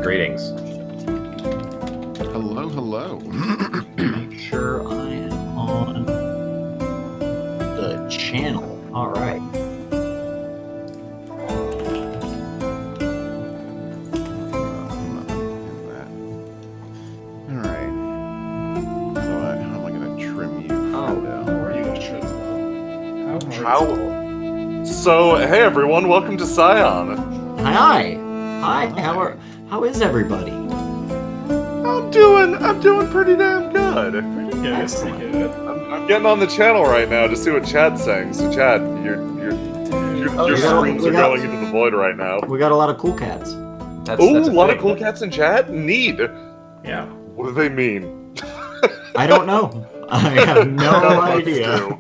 Greetings. Hello, hello. Make sure I am on the channel. All right. All right. So how am I going to trim you? Oh, How are you gonna trim them? How? So, hey everyone, welcome to Scion. Hi. How is everybody? I'm doing pretty damn good. Pretty good. Excellent. Pretty good. I'm getting on the channel right now to see what Chad's saying. So, Chad, your screens are going into the void right now. We got a lot of cool cats. That's Ooh, a a lot of thing. cool cats in chat. Neat. Yeah. What do they mean? I don't know. I have no idea.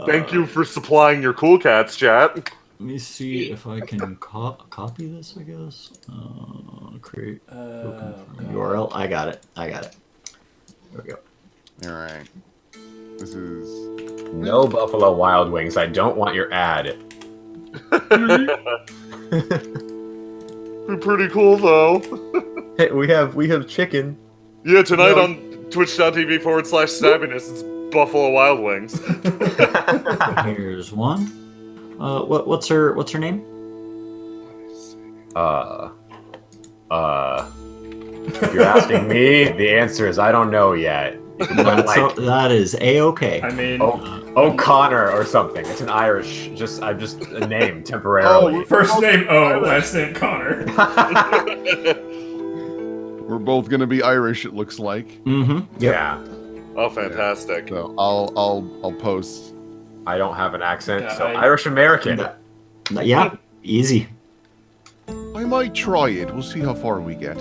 Thank you for supplying your cool cats, chat. Let me see if I can copy this, I guess. Create URL. I got it. There we go. All right. This is... No Buffalo Wild Wings. I don't want your ad. Be pretty cool, though. Hey, we have chicken. Yeah, tonight on twitch.tv/stabbiness, it's Buffalo Wild Wings. Here's one. What's her name? If you're asking me, the answer is I don't know yet. That is A-okay. I mean, O'Connor or something. It's an Irish. I'm just a name temporarily. first name O, last name Connor. We're both going to be Irish, it looks like. Mm-hmm. Yep. Yeah. Oh, fantastic. So I'll post. I don't have an accent, Yeah, so Irish American. Yeah, easy. I might try it. We'll see how far we get.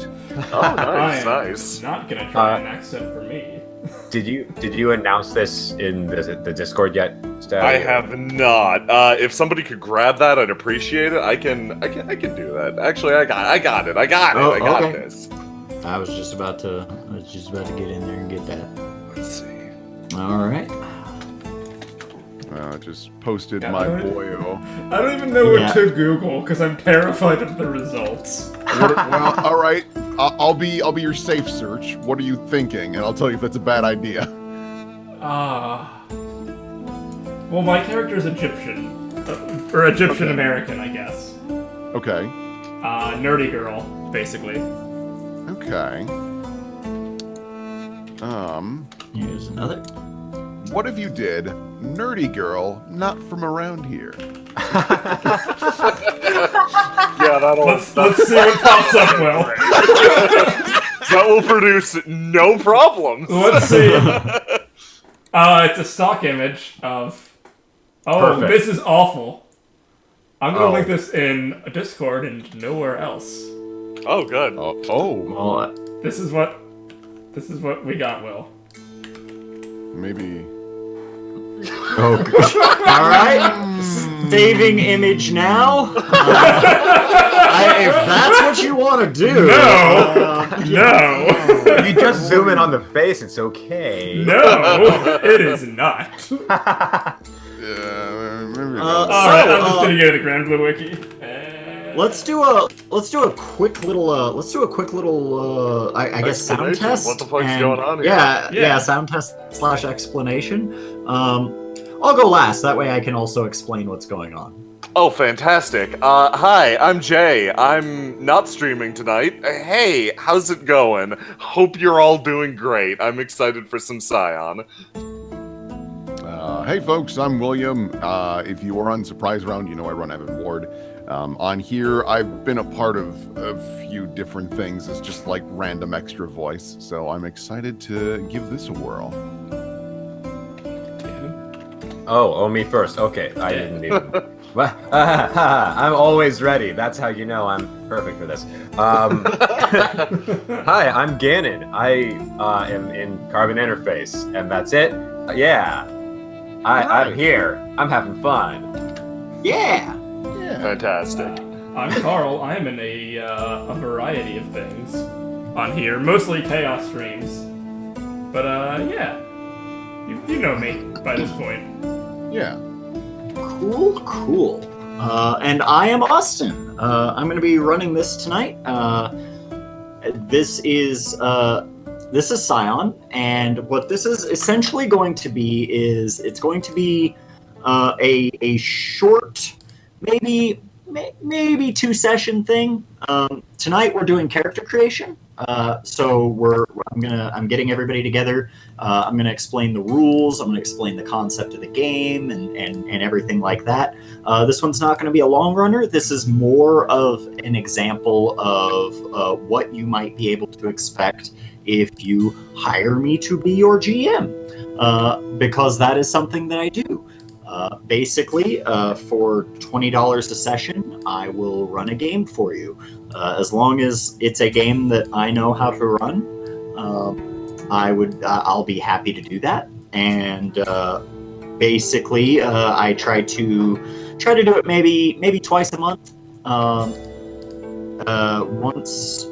Oh, nice, I am nice. not gonna try an accent for me. Did you announce this in the Discord yet, Stab? I have not. If somebody could grab that, I'd appreciate it. I can do that. Actually, I got it. I got okay. this. I was just about to get in there and get that. Let's see. All right. Just posted Yeah, my I- boyo. I don't even know what Yeah. to Google because I'm terrified of the results. Well, all right. I'll be your safe search. What are you thinking? And I'll tell you if that's a bad idea. Well, my character is Egyptian. Or Egyptian American, I guess. Okay. Nerdy girl, basically. Okay. Here's another. What if you did nerdy girl, not from around here? Yeah, Let's see what pops up, Will. that will produce no problems. Let's see. It's a stock image of... Oh, Perfect. this is awful. I'm gonna Oh. link this in Discord and nowhere else. Oh, good. Oh. Well, This is what we got, Will. Maybe. all right. Saving image now. If that's what you want to do. No! If you just zoom in on the face, it's okay. No! It is not. Maybe Alright, I'm just gonna go to the Grand Blue Wiki. Let's do a quick little I guess sound Explanation. test. What the fuck's and- going on here? Yeah, sound test / explanation. I'll go last. That way I can also explain what's going on. Oh, fantastic. Hi, I'm Jay. I'm not streaming tonight. Hey, how's it going? Hope you're all doing great. I'm excited for some Scion. Hey folks, I'm William. If you are on Surprise Round, you know I run Evan Ward. On here, I've been a part of a few different things. It's just like random extra voice, so I'm excited to give this a whirl. Oh, me first. Okay, I didn't even. Well, I'm always ready. That's how you know I'm perfect for this. Hi, I'm Gannon. I am in Carbon Interface, and that's it. Yeah, I'm here. I'm having fun. Yeah. Fantastic. I'm Carl. I am in a variety of things on here, mostly chaos streams. But yeah, you know me by this point. Yeah. Cool. And I am Austin. I'm going to be running this tonight. This is Scion, and what this is essentially going to be is it's going to be a short, maybe 2-session thing. Tonight we're doing character creation. So I'm getting everybody together. I'm gonna explain the rules. I'm gonna explain the concept of the game and everything like that. This one's not gonna be a long runner. This is more of an example of what you might be able to expect if you hire me to be your GM, because that is something that I do. Basically, for $20 a session, I will run a game for you. As long as it's a game that I know how to run, I'll be happy to do that. And basically, I try to do it maybe twice a month. Once.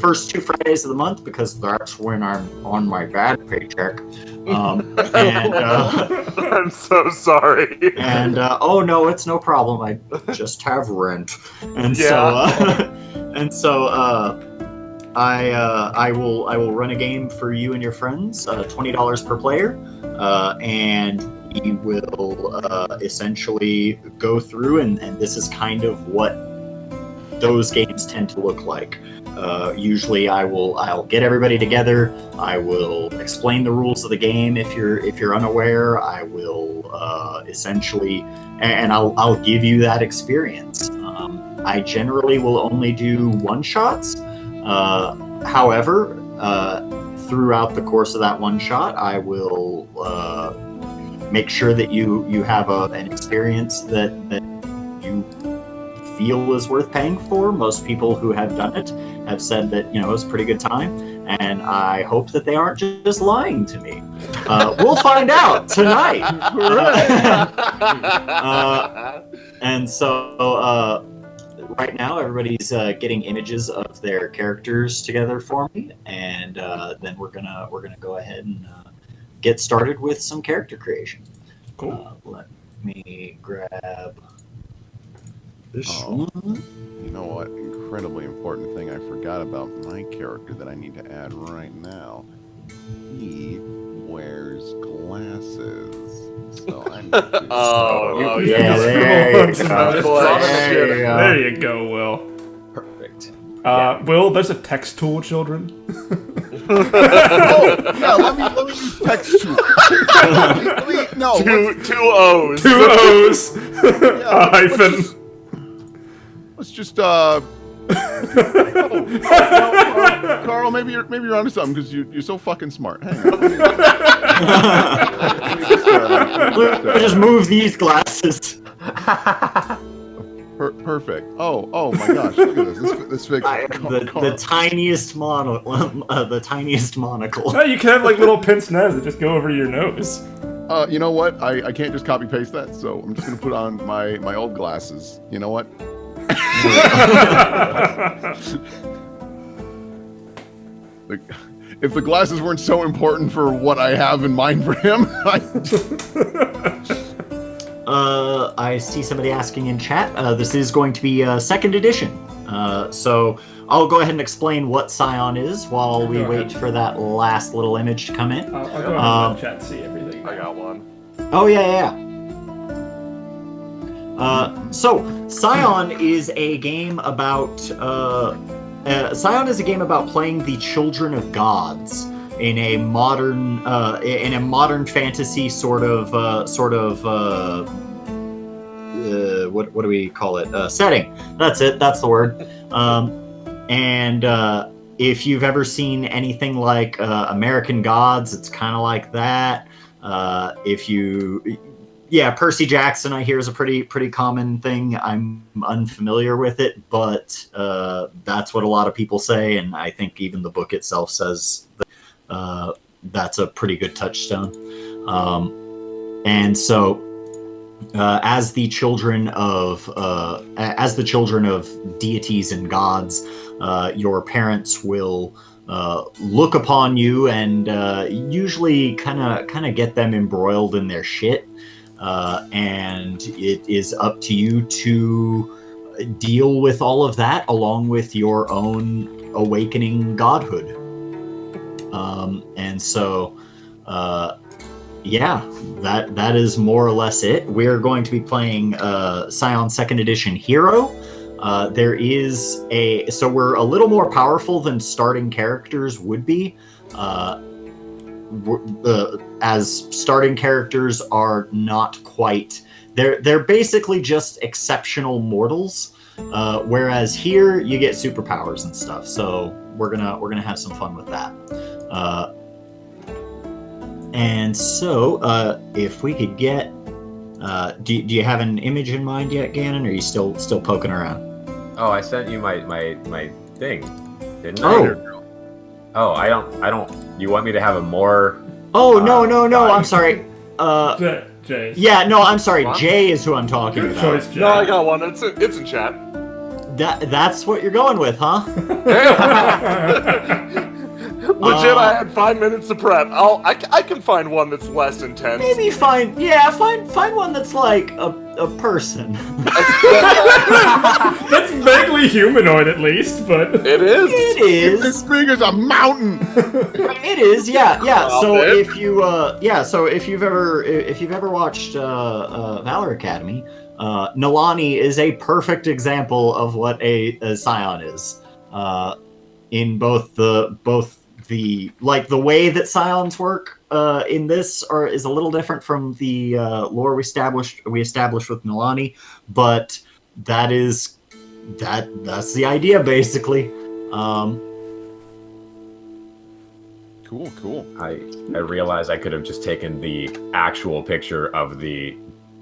First 2 Fridays of the month, because that's when I'm on my bad paycheck. I'm so sorry. And oh no, it's no problem. I just have rent, and so I will run a game for you and your friends, $20 per player, and we will essentially go through, and this is kind of what those games tend to look like. Usually I'll get everybody together. I will explain the rules of the game if you're unaware. I will essentially, and I'll give you that experience. I generally will only do one-shots. However, throughout the course of that one-shot, I will make sure that you have an experience that you feel is worth paying for. Most people who have done it have said that it was a pretty good time, and I hope that they aren't just lying to me. We'll find out tonight. And so right now everybody's getting images of their characters together for me, and then we're gonna go ahead and get started with some character creation. Cool. Let me grab this one. You know what? Incredibly important thing I forgot about my character that I need to add right now. He wears glasses. So I need to Oh, yeah, there you go. There you go, Will. Perfect. Will, there's a text tool, children. let me use text tool. Two O's. 2 O's. Hyphen. Let's just Carl, maybe you're onto something because you're so fucking smart. Hang on. Just move these glasses. Perfect. Oh my gosh! Look at this figure. The tiniest the tiniest monocle. No, you can have like little pince nez that just go over your nose. You know what? I can't just copy paste that, so I'm just gonna put on my old glasses. You know what? If the glasses weren't so important for what I have in mind for him, I see somebody asking in chat. This is going to be a 2nd edition. So I'll go ahead and explain what Scion is while we wait for that last little image to come in. I'll go ahead and let chat see everything. I got one. Oh yeah. So Scion is a game about playing the children of gods in a modern fantasy sort of what do we call it? Setting. That's it. That's the word. And if you've ever seen anything like American Gods, it's kind of like that. Percy Jackson, I hear, is a pretty common thing. I'm unfamiliar with it, but that's what a lot of people say, and I think even the book itself says that, that's a pretty good touchstone. And so, as the children of deities and gods, your parents will look upon you and usually kind of get them embroiled in their shit. And it is up to you to deal with all of that along with your own awakening godhood. And so, yeah, that is more or less it. We're going to be playing Scion 2nd Edition Hero. So we're a little more powerful than starting characters would be. As starting characters are not quite, they're basically just exceptional mortals, whereas here you get superpowers and stuff. So we're gonna have some fun with that. And so if we could get, do you have an image in mind yet, Gannon? Or are you still poking around? Oh, I sent you my thing, didn't I? Oh. Oh, I don't. You want me to have a more? Oh no! I'm sorry. Jay. Yeah, no, I'm sorry. What? Jay is who I'm talking Good about. choice, Jay. No, I got one. It's in chat. That's what you're going with, huh? Legit, I had 5 minutes to prep. I can find one that's less intense. Maybe find one that's like a person. That's vaguely humanoid, at least, but It is. It It's is. as big as a mountain. It is. Yeah. Stop So it. if you've ever watched Valor Academy, Nilani is a perfect example of what a Scion is. In both the way that Scions work in this is a little different from the lore we established with Nilani, but that's the idea basically. Cool. I realized I could have just taken the actual picture of the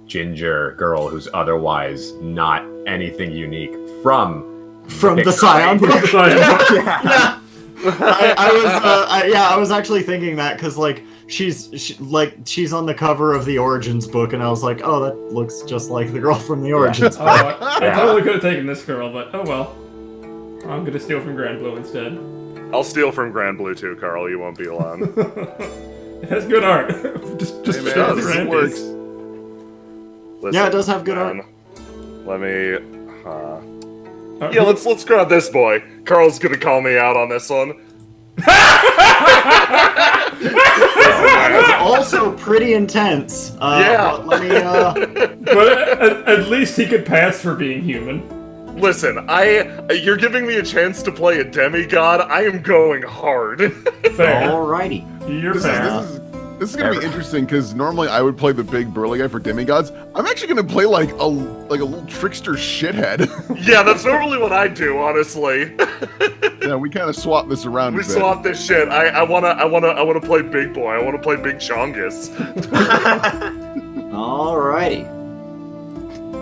ginger girl who's otherwise not anything unique from The Scion book. Yeah. I was actually thinking that because like she's on the cover of the Origins book, and I was like, oh, that looks just like the girl from the Origins book. I totally could have taken this girl, but oh well. I'm gonna steal from Grand Blue instead. I'll steal from Grand Blue too, Carl. You won't be alone. It has good art. just Hey, man, shows this Randy's. works. Listen, Yeah, it does have good art. man, Let me. Yeah, let's grab this boy. Carl's gonna call me out on this one. It's also pretty intense. Yeah. But let me. But at least he could pass for being human. Listen, you're giving me a chance to play a demigod. I am going hard. Fair. Alrighty. You're fair. This is gonna be interesting because normally I would play the big burly guy for demigods. I'm actually gonna play like a little trickster shithead. Yeah, that's normally what I do, honestly. Yeah, we kind of swap this around. We a bit. swap this shit. I wanna play big boy. I wanna play big chongus. Alrighty.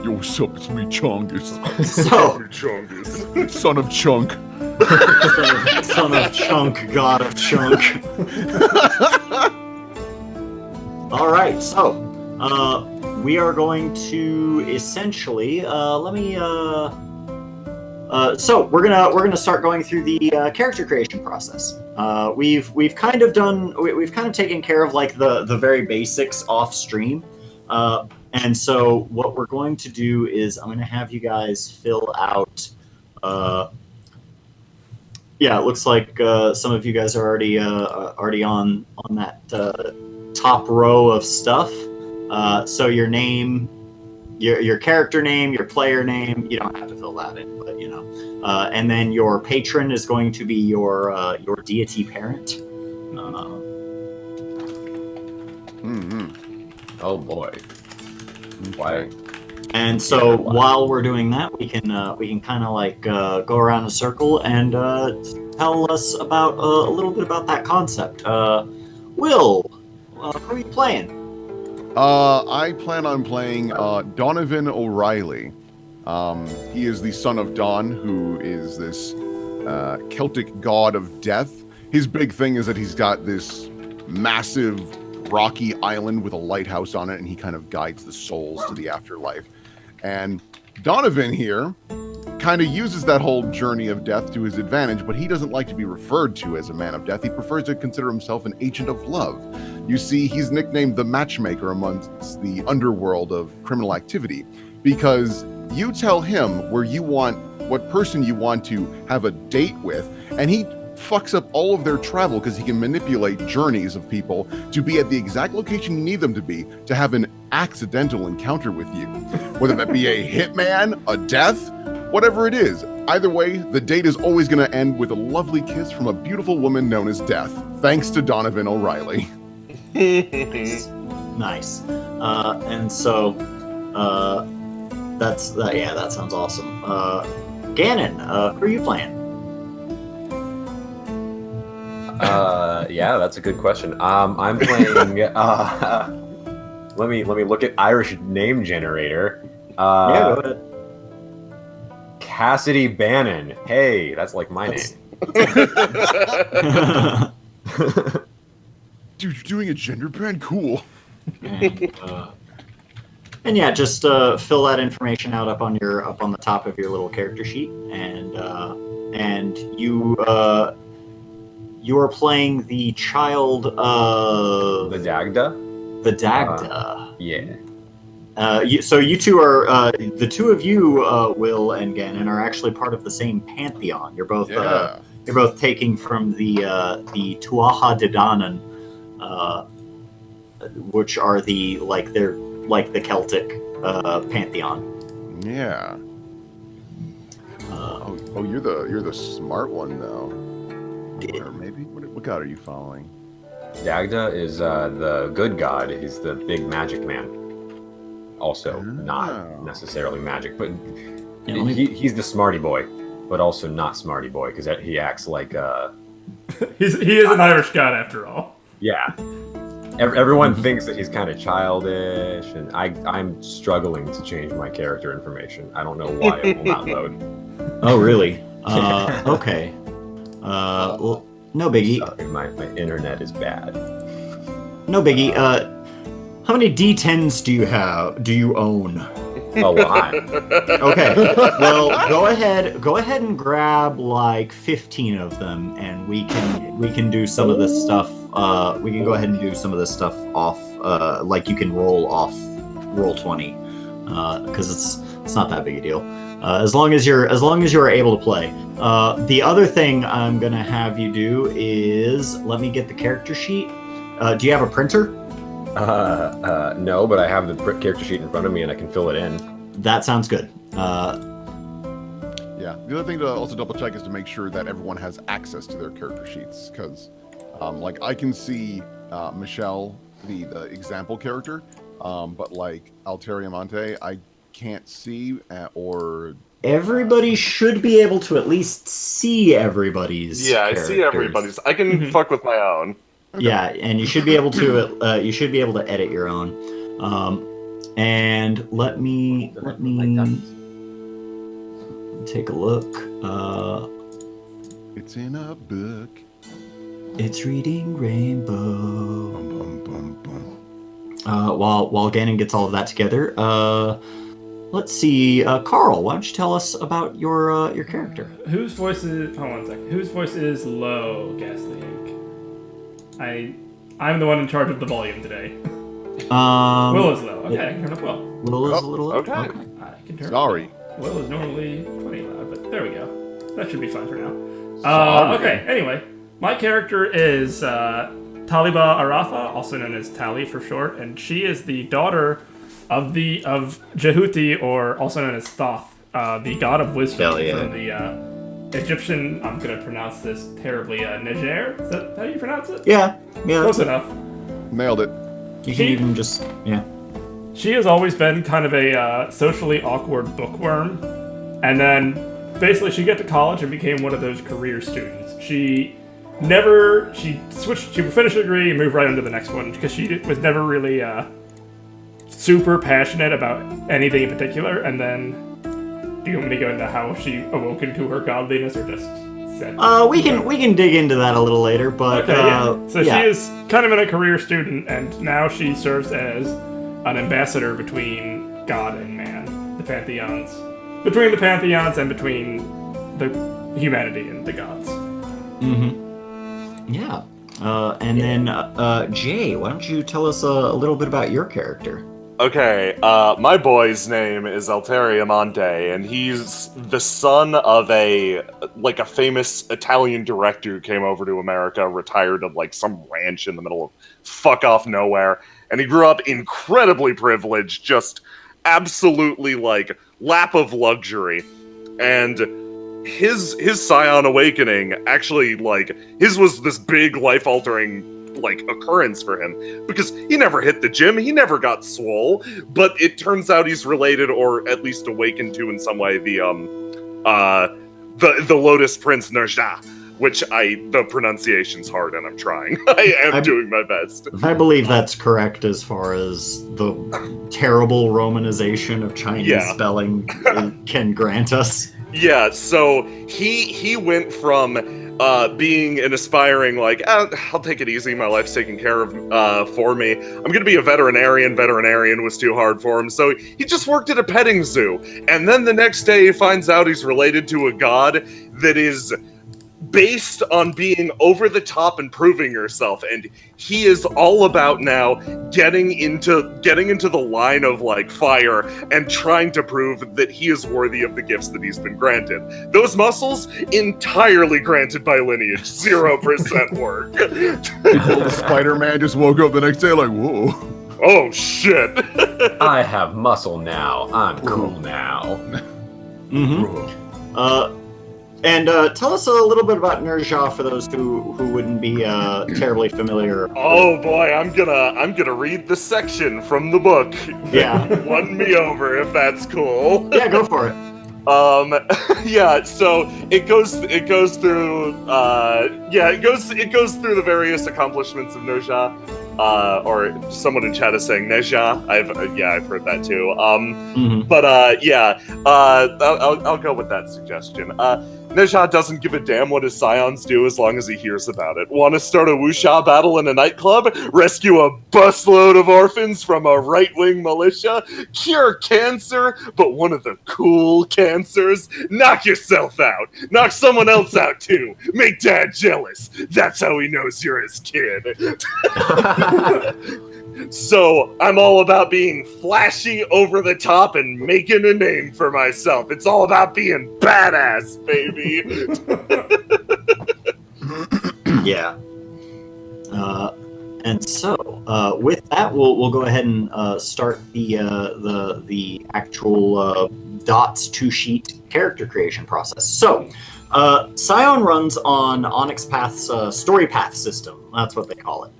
Yo, what's up? It's me, Chongus, So, Chongus. son of Chunk. son of Chunk, god of Chunk. Alright, so, we are going to essentially, so we're gonna start going through the character creation process. We've kind of taken care of like the very basics off stream. And so what we're going to do is I'm going to have you guys fill out. Yeah, it looks like some of you guys are already on that top row of stuff. So your name, your character name, your player name. You don't have to fill that in, but you know. And then your patron is going to be your deity parent. Oh boy. Why? And so while we're doing that, we can kind of like go around a circle and tell us about a little bit about that concept. Will, who are you playing? I plan on playing Donovan O'Reilly. He is the son of Don, who is this Celtic god of death. His big thing is that he's got this massive rocky island with a lighthouse on it, and he kind of guides the souls to the afterlife. And Donovan here kind of uses that whole journey of death to his advantage, but he doesn't like to be referred to as a man of death. He prefers to consider himself an agent of love. You see, he's nicknamed the matchmaker amongst the underworld of criminal activity because You tell him what person you want to have a date with, and he fucks up all of their travel because he can manipulate journeys of people to be at the exact location you need them to be to have an accidental encounter with you. Whether that be a hitman, a death, whatever it is. Either way, the date is always going to end with a lovely kiss from a beautiful woman known as Death, thanks to Donovan O'Reilly. Nice. And so, that sounds awesome. Ganon, who are you playing? Yeah, that's a good question. I'm playing. Let me look at Irish name generator. Yeah, go ahead. Cassidy Bannon. Hey, that's like my name. Dude, you're doing a gender band? Cool. And yeah, just fill that information out up on the top of your little character sheet, and you are playing the child of The Dagda. The Dagda. Yeah. So you two are the two of you, Will and Ganon, are actually part of the same pantheon. You're both taking from the Tuatha De Danann, which are they're like the Celtic pantheon. Yeah. You're the smart one though. Or maybe what god are you following? Dagda is the good god. He's the big magic man. Also, not necessarily magic, but he's the smarty boy, but also not smarty boy because he acts like he is an Irish god after all. Yeah. Everyone thinks that he's kind of childish, and I'm struggling to change my character information. I don't know why it will not load. Oh, really? Okay. Well, no biggie. Sorry, my internet is bad. No biggie. How many D10s do you own? A lot. Okay. Well, go ahead and grab like 15 of them, and we can do some of this stuff. We can go ahead and do some of this stuff off. Like you can roll 20, because it's not that big a deal. As long as you're able to play. The other thing I'm gonna have you do is let me get the character sheet. Do you have a printer? No, but I have the character sheet in front of me and I can fill it in. That sounds good. Yeah. The other thing to also double check is to make sure that everyone has access to their character sheets, because, like, I can see Michelle, the example character, but like Alteriamonte, I can't see or. Everybody should be able to at least see everybody's. Yeah, characters. I see everybody's. I can fuck with my own. Okay. Yeah, and you should be able to edit your own. And let me take a look. It's in a book. It's reading Rainbow. Bum, bum, bum, While Ganon gets all of that together, let's see, Carl, why don't you tell us about your character? Whose voice is? Hold on 1 second. Whose voice is low, Ghastly Ink? I'm the one in charge of the volume today. Will is low. Okay, I can turn up Will. Will is a little low. Okay. I can turn Sorry. up Will. Will is normally pretty loud, but there we go. That should be fine for now. Sorry. Okay. Anyway, my character is Taliba Arafa, also known as Tali for short, and she is the daughter of Jehuti, or also known as Thoth, the god of wisdom from the Egyptian. I'm gonna pronounce this terribly. Niger. Is that how you pronounce it? Yeah. Close enough. Nailed it. You can even just She has always been kind of a socially awkward bookworm, and then basically she got to college and became one of those career students. She finished her degree and moved right into the next one because she was never really super passionate about anything in particular. And then, do you want me to go into how she awoke into her godliness, or just said? We can dig into that a little later, but okay, yeah. So she is kind of a career student, and now she serves as an ambassador between God and man, between the pantheons and between the humanity and the gods. Mm-hmm. Yeah. Then Jay, why don't you tell us a little bit about your character? Okay, my boy's name is Alteria Monte, and he's the son of a famous Italian director who came over to America, retired at like some ranch in the middle of fuck off nowhere, and he grew up incredibly privileged, just absolutely like lap of luxury, and his Scion awakening actually like his was this big life altering like occurrence for him because he never hit the gym, he never got swole, but it turns out he's related or at least awakened to in some way the Lotus Prince Nerja, which the pronunciation's hard and I'm trying. I'm doing my best. I believe that's correct as far as the terrible romanization of Chinese spelling can grant us. Yeah, so he went from being an aspiring, like, I'll take it easy, my life's taken care of for me. I'm gonna be a veterinarian. Veterinarian was too hard for him, so he just worked at a petting zoo. And then the next day he finds out he's related to a god that is based on being over the top and proving yourself, and he is all about now getting into the line of like fire and trying to prove that he is worthy of the gifts that he's been granted. Those muscles entirely granted by lineage, 0% work. Spider-Man just woke up the next day like, whoa. Oh shit. I have muscle now. I'm cool now. And tell us a little bit about Nerja for those who wouldn't be terribly familiar. Oh boy, I'm gonna read the section from the book. Yeah. Won me over if that's cool. Yeah, go for it. Yeah, so it goes through through the various accomplishments of Nerja. Or someone in chat is saying Neja. I've heard that too. But I'll go with that suggestion. Neja doesn't give a damn what his scions do as long as he hears about it. Want to start a wuxia battle in a nightclub? Rescue a busload of orphans from a right-wing militia? Cure cancer, but one of the cool cancers? Knock yourself out. Knock someone else out too. Make dad jealous. That's how he knows you're his kid. So I'm all about being flashy, over the top, and making a name for myself. It's all about being badass, baby. Yeah. And so with that, we'll go ahead and start the actual dots to sheet character creation process. So Scion runs on Onyx Path's story path system. That's what they call it.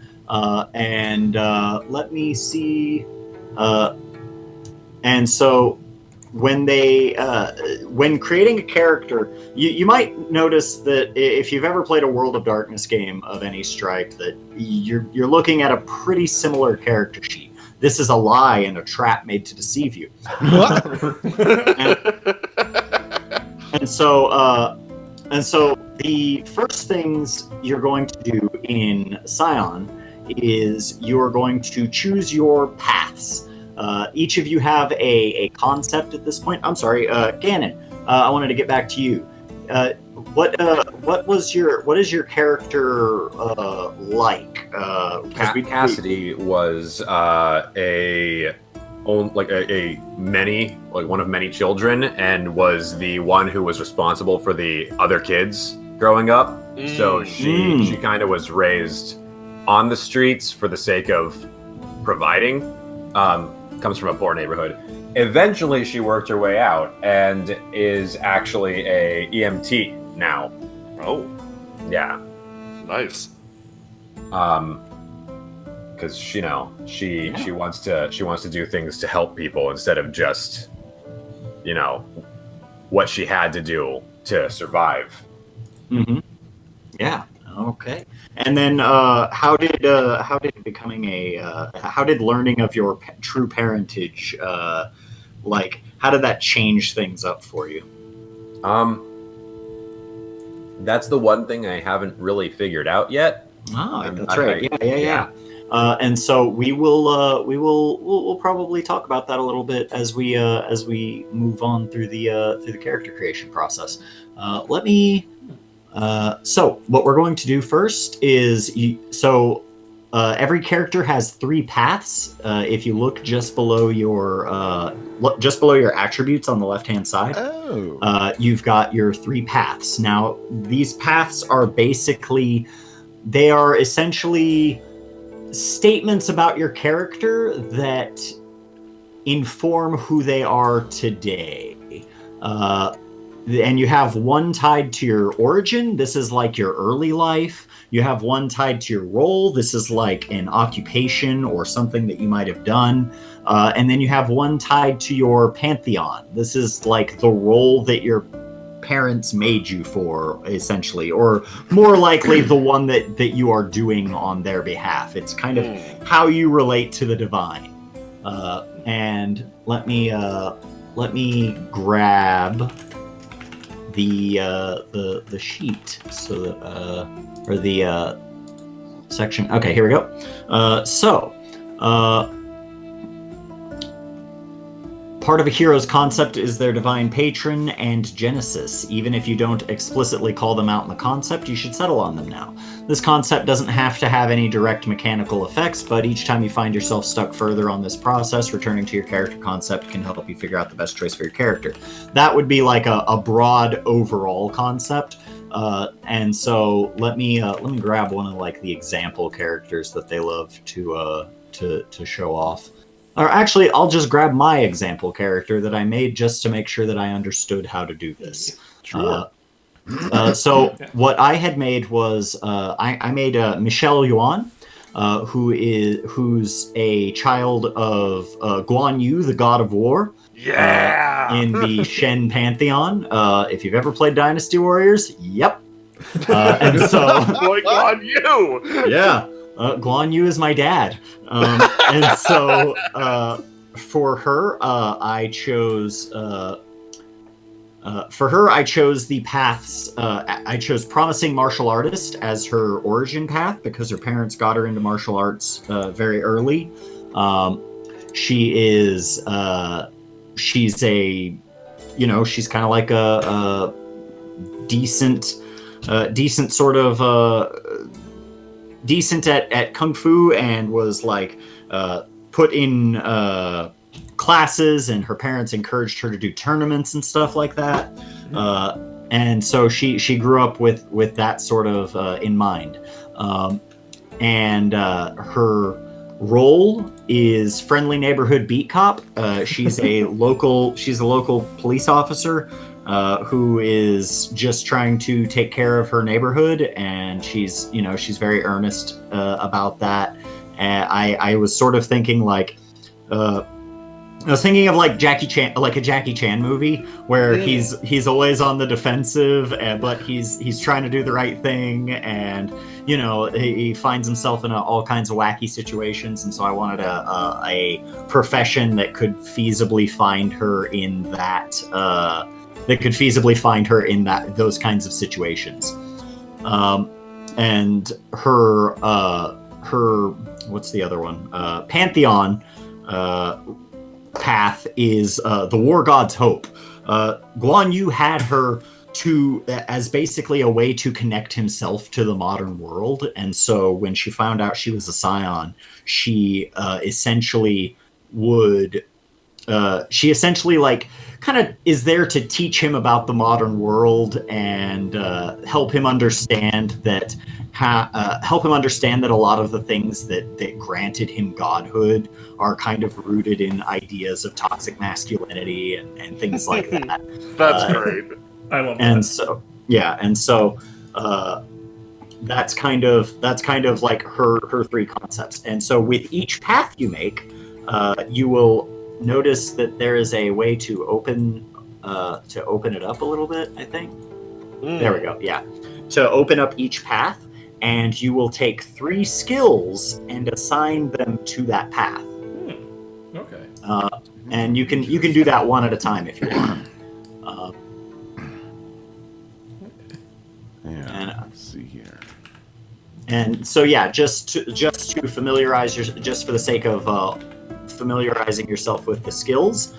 And let me see. And so when creating a character, you might notice that if you've ever played a World of Darkness game of any stripe, that you're looking at a pretty similar character sheet. This is a lie and a trap made to deceive you. and so the first things you're going to do in Scion is you're going to choose your paths. Each of you have a concept at this point. I'm sorry, Ganon. I wanted to get back to you. What is your character like? Cassidy was one of many children, and was the one who was responsible for the other kids growing up. So she kind of was raised on the streets for the sake of providing. Comes from a poor neighborhood. Eventually she worked her way out and is actually a EMT now. Oh. Yeah. Nice. Because she wants to do things to help people instead of just, what she had to do to survive. Mm-hmm. Yeah. Okay. And then, how did learning of your true parentage, how did that change things up for you? That's the one thing I haven't really figured out yet. Oh, that's right. Yeah. And so we'll probably talk about that a little bit as we move on through the character creation process. So what we're going to do first is every character has 3 paths. If you look just below your attributes on the left-hand side, you've got your 3 paths. Now, these paths are essentially statements about your character that inform who they are today. And you have one tied to your origin. This is like your early life. You have one tied to your role. This is like an occupation or something that you might have done. And then you have one tied to your pantheon. This is like the role that your parents made you for, essentially, or more likely the one that you are doing on their behalf. It's kind of how you relate to the divine. And let me grab the sheet, so that, or the section. Okay, here we go. Part of a hero's concept is their divine patron and genesis. Even if you don't explicitly call them out in the concept, you should settle on them now. This concept doesn't have to have any direct mechanical effects, but each time you find yourself stuck further on this process, returning to your character concept can help you figure out the best choice for your character. That would be like a broad overall concept. And so let me grab one of like the example characters that they love to show off. Or actually, I'll just grab my example character that I made just to make sure that I understood how to do this. Sure. So what I had made was I made Michelle Yuan, who's a child of Guan Yu, the god of war. Yeah. In the Shen pantheon. If you've ever played Dynasty Warriors, yep. And so, Like Guan Yu. Yeah. Guan Yu is my dad. And so for her, I chose the paths. I chose promising martial artist as her origin path because her parents got her into martial arts very early. She's kind of like a decent sort of decent at kung fu, and was like put in classes, and her parents encouraged her to do tournaments and stuff like that. And so she grew up with that sort of in mind. And her role is friendly neighborhood beat cop. She's a local police officer who is just trying to take care of her neighborhood, and she's very earnest about that. And I was sort of thinking like I was thinking of like Jackie Chan, like a Jackie Chan movie where he's always on the defensive, but he's trying to do the right thing, and he finds himself in all kinds of wacky situations. And so I wanted a profession that could feasibly find her in those kinds of situations. And her what's the other one? Pantheon path is the war god's hope. Guan Yu had her as basically a way to connect himself to the modern world, and so when she found out she was a Scion, she essentially like kind of is there to teach him about the modern world and help him understand that a lot of the things that granted him godhood are kind of rooted in ideas of toxic masculinity and things like that. That's great. I love that. And so that's kind of like her 3 concepts. And so with each path you make, you will notice that there is a way to open it up a little bit, I think. There we go. Yeah. To open up each path, and you will take 3 skills and assign them to that path. Okay. And you can do that one at a time if you want. Let's see here. And so just to familiarize just for the sake of familiarizing yourself with the skills,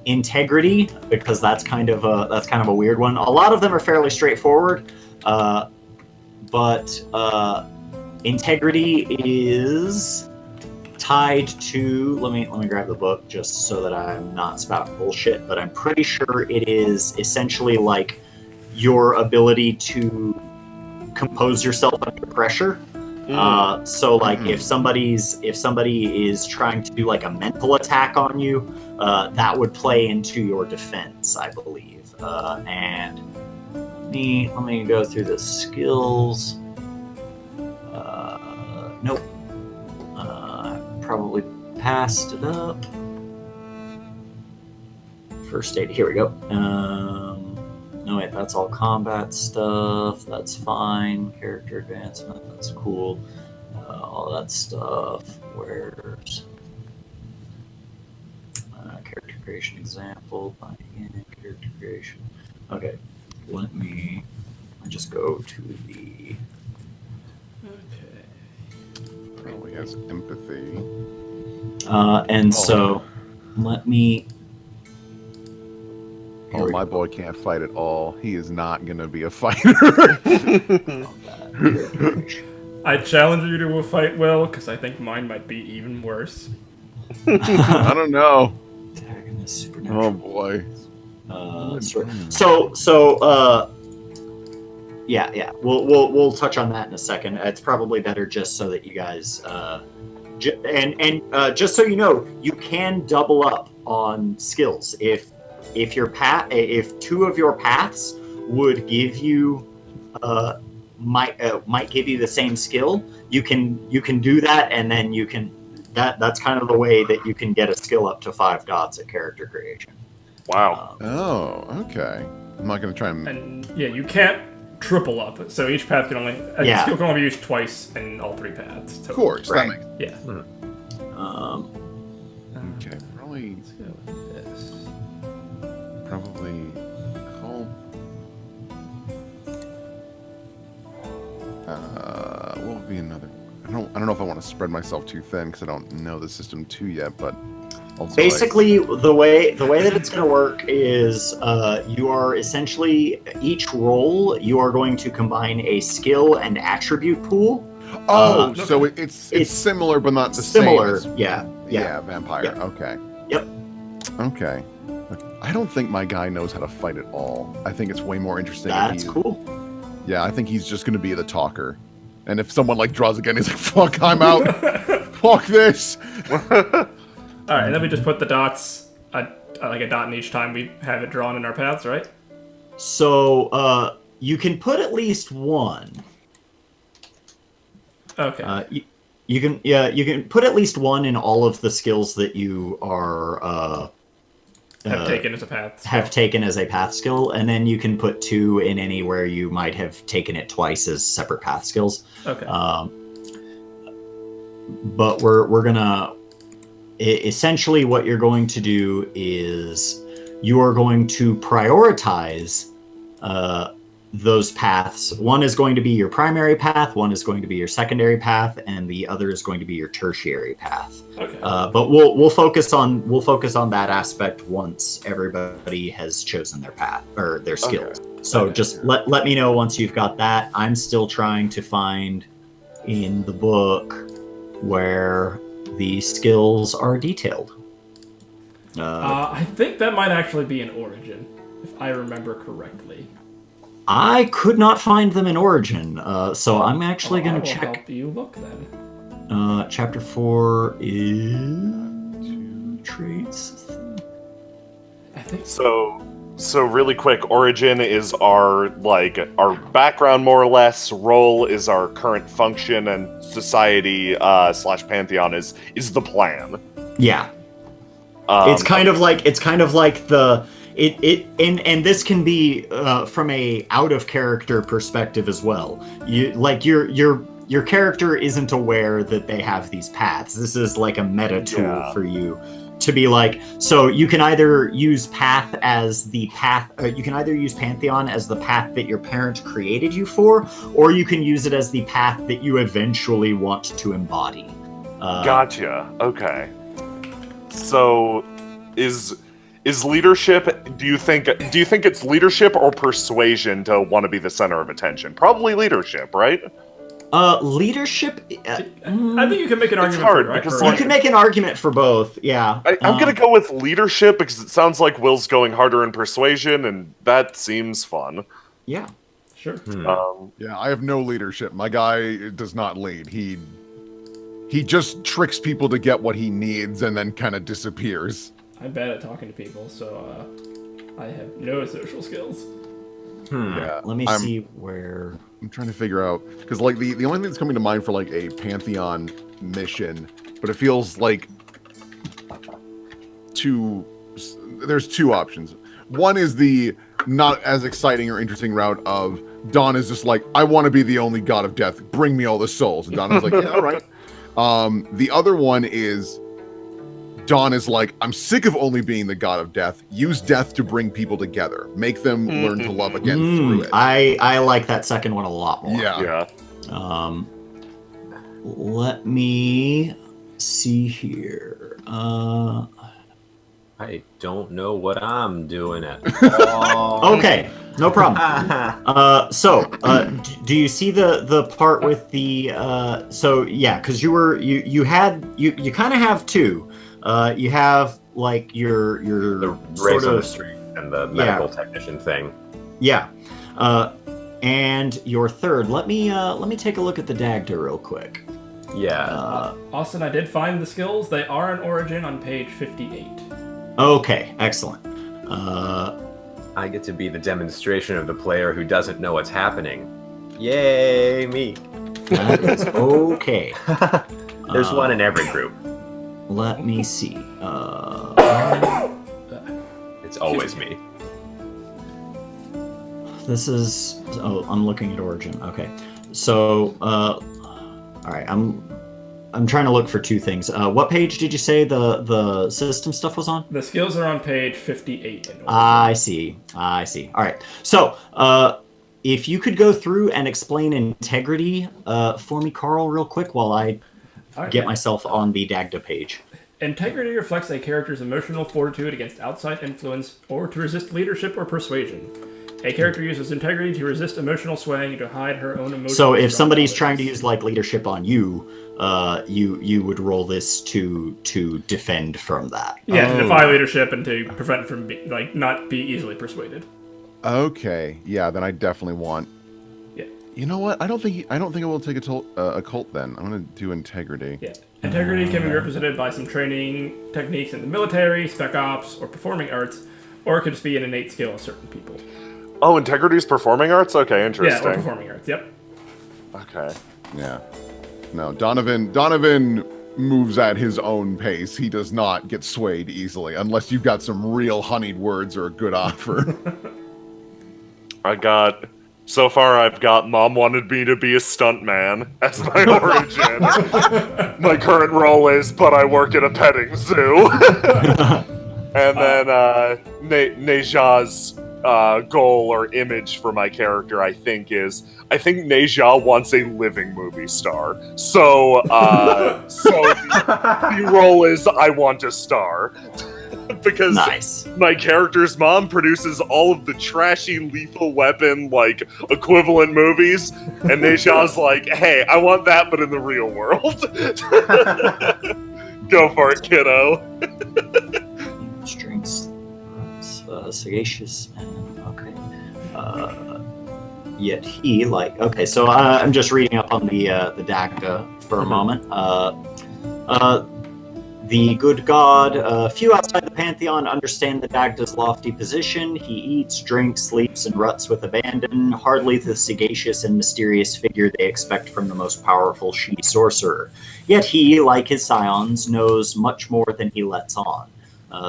integrity, because that's kind of a weird one. A lot of them are fairly straightforward, but integrity is tied to. Let me grab the book just so that I'm not spouting bullshit. But I'm pretty sure it is essentially like your ability to compose yourself under pressure. So like if somebody is trying to do like a mental attack on you, that would play into your defense, I believe. And let me go through the skills. Nope. Probably passed it up. First aid. Here we go. No, wait, that's all combat stuff. That's fine. Character advancement. That's cool. All that stuff. Where's character creation example? Character creation. Okay, let me just go to the. Probably has empathy. So let me. Oh, my boy can't fight at all. He is not going to be a fighter. I challenge you to a fight, Will, because I think mine might be even worse. I don't know. Antagonist, supernatural. Oh boy. Yeah. We'll touch on that in a second. It's probably better just so that you guys, just so you know, you can double up on skills if two of your paths would give you might give you the same skill, you can do that, and then you can that's kind of the way that you can get a skill up to 5 dots at character creation. Wow. Okay. I'm not going to try and yeah, you can't triple up, so each path can only skill can only be used twice in all 3 paths. Of course, right. That makes Okay, probably. Let's go with this. Probably call. What would be another? I don't know if I want to spread myself too thin because I don't know the system too yet. But also basically, the way that it's going to work is you are essentially each roll you are going to combine a skill and attribute pool. So it's similar but not the similar. Same. Yeah, vampire. Yep. Okay. Yep. Okay. I don't think my guy knows how to fight at all. I think it's way more interesting. That's cool. Yeah, I think he's just going to be the talker. And if someone like draws again, he's like, "Fuck, I'm out. Fuck this." All right, and then we just put the dots, like a dot in each time we have it drawn in our paths, right? So you can put at least one. Okay. You can put at least one in all of the skills that you are have taken as a path. Have taken as a path skill, and then you can put 2 in anywhere you might have taken it twice as separate path skills. Okay. But we're gonna essentially what you're going to do is you are going to prioritize those paths. One is going to be your primary path, one is going to be your secondary path, and the other is going to be your tertiary path. Okay. But we'll focus on that aspect once everybody has chosen their path or their skills. Okay. So just let me know once you've got that. I'm still trying to find in the book where the skills are detailed. I think that might actually be in Origin, if I remember correctly. I could not find them in Origin, so I'm actually going to check. Help you look then. Chapter 4 is traits. I think so. So really quick, Origin is our background more or less. Role is our current function, and society / Pantheon is the plan. Yeah. It's kind of like the. And this can be from a out of character perspective as well. Your character isn't aware that they have these paths. This is like a meta tool for you to be like. So you can either use path as the path. You can either use Pantheon as the path that your parent created you for, or you can use it as the path that you eventually want to embody. Gotcha. Okay. So is leadership, do you think it's leadership or persuasion to want to be the center of attention? Probably leadership, right? Leadership. I think you can make an It's argument hard for it, because, right? You can make an argument for both. Yeah. I'm gonna go with leadership because it sounds like Will's going harder in persuasion, and that seems fun. Yeah. Sure. Yeah, I have no leadership. My guy does not lead. He just tricks people to get what he needs and then kind of disappears. I'm bad at talking to people, so I have no social skills. Yeah, Let me see where. I'm trying to figure out because like the only thing that's coming to mind for like a Pantheon mission, but it feels like there's two options. One is the not as exciting or interesting route of Dawn is just like, I want to be the only god of death. Bring me all the souls. And Dawn is like, yeah, all right. The other one is Dawn is like, I'm sick of only being the god of death. Use death to bring people together. Make them learn to love again through it. I like that second one a lot more. Yeah. Let me see here. I don't know what I'm doing at all. Okay, no problem. Do you see the part with the because you kind of have two. You have like your the race on the street and the medical technician thing. Yeah. And your third. Let me take a look at the Dagda real quick. Yeah. Austin, I did find the skills. They are an origin on page 58. Okay, excellent. I get to be the demonstration of the player who doesn't know what's happening. Yay, me. That is okay. There's one in every group. Let me see. It's always me. This is... Oh, I'm looking at Origin. Okay. So, all right, I'm trying to look for two things. What page did you say the system stuff was on? The skills are on page 58. I see. All right. So, if you could go through and explain integrity for me, Carl, real quick, while I get myself on the Dagda page. Integrity reflects a character's emotional fortitude against outside influence or to resist leadership or persuasion. A character uses integrity to resist emotional swaying and to hide her own emotions. So if somebody's trying to use like leadership on you, you would roll this to defend from that. Yeah, to defy leadership and to prevent it from not be easily persuaded. Okay, yeah, then I definitely want. Yeah. You know what? I don't think I will take a cult then. I'm gonna do integrity. Yeah. Integrity can be represented by some training techniques in the military, spec ops, or performing arts, or it could just be an innate skill of certain people. Oh, integrity is performing arts? Okay, interesting. Yeah, or performing arts, yep. Okay. Yeah. No, Donovan moves at his own pace. He does not get swayed easily, unless you've got some real honeyed words or a good offer. So far I've got Mom wanted me to be a stuntman as my origin. My current role is, but I work at a petting zoo. And then Neja's goal or image for my character, I think Neja wants a living movie star. So the role is I want a star. Because my character's mom produces all of the trashy Lethal Weapon equivalent movies, and Neja's like, hey, I want that but in the real world. Go for it, kiddo. Strengths, sagacious, okay. Yet he okay. So I'm just reading up on the Dagda for a moment. The good god, few outside the Pantheon understand the Dagda's lofty position. He eats, drinks, sleeps, and ruts with abandon, hardly the sagacious and mysterious figure they expect from the most powerful she sorcerer. Yet he, like his scions, knows much more than he lets on.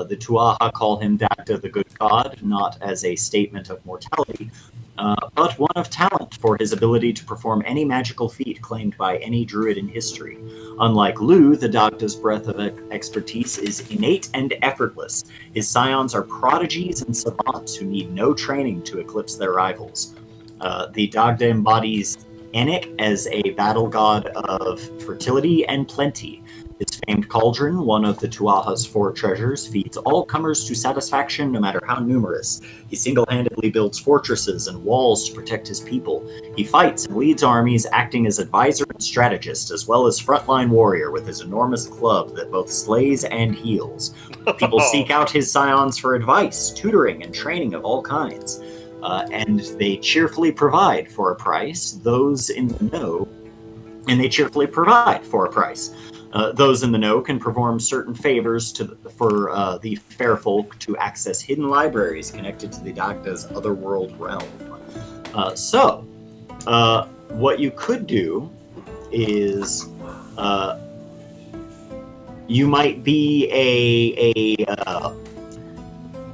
The Tuatha call him Dagda the good god, not as a statement of mortality, but one of talent for his ability to perform any magical feat claimed by any druid in history. Unlike Lu, the Dagda's breadth of expertise is innate and effortless. His scions are prodigies and savants who need no training to eclipse their rivals. The Dagda embodies Anik as a battle god of fertility and plenty. His famed cauldron, one of the Tuatha's 4 treasures, feeds all comers to satisfaction no matter how numerous. He single-handedly builds fortresses and walls to protect his people. He fights and leads armies, acting as advisor and strategist, as well as frontline warrior with his enormous club that both slays and heals. People seek out his scions for advice, tutoring, and training of all kinds. And they cheerfully provide for a price. Those in the know those in the know can perform certain favors for the fair folk to access hidden libraries connected to the Dagda's otherworld realm. So, what you could do is you might be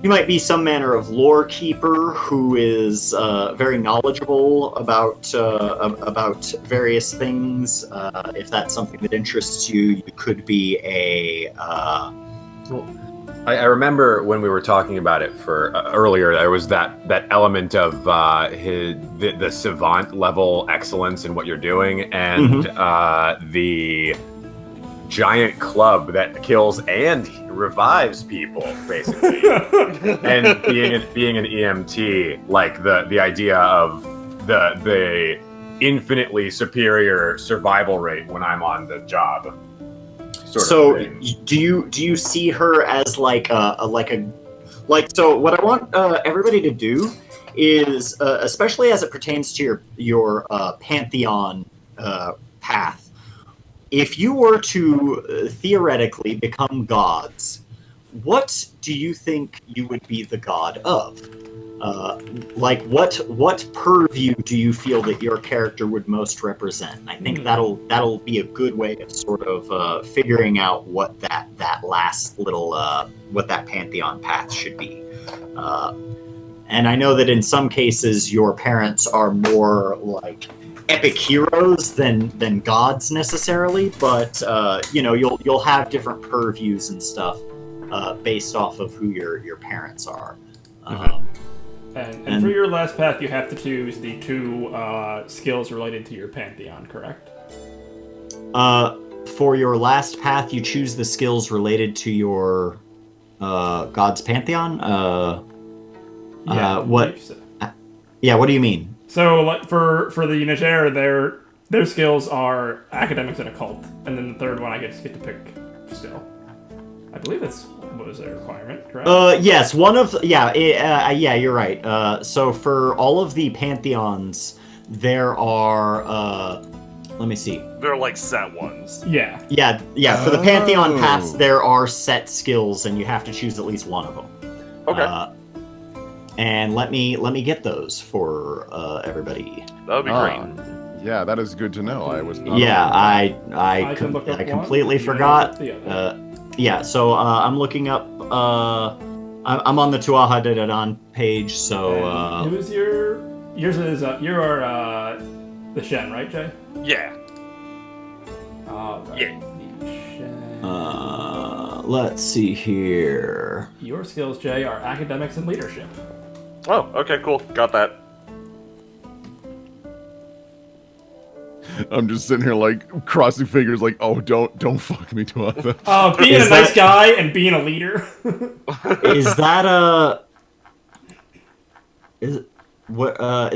you might be some manner of lore keeper who is very knowledgeable about various things. If that's something that interests you, you could be a. I remember when we were talking about it for earlier, there was that element of the savant level excellence in what you're doing, and the giant club that kills and revives people, basically. And being an EMT, like the idea of the infinitely superior survival rate when I'm on the job. So do you see her as like so what I want everybody to do is especially as it pertains to your Pantheon path. If you were to theoretically become gods, what do you think you would be the god of? What purview do you feel that your character would most represent? I think that'll be a good way of sort of figuring out what that last little what that Pantheon path should be. And I know that in some cases your parents are more like epic heroes than gods necessarily, but you'll have different purviews and stuff based off of who your parents are. And for your last path, you have to choose the 2 skills related to your Pantheon, correct? For your last path, you choose the skills related to your god's Pantheon. What? So. Yeah, what do you mean? So, like for the Niger, their skills are academics and occult, and then the third one I get to pick still. I believe that's what is their requirement, correct? Yes, one of you're right. So for all of the Pantheons, there are let me see. They're like set ones. Yeah. For the Pantheon paths, there are set skills, and you have to choose at least one of them. Okay. And let me get those for everybody. That would be great. Yeah, that is good to know. I was not. Yeah, I completely forgot. So I'm looking up. I'm on the Tuatha De Danann page. So who's yours is you are the Shen, right, Jay? Yeah. Right. Yeah. Let's see here. Your skills, Jay, are academics and leadership. Oh, okay, cool. Got that. I'm just sitting here like crossing fingers, like, oh, don't fuck me, Tuatha. Being a nice guy and being a leader. Is that is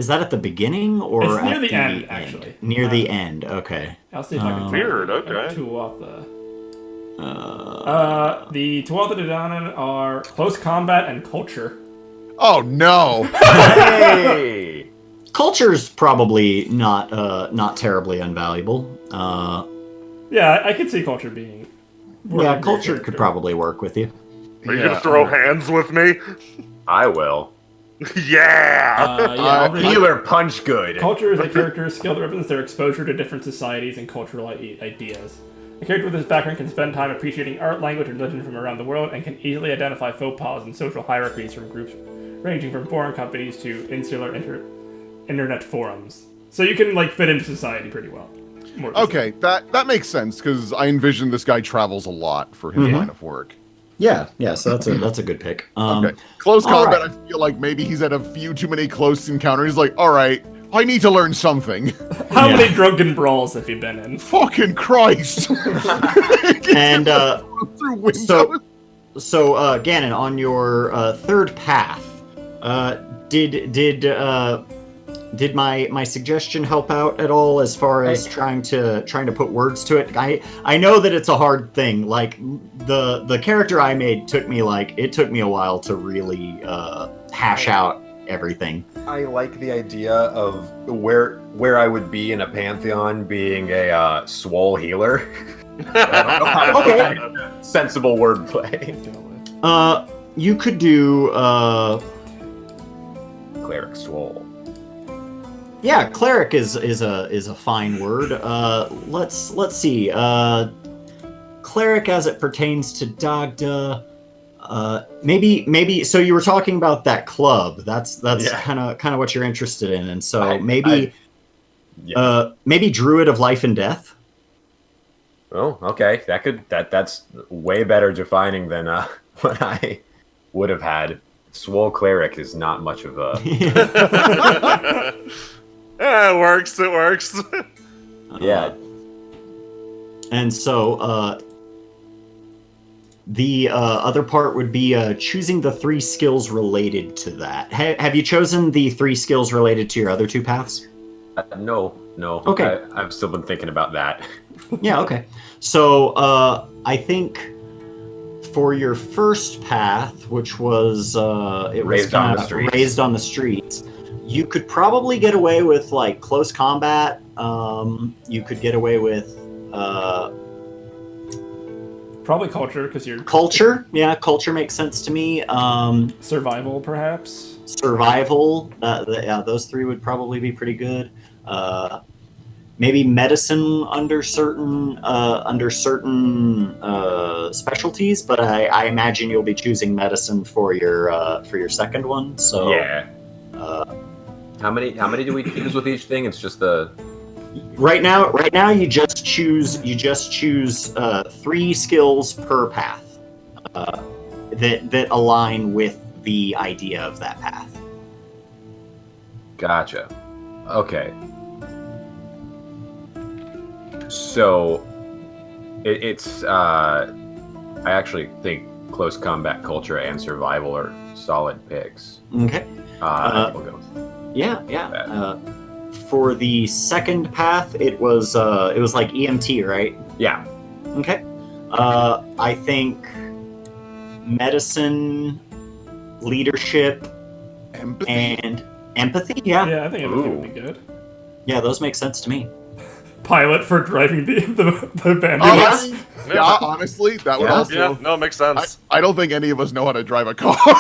that at the beginning or it's near at the end, actually? Near the end. Okay. I'll see if I can. Weird. Okay. Tuatha. The Tuatha De Danann are close combat and culture. Oh no! Hey! Culture's probably not terribly invaluable. Yeah, I could see culture being. Yeah, culture could probably work with you. Are you gonna throw hands with me? I will. Yeah! Healer punch good. Culture is a character's skill that represents their exposure to different societies and cultural ideas. A character with this background can spend time appreciating art, language, and religion from around the world, and can easily identify faux pas and social hierarchies from groups ranging from foreign companies to insular internet forums. So you can fit into society pretty well. Okay, that makes sense, because I envision this guy travels a lot for his line of work. Yeah, so that's a good pick. Okay, close combat, right. I feel like maybe he's had a few too many close encounters. He's like, all right, I need to learn something. How many drunken brawls have you been in? Fucking Christ! And Through windows. so Ganon, on your third path, did my suggestion help out at all as far as trying to put words to it? I know that it's a hard thing. Like the character I made took me a while to really hash out everything. I like the idea of where I would be in a pantheon being a swole healer. Okay. Sensible wordplay. You could do Cleric swole. yeah, cleric is a fine word. Let's see. Cleric as it pertains to Dagda. Maybe. So you were talking about that club. That's kind of what you're interested in, and so maybe Druid of Life and Death. Oh, okay. That's way better defining than what I would have had. Swole cleric is not much of a. Yeah, it works. Yeah. And so the other part would be choosing the 3 skills related to that. Have you chosen the 3 skills related to your other 2 paths? No. Okay. I've still been thinking about that. Yeah, okay. So I think for your first path, which was Raised on the streets. raised on the streets, you could probably get away with like close combat. You could get away with Probably culture, because you're culture. Yeah, culture makes sense to me. survival, perhaps. Survival. Yeah, those 3 would probably be pretty good. Maybe medicine under certain specialties, but I imagine you'll be choosing medicine for your second one. So Yeah. How many do we choose with each thing? It's just the. right now you just choose 3 skills per path that align with the idea of that path. Gotcha. Okay. So it's I actually think close combat, culture, and survival are solid picks. Okay. We'll go with Yeah. that. For the second path, it was like EMT, right? Yeah. Okay. I think medicine, leadership, Empathy. and empathy. Yeah. Yeah, I think everything would be good. Yeah, those make sense to me. Pilot for driving the ambulance. Yeah, honestly, that would also. Yeah, no, it makes sense. I don't think any of us know how to drive a car. So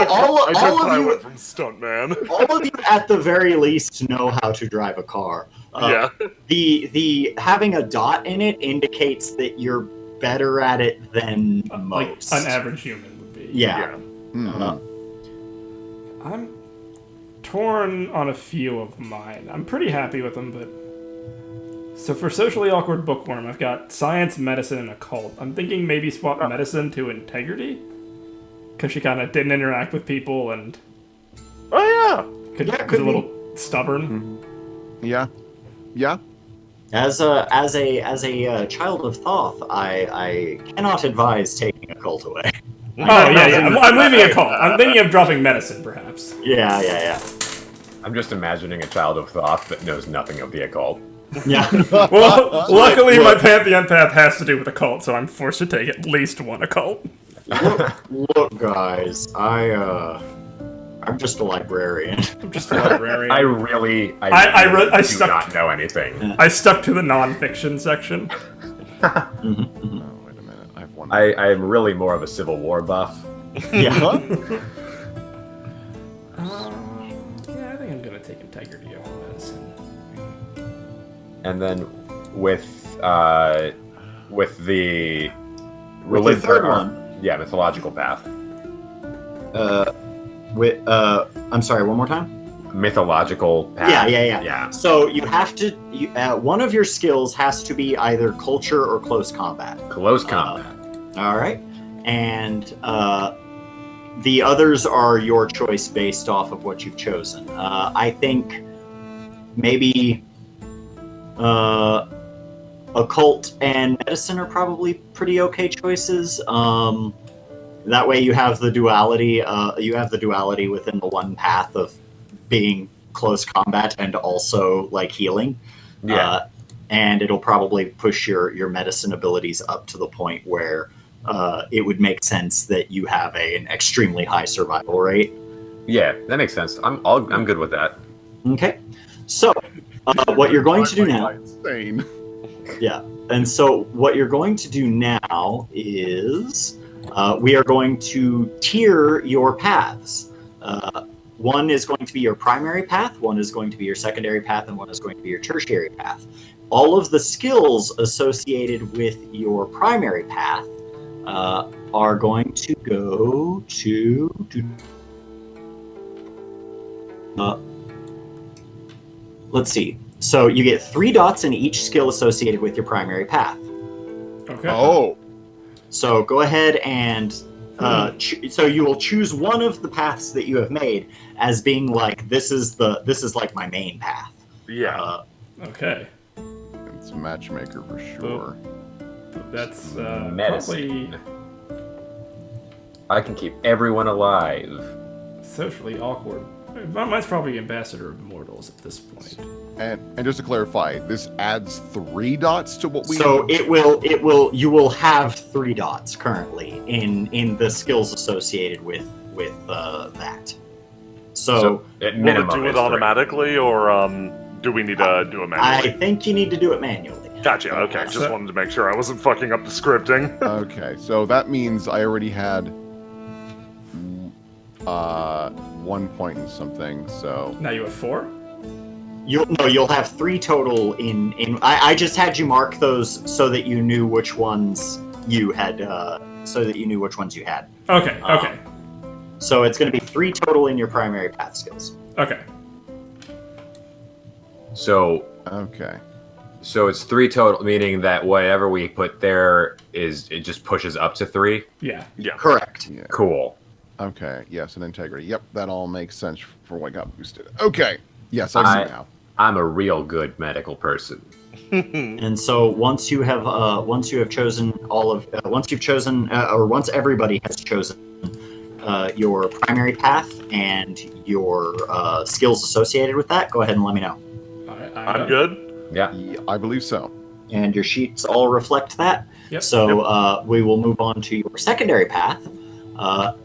all I took of you, pilot from stuntman. all of you, at the very least, know how to drive a car. Yeah. The having a dot in it indicates that you're better at it than Like most. an average human would be. Yeah. Mhm. I'm torn on a few of mine. I'm pretty happy with them, but... So for socially awkward bookworm, I've got science, medicine, and occult. I'm thinking maybe swap medicine to integrity? Because she kind of didn't interact with people and Oh yeah. was could a little stubborn. Yeah. As a child of Thoth, I cannot advise taking occult away. Oh, yeah. I'm leaving occult. I'm thinking of dropping medicine, perhaps. Yeah. I'm just imagining a child of Thoth that knows nothing of the occult. Yeah. Well, luckily my Pantheon path has to do with occult, so I'm forced to take at least one occult. Look, guys, I'm just a librarian. I'm just a librarian. I really I do stuck- not know anything. I stuck to the non-fiction section. Oh, wait a minute. I have one. I'm really more of a Civil War buff. Yeah. Yeah, I think I'm gonna take integrity over medicine. And then with the With the religion, third one. Yeah, mythological path. I'm sorry, one more time? Mythological path. Yeah. So you have to, one of your skills has to be either culture or close combat. Close combat. All right. And the others are your choice based off of what you've chosen. I think maybe occult and medicine are probably pretty okay choices. That way you have the duality. You have the duality within the one path of being close combat and also like healing. Yeah. And it'll probably push your medicine abilities up to the point where it would make sense that you have an extremely high survival rate. Yeah, that makes sense. I'm good with that. Okay, so what you're going to do now? Insane. Yeah, and so what you're going to do now is we are going to tier your paths. One is going to be your primary path, one is going to be your secondary path, and one is going to be your tertiary path. All of the skills associated with your primary path are going to go to let's see. So you get 3 dots in each skill associated with your primary path. Okay. Oh. So go ahead and so you will choose one of the paths that you have made as being like this is like my main path. Yeah. Okay. It's a matchmaker for sure. That's Medicine. probably I can keep everyone alive. socially awkward. Mine's probably Ambassador of Immortals at this point. And just to clarify, this adds 3 dots to what we. So you will have 3 dots currently in the skills associated with that. So at Will minimum, it do it it's 3. automatically, or do we need to do it I manually? think you need to do it manually. Gotcha. Okay, just wanted to make sure I wasn't fucking up the scripting. Okay, so that means I already had 1 point and something. So Now you have 4? You'll have 3 total in I just had you mark those so that you knew which ones you had Okay, okay. So it's going to be 3 total in your primary path skills. Okay. So okay, it's 3 total, meaning that whatever we put there it just pushes up to 3. Yeah. Yeah. Correct. yeah, Cool. okay, yes, and integrity. Yep, that all makes sense for what got boosted. Okay, yes, I see now. I'm a real good medical person. And so once you have chosen once everybody has chosen your primary path and your skills associated with that, go ahead and let me know. I'm good. Yeah. Yeah, I believe so. And your sheets all reflect that. Yep. So we will move on to your secondary path,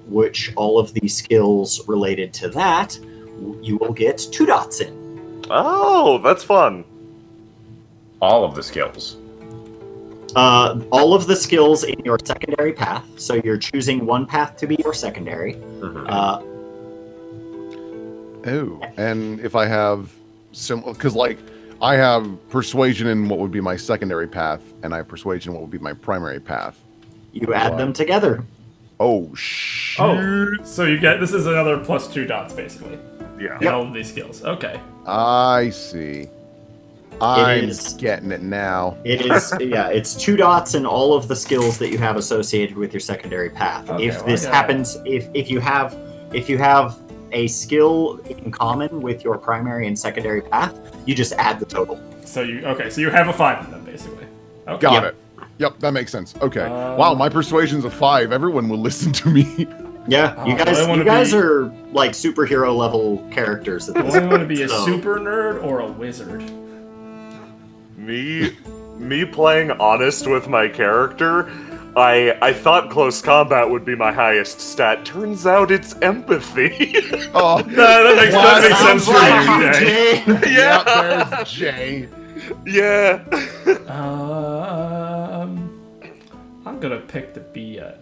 which all of the skills related to that, you will get 2 dots in. Oh, that's fun. All of the skills. All of the skills in your secondary path. So you're choosing one path to be your secondary. Mhm. Oh, and if I have similar, because like I have persuasion in what would be my secondary path, and I have persuasion in what would be my primary path. You add them together. Oh shit! Oh, so you get this is another plus 2 dots basically. Yeah. In all of these skills. Okay. I see. I'm is- getting it now. It is, yeah, it's 2 dots in all of the skills that you have associated with your secondary path. Okay, If well, this I got happens, if you have a skill in common with your primary and secondary path, you just add the total. So you have a 5 in them basically. Okay. Got it. Yep, that makes sense. Okay. Wow, my persuasion's a 5. Everyone will listen to me. Yeah, Oh, you guys are like superhero level characters at Do this I want to be a so- super nerd or a wizard? Me playing honest with my character, I thought close combat would be my highest stat. Turns out it's empathy. Oh, that makes sense for you, Jay. yeah, there's Jay. Yeah. I'm gonna pick to be a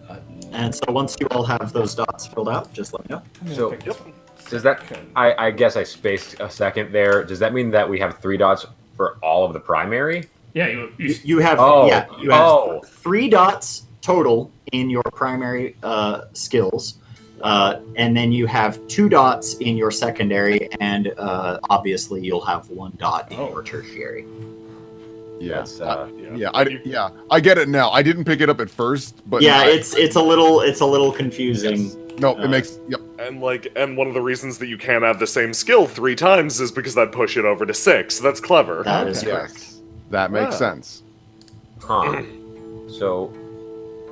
And so once you all have those dots filled out, just let me know. I'm gonna So- pick this one. Does that? I guess I spaced a second there. Does that mean that we have 3 dots for all of the primary? Yeah, you You have Oh. you have Oh. 3 dots total in your primary skills, and then you have 2 dots in your secondary, and obviously you'll have 1 dot in your tertiary. Yeah. That's, I get it now. I didn't pick it up at first, but Yeah, I- it's a little confusing. yes. No, it makes. Yep. And one of the reasons that you can't have the same skill 3 times is because I'd push it over to 6. That's clever. That is Okay. correct. Yes, that makes sense. Huh. So,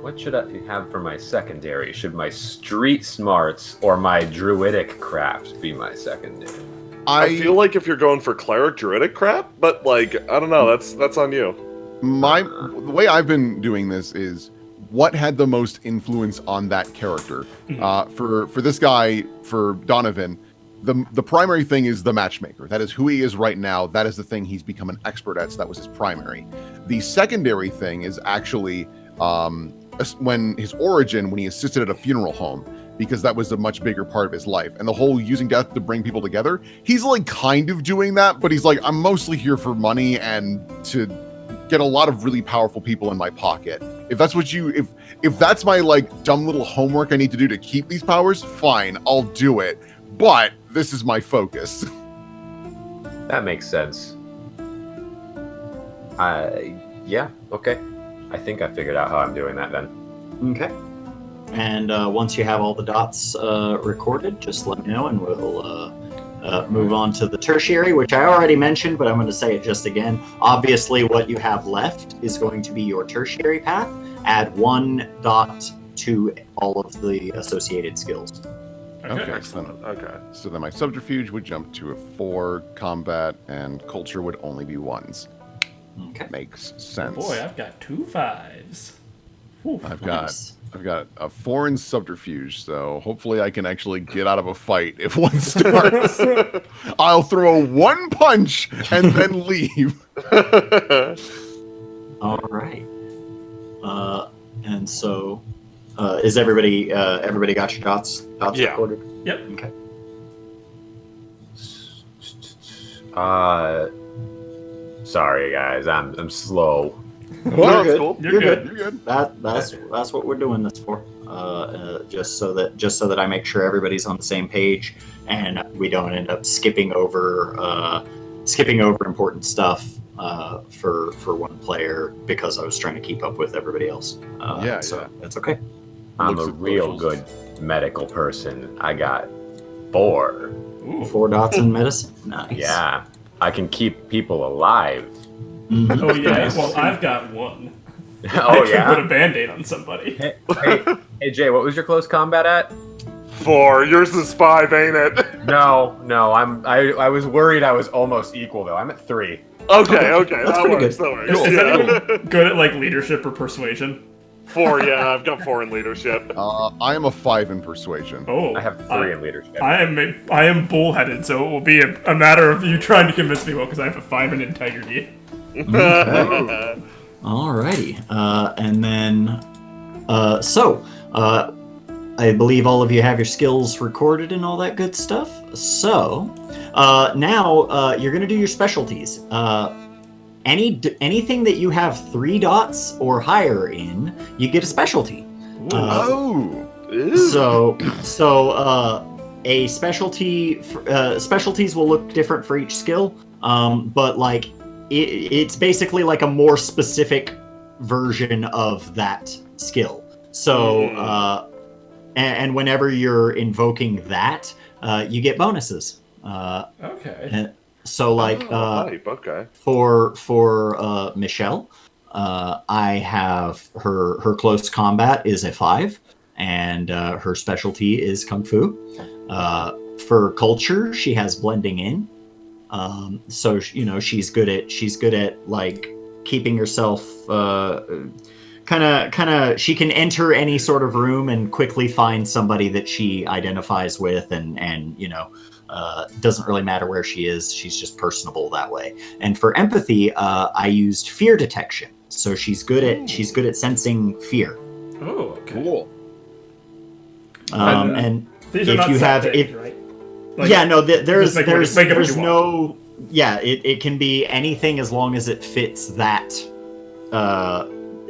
what should I have for my secondary? Should my street smarts or my druidic craft be my secondary? I feel like if you're going for cleric druidic crap, but like I don't know, that's on you. The way I've been doing this is what had the most influence on that character. For this guy, for Donovan, the primary thing is the matchmaker. That is who he is right now. That is the thing he's become an expert at. So that was his primary. The secondary thing is actually when his origin, when he assisted at a funeral home, because that was a much bigger part of his life. And the whole using death to bring people together, he's like kind of doing that, but he's like, I'm mostly here for money and to get a lot of really powerful people in my pocket. If that's what if that's my like dumb little homework I need to do to keep these powers, fine, I'll do it. But this is my focus. That makes sense. Yeah, okay. I think I figured out how I'm doing that then. Okay. And once you have all the dots recorded, just let me know and we'll move on to the tertiary, which I already mentioned, but I'm going to say it just again. Obviously, what you have left is going to be your tertiary path. Add 1 dot to all of the associated skills. Okay. Excellent. Okay. So then my subterfuge would jump to a 4, combat and culture would only be 1s. Okay. Makes sense. Boy, I've got 2 5s. Whew. I've Nice. got a 4 in subterfuge, so hopefully I can actually get out of a fight if one starts. I'll throw 1 punch and then leave. All right. And so, is everybody got your dots Yeah. recorded? Yep. Okay. Sorry guys, I'm slow. No, You're it's cool. You're good. You're good. That's what we're doing this for. Just so that I make sure everybody's on the same page and we don't end up skipping over important stuff for one player because I was trying to keep up with everybody else. So that's okay. I'm Looks a at real socials. good medical person. I got 4. Ooh. 4 dots in medicine. Nice. Yeah, I can keep people alive. Mhm. Oh yeah. Well, I've got 1. I Oh can put yeah. a band-aid on somebody. Hey Jay, what was your close combat at? 4. Yours is 5, ain't it? No, I was worried I was almost equal though. I'm at 3. Okay. That's That pretty works. good. That works. Is Yeah. anyone good at like leadership or persuasion? 4. Yeah, I've got 4 in leadership. I am a 5 in persuasion. Oh, I have 3 in leadership. I am bullheaded, so it will be a matter of you trying to convince me. Well, because I have a 5 in integrity. Alrighty. And then, I believe all of you have your skills recorded and all that good stuff. So, now you're going to do your specialties. Anything that you have 3 dots or higher in, you get a specialty. Ooh. So a specialty. Specialties will look different for each skill, but like it's basically like a more specific version of that skill. So, and whenever you're invoking that, you get bonuses. Okay. So, like Hype, okay. for Michelle, I have her close combat is a 5, and her specialty is kung fu. For culture, she has blending in. So she's good at like keeping herself kind of she can enter any sort of room and quickly find somebody that she identifies with, and doesn't really matter where she is, she's just personable that way. And for empathy, I used fear detection, so she's good at sensing fear. Oh, okay. Cool. And These are if not you set have things, if right? there's just make it what you want. no it can be anything as long as it fits that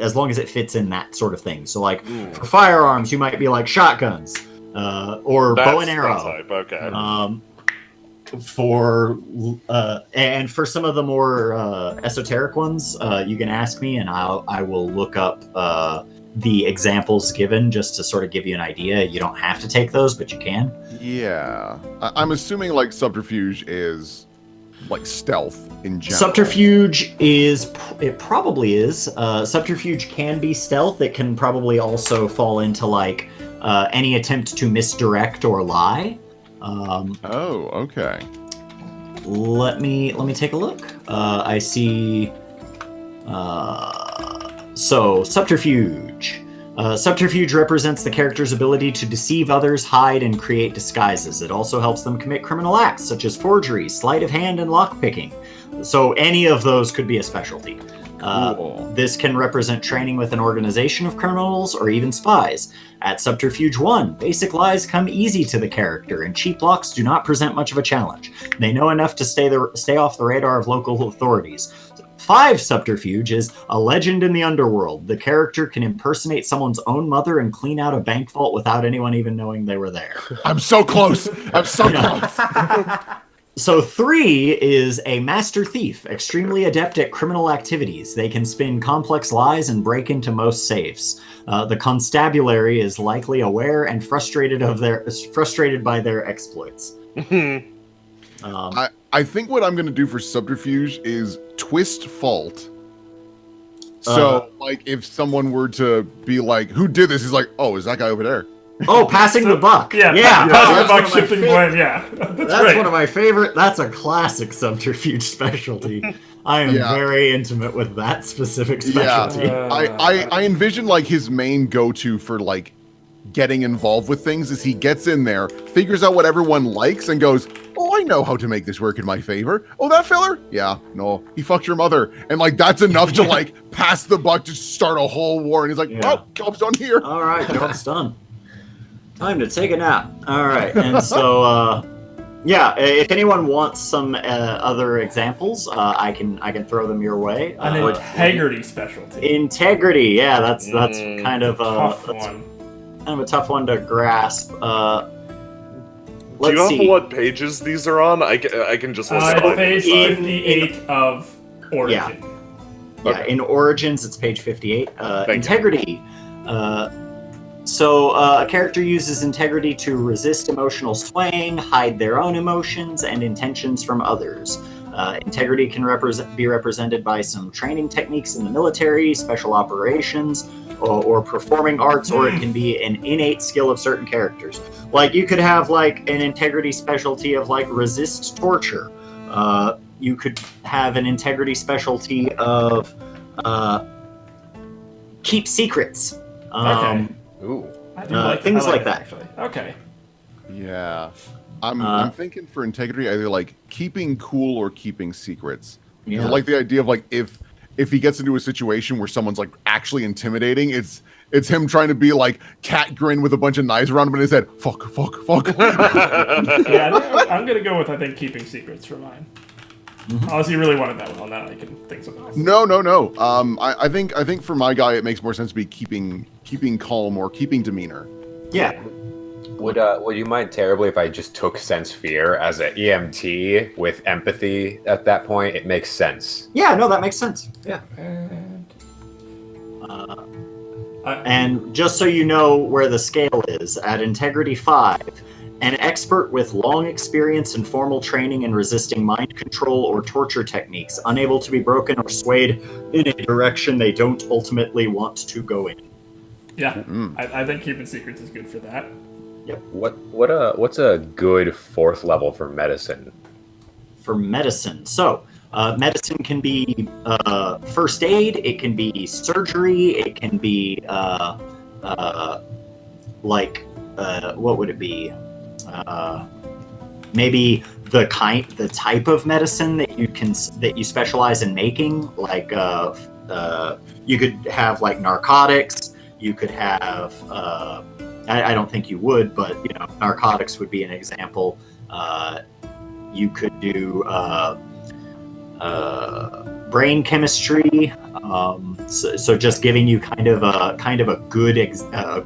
as long as it fits in that sort of thing. So like for firearms, you might be like shotguns or bow and arrow. That's hype, okay. And for some of the more esoteric ones, you can ask me and I will look up the examples given just to sort of give you an idea. You don't have to take those, but you can. Yeah. I'm assuming like subterfuge is like stealth in general. Subterfuge it probably is. Subterfuge can be stealth. It can probably also fall into like any attempt to misdirect or lie. Oh, okay. Let me take a look. I see. So subterfuge. Subterfuge represents the character's ability to deceive others, hide, and create disguises. It also helps them commit criminal acts such as forgery, sleight of hand, and lockpicking. So any of those could be a specialty. Cool. This can represent training with an organization of criminals or even spies. At Subterfuge 1, basic lies come easy to the character, and cheap locks do not present much of a challenge. They know enough to stay off the radar of local authorities. 5 Subterfuge is a legend in the underworld. The character can impersonate someone's own mother and clean out a bank vault without anyone even knowing they were there. I'm so close. I'm so close. So 3 is a master thief, extremely adept at criminal activities. They can spin complex lies and break into most safes. The constabulary is likely aware and frustrated by their exploits. I think what I'm going to do for subterfuge is twist fault. So, like, if someone were to be like, "Who did this?" He's like, "Oh, is that guy over there?" Oh, passing the buck. Yeah, passing the buck, shifting blame. Yeah, that's one of my favorite. That's a classic subterfuge specialty. I am very intimate with that specific specialty. I envision like his main go-to for like getting involved with things is he gets in there, figures out what everyone likes, and goes, "Oh, I know how to make this work in my favor. Oh, that feller? Yeah, no, he fucked your mother." And like that's enough to like pass the buck to start a whole war. And he's like, "Oh, job's done here." All right, job's done. Time to take a nap. All right, and so if anyone wants some other examples, I can throw them your way. An integrity specialty. Integrity, yeah, that's kind of tough one. Kind of a tough one to grasp. Do you know what pages these are on? I can just listen. It's page 58 of Origin. Yeah, in Origins, it's page 58. Integrity. So a character uses integrity to resist emotional swaying, hide their own emotions and intentions from others. Integrity can be represented by some training techniques in the military, special operations, or performing arts, or it can be an innate skill of certain characters. Like you could have like an integrity specialty of like resist torture. You could have an integrity specialty of keep secrets. Okay. Ooh. I do like things like that. that. Actually. Okay. Yeah. I'm thinking for integrity either like keeping cool or keeping secrets. Yeah. I like the idea of like if he gets into a situation where someone's like actually intimidating, it's him trying to be like cat grin with a bunch of knives around him in his head. Fuck. Yeah, I'm gonna go with I think keeping secrets for mine. Unless you really wanted that one, I can think something else. No. I think for my guy it makes more sense to be keeping calm or keeping demeanor. Yeah. Would you mind terribly if I just took sense fear as an EMT with empathy at that point? It makes sense. Yeah, no, that makes sense. Yeah. And And just so you know where the scale is, at Integrity 5, an expert with long experience and formal training in resisting mind control or torture techniques, unable to be broken or swayed in a direction they don't ultimately want to go in. yeah, I think keeping secrets is good for that. Yep. What's a good 4th level for medicine? For medicine. So, medicine can be first aid, it can be surgery, it can be what would it be? Maybe the type of medicine that you specialize in making. Like you could have like narcotics. You could have. I don't think you would, but narcotics would be an example. You could do brain chemistry. So just giving you kind of a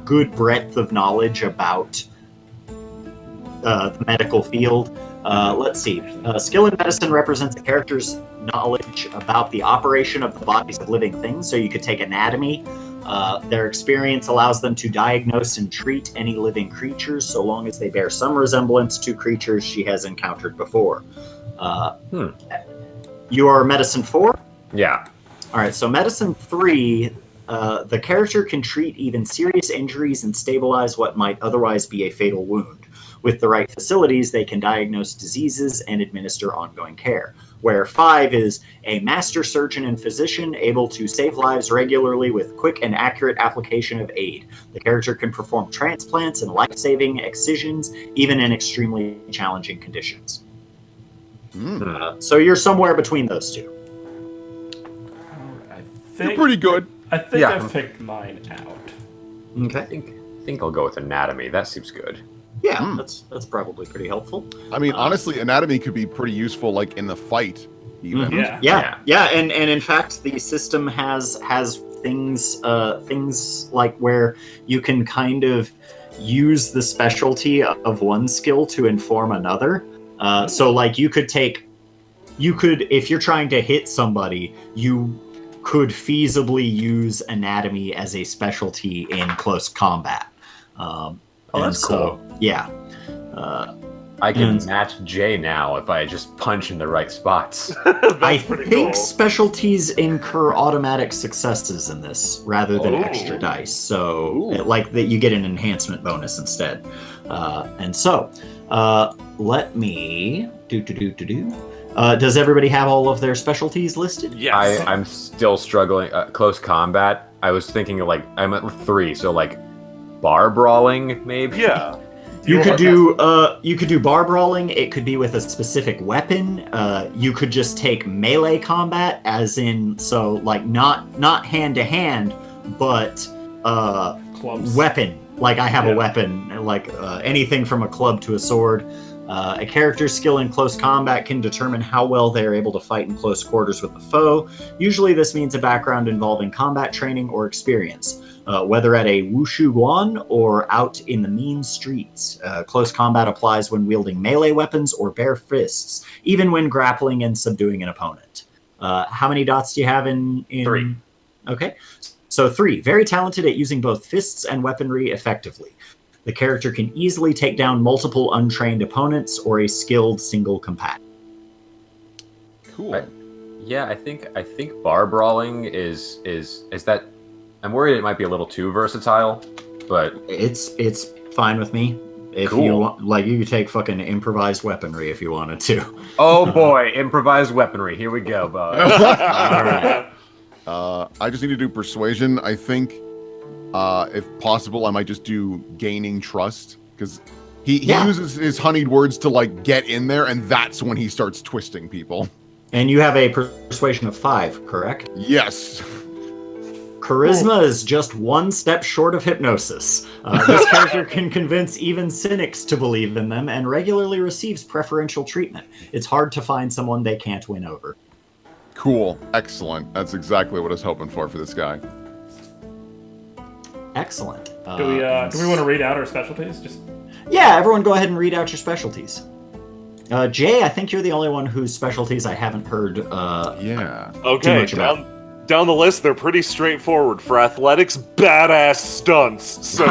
good breadth of knowledge about the medical field. Let's see. Skill in medicine represents a character's knowledge about the operation of the bodies of living things. So you could take anatomy, Their experience allows them to diagnose and treat any living creatures so long as they bear some resemblance to creatures she has encountered before. You are medicine 4? Yeah. All right, so medicine 3, the character can treat even serious injuries and stabilize what might otherwise be a fatal wound. With the right facilities, they can diagnose diseases and administer ongoing care. Where 5 is a master surgeon and physician able to save lives regularly with quick and accurate application of aid. The character can perform transplants and life-saving excisions, even in extremely challenging conditions. So you're somewhere between those two. You're pretty good. I think Yeah. I've picked mine out. Okay. I think I'll go with anatomy. That seems good. Yeah, that's probably pretty helpful. I mean, honestly, anatomy could be pretty useful, like in the fight, even. Yeah. And in fact, the system has things like where you can kind of use the specialty of one skill to inform another. So like you could, if you're trying to hit somebody, you could feasibly use anatomy as a specialty in close combat. That's cool. Yeah. I can match Jay now if I just punch in the right spots. I pretty think cool. specialties incur automatic successes in this rather than extra dice. So, like that, you get an enhancement bonus instead. Let me do. Does everybody have all of their specialties listed? Yes. I'm still struggling. Close combat. I was thinking of I'm at 3, so bar brawling maybe. Yeah. You could do bar brawling. It could be with a specific weapon. You could just take melee combat, as in not hand to hand, but Clubs. weapon. Like I have a weapon, anything from a club to a sword. A character's skill in close combat can determine how well they are able to fight in close quarters with a foe. Usually this means a background involving combat training or experience, whether at a wushu guan or out in the mean streets. Close combat applies when wielding melee weapons or bare fists, even when grappling and subduing an opponent. How many dots do you have in 3. Okay. So 3, very talented at using both fists and weaponry effectively. The character can easily take down multiple untrained opponents or a skilled single combatant. Cool. I think bar brawling is that. I'm worried it might be a little too versatile, but It's fine with me. If Cool. you want, you could take fucking improvised weaponry if you wanted to. oh boy, improvised weaponry. Here we go, bud. I just need to do persuasion. I think, if possible, I might just do gaining trust, because he uses his honeyed words to get in there, and that's when he starts twisting people. And you have a persuasion of 5, correct? Yes. Charisma is just one step short of hypnosis. This character can convince even cynics to believe in them and regularly receives preferential treatment. It's hard to find someone they can't win over. Cool. Excellent. That's exactly what I was hoping for this guy. Excellent. Do we want to read out our specialties? Yeah, everyone go ahead and read out your specialties. Jay, I think you're the only one whose specialties I haven't heard Yeah. too Okay, much about. down the list, they're pretty straightforward. For athletics, badass stunts. So,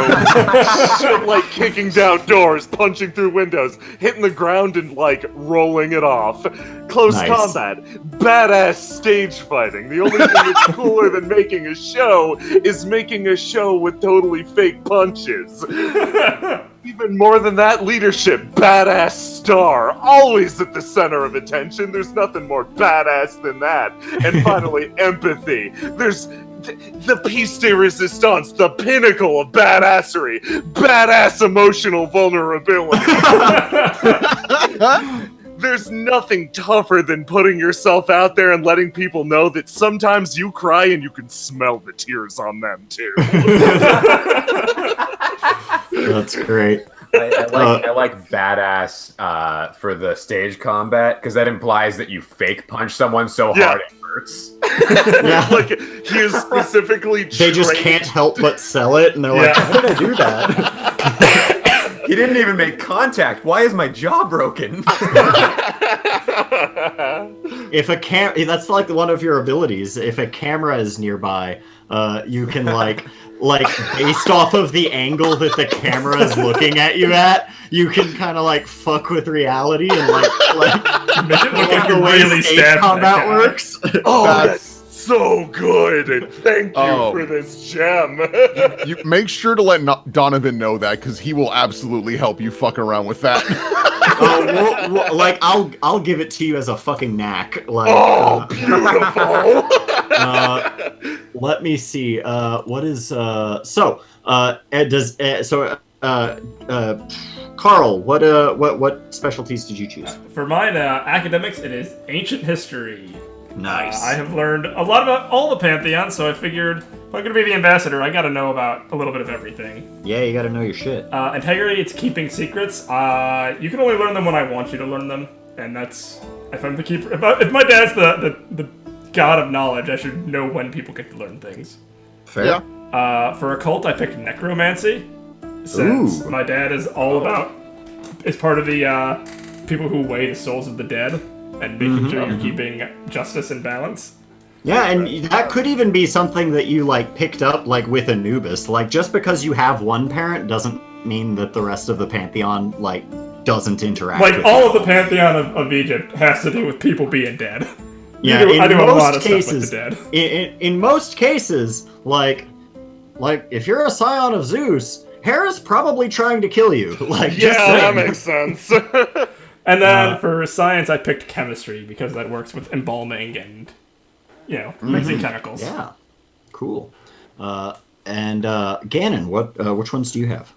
shit like kicking down doors, punching through windows, hitting the ground and, rolling it off. Close Nice. combat, badass stage fighting. The only thing that's cooler than making a show is making a show with totally fake punches. Even more than that, leadership, badass star, always at the center of attention. There's nothing more badass than that. And finally, empathy. There's the piece de resistance, the pinnacle of badassery, badass emotional vulnerability. There's nothing tougher than putting yourself out there and letting people know that sometimes you cry and you can smell the tears on them too. That's great. I like badass for the stage combat, because that implies that you fake punch someone so hard it hurts. Yeah. He is specifically They just trained- can't help but sell it, and they're like, how did I do that? He didn't even make contact. Why is my jaw broken? If a that's like one of your abilities. If a camera is nearby, you can like based off of the angle that the camera is looking at you at, you can kind of like fuck with reality and like Make it look like the you way really stage stabbed that combat guy. works. Oh, That's- that's so good. And thank you Oh. for this gem. You make sure to let Donovan know that, because he will absolutely help you fuck around with that. Like I'll give it to you as a fucking knack. Like, Oh, beautiful. let me see. What is Carl? What specialties did you choose? For mine, academics, it is ancient history. Nice. I have learned a lot about all the Pantheon, so I figured if I'm going to be the ambassador, I got to know about a little bit of everything. Yeah, you got to know your shit. Integrity, it's keeping secrets. You can only learn them when I want you to learn them, and that's if I'm the keeper. If my dad's the god of knowledge, I should know when people get to learn things. Fair. Yeah. For occult, I picked necromancy, since my dad is all about is part of the people who weigh the souls of the dead and making sure you're keeping justice and balance. Yeah, and that could even be something that you like picked up like with Anubis. Like just because you have one parent doesn't mean that the rest of the pantheon like doesn't interact. Like with all you. of the pantheon of Egypt has to do with people being dead. Yeah, I do a lot of cases, stuff with the dead. In most cases, like if you're a scion of Zeus, Hera's probably trying to kill you. Like, Yeah, just that saying. makes sense. And then for science, I picked chemistry because that works with embalming and, mixing chemicals. Yeah, cool. And Ganon, which ones do you have?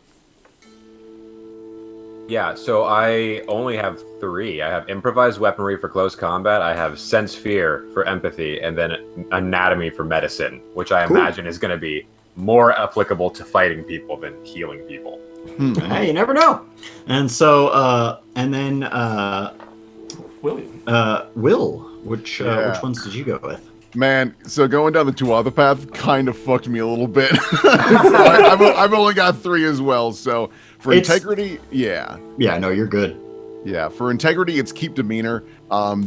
Yeah, so I only have 3. I have improvised weaponry for close combat, I have sense fear for empathy, and then anatomy for medicine, which I imagine is going to be more applicable to fighting people than healing people. Hey, you never know. And so, and then William. Will, which ones did you go with? Man, so going down the two other path kind of fucked me a little bit. So I've only got 3 as well. So for integrity, yeah. Yeah, no, you're good. Yeah, for integrity, it's keep demeanor.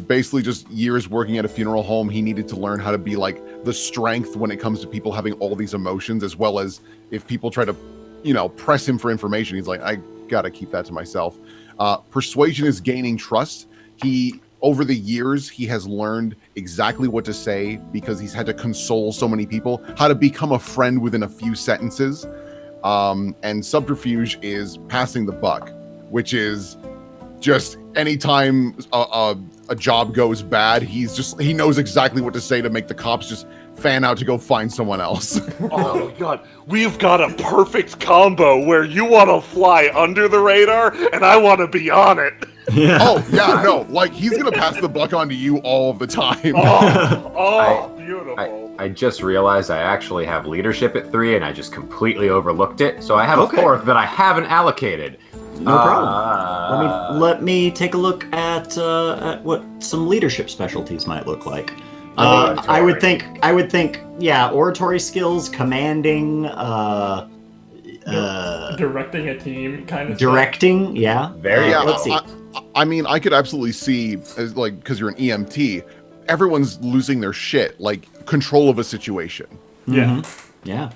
Basically just years working at a funeral home, he needed to learn how to be like the strength when it comes to people having all these emotions, as well as if people try to, press him for information, he's like, I gotta keep that to myself. Persuasion is gaining trust. Over the years, he has learned exactly what to say because he's had to console so many people, how to become a friend within a few sentences. And subterfuge is passing the buck, which is just anytime a job goes bad, he knows exactly what to say to make the cops just fan out to go find someone else. Oh my god, we've got a perfect combo where you want to fly under the radar and I want to be on it. Yeah. Oh, yeah, no, like he's gonna pass the buck on to you all the time. Beautiful. I just realized I actually have leadership at 3, and I just completely overlooked it. So I have a 4th that I haven't allocated. No problem. Let me take a look at what some leadership specialties might look like. I would think, yeah, oratory skills, commanding, Directing a team, kind of. directing, yeah. Very Yeah, Let's see. I mean, I could absolutely see, as like, because you're an EMT, everyone's losing their shit, like control of a situation. Yeah. Yeah.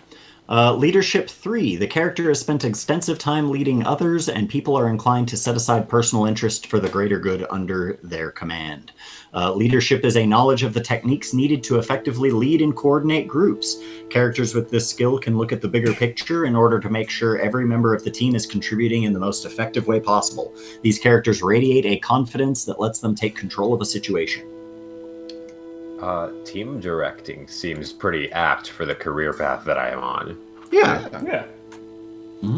Leadership 3. The character has spent extensive time leading others, and people are inclined to set aside personal interest for the greater good under their command. Leadership is a knowledge of the techniques needed to effectively lead and coordinate groups. Characters with this skill can look at the bigger picture in order to make sure every member of the team is contributing in the most effective way possible. These characters radiate a confidence that lets them take control of a situation. Team directing seems pretty apt for the career path that I am on. Yeah.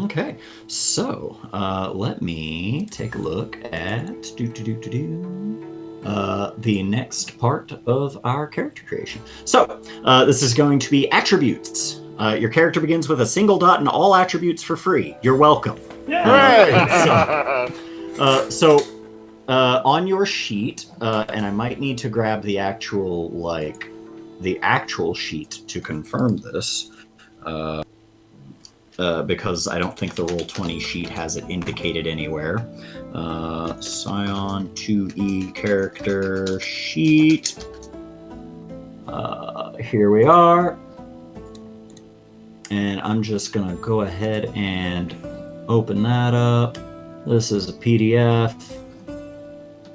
Okay. So, let me take a look at the next part of our character creation. So, this is going to be attributes. Your character begins with a single dot and all attributes for free. You're welcome. Yeah. So, on your sheet, and I might need to grab the actual sheet to confirm this. because I don't think the Roll20 sheet has it indicated anywhere. Scion 2E character sheet. Here we are. And I'm just going to go ahead and open that up. This is a PDF.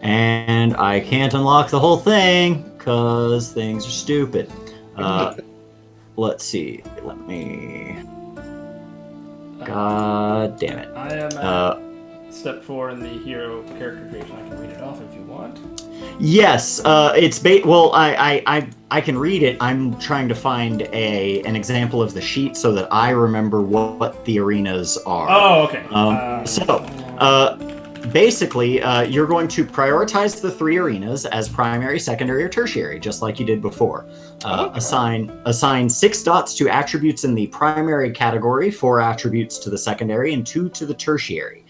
And I can't unlock the whole thing because things are stupid. Let's see. Let me... God damn it. I am at step 4 in the hero character creation. I can read it off if you want. Yes, it's well. I can read it. I'm trying to find an example of the sheet so that I remember what the arenas are. Oh, okay. Basically, you're going to prioritize the 3 arenas as primary, secondary, or tertiary, just like you did before. Assign 6 dots to attributes in the primary category, 4 attributes to the secondary, and 2 to the tertiary.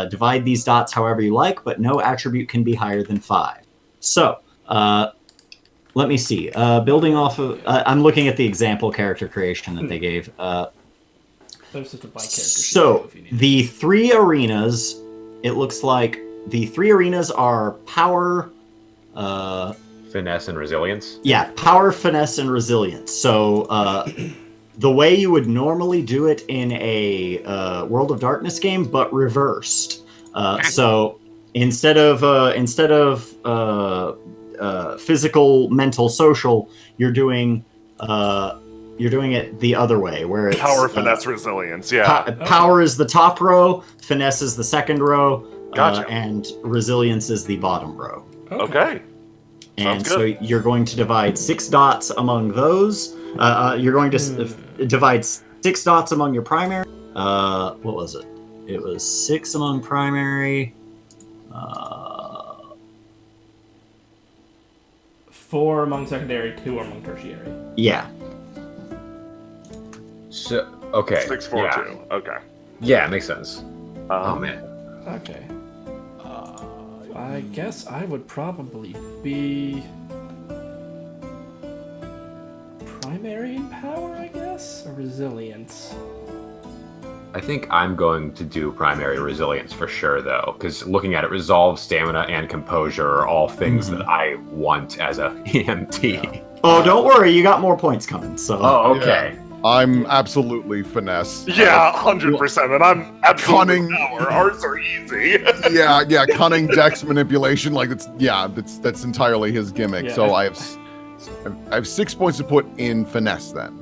Divide these dots however you like, but no attribute can be higher than 5. So, let me see. Building off of... I'm looking at the example character creation that they gave. There's just a by character So, the 3 arenas... It looks like the 3 arenas are power... finesse and resilience? Yeah, power, finesse, and resilience. So, the way you would normally do it in a World of Darkness game, but reversed. So, instead of physical, mental, social, you're doing it the other way, where it's Power, finesse, resilience. Yeah. Power is the top row, finesse is the second row, Gotcha. and resilience is the bottom row. Okay. And Sounds so good. you're going to divide 6 dots among those. You're going to divide 6 dots among your primary. What was it? It was 6 among primary. 4 among secondary, 2 among tertiary. Yeah. So, okay. 6, 4, yeah. 2. Okay. Yeah, it makes sense. Oh, man. Okay. I guess I would probably be primary in power, I guess, or resilience. I think I'm going to do primary resilience for sure, though, because looking at it, resolve, stamina, and composure are all things that I want as a EMT. Oh, don't worry, you got more points coming. So. Oh, okay. I'm absolutely finesse. Yeah, 100%. And I'm absolutely Cunning. power. Ours are easy. Yeah, cunning, dex manipulation. Like that's entirely his gimmick. Yeah. So I have 6 points to put in finesse then.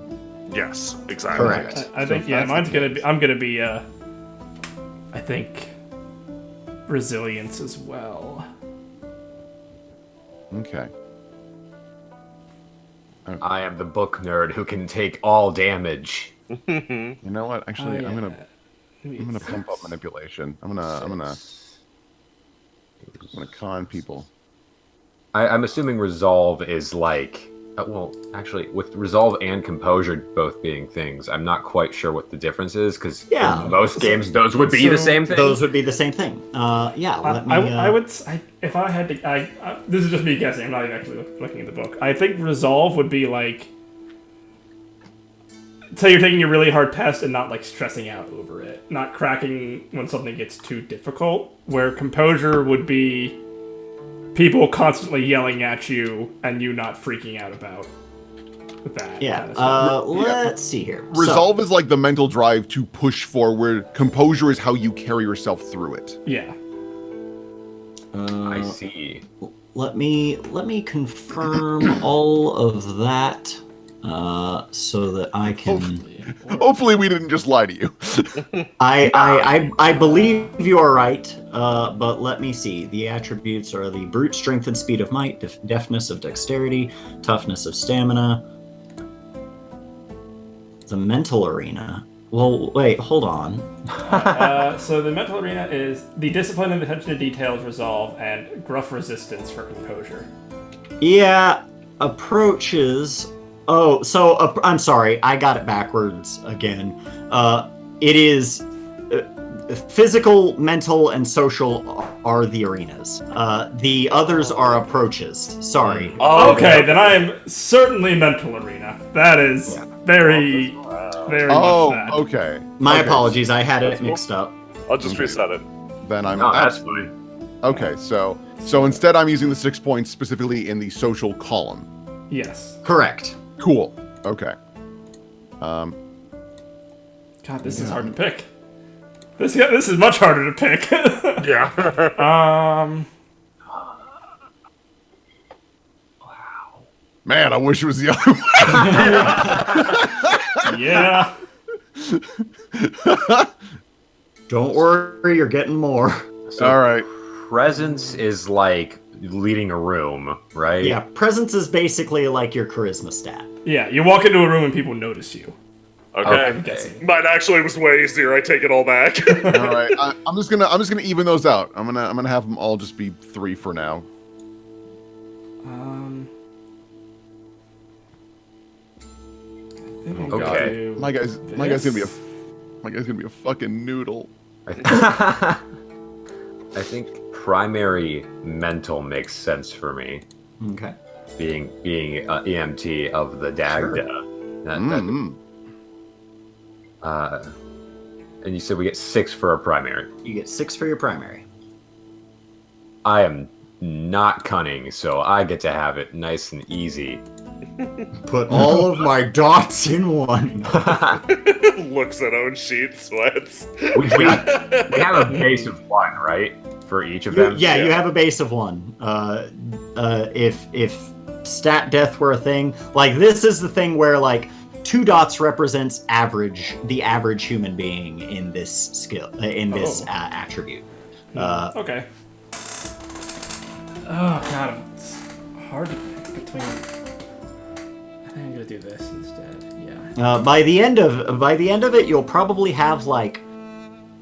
Yes, exactly. Correct. I think mine's gonna be. I'm gonna be. I think resilience as well. Okay. I am the book nerd who can take all damage. You know what? Actually, Oh, I'm yeah. gonna pump up manipulation. I'm gonna con people. I'm assuming resolve is like... well, actually, with resolve and composure both being things, I'm not quite sure what the difference is, because Yeah. in most games, those would be the same thing. Those would be the same thing. Let me. If I had to, this is just me guessing. I'm not even actually looking at the book. I think resolve would be like, say you're taking a really hard test and not like stressing out over it, not cracking when something gets too difficult. Where composure would be people constantly yelling at you and you not freaking out about that. Yeah. kind of stuff. Let's see here. Resolve is like the mental drive to push forward. Composure is how you carry yourself through it. Yeah. I see. Let me confirm all of that so that I can. Hopefully, we didn't just lie to you. I believe you are right, but let me see. The attributes are the brute strength and speed of might, deftness of dexterity, toughness of stamina. The mental arena. Well, wait, hold on. So the mental arena is the discipline and attention to details, resolve, and gruff resistance for composure. Yeah, approaches. Oh, so I'm sorry, I got it backwards again. It is physical, mental, and social are the arenas. The others are approaches. Sorry. Okay, then I am certainly mental arena. That is very Oh, much that. okay. My Okay. apologies, I had it mixed up. I'll just reset it. Then I'm No, that's fine. okay. So instead, I'm using the 6 points specifically in the social column. Yes. Correct. Cool. Okay. God, this is hard to pick. This is much harder to pick. Yeah. Man, I wish it was the other way. Yeah. Don't worry, you're getting more. So All right. presence is like leading a room, right? Yeah, presence is basically like your charisma stat. Yeah, you walk into a room and people notice you. Okay. Okay. Mine actually was way easier. I take it all back. All right. I'm just gonna even those out. I'm gonna have them all just be 3 for now. I think I'm Oh, gonna Okay. do My guy's gonna be a fucking noodle. I think primary mental makes sense for me, Okay. being EMT of the Dagda. And you said we get 6 for a primary. You get 6 for your primary. I am not cunning, so I get to have it nice and easy. Put all of my dots in one. Looks at own sheet, sweats. we have a base of 1, right? For each of them? Yeah, you have a base of 1. If stat death were a thing, like this is the thing where like 2 dots represents the average human being in this skill, in this attribute. Okay. Oh god, it's hard to pick between. I think I'm gonna do this instead. Yeah. By the end of it, you'll probably have like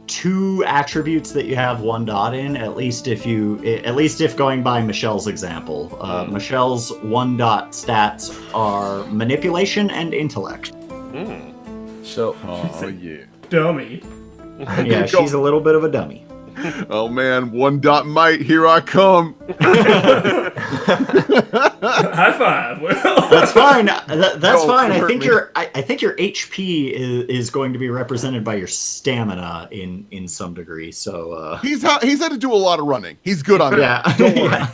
2 attributes that you have 1 dot in. At least if going by Michelle's example, Michelle's 1 dot stats are manipulation and intellect. So, Oh yeah. Dummy. Yeah, she's a little bit of a dummy. Oh man, 1 dot might. Here I come. High five. That's fine. That's Don't fine. I hurt think me. I think your HP is going to be represented by your stamina in some degree. So He's had to do a lot of running. He's good on that. yeah, Don't worry. yeah.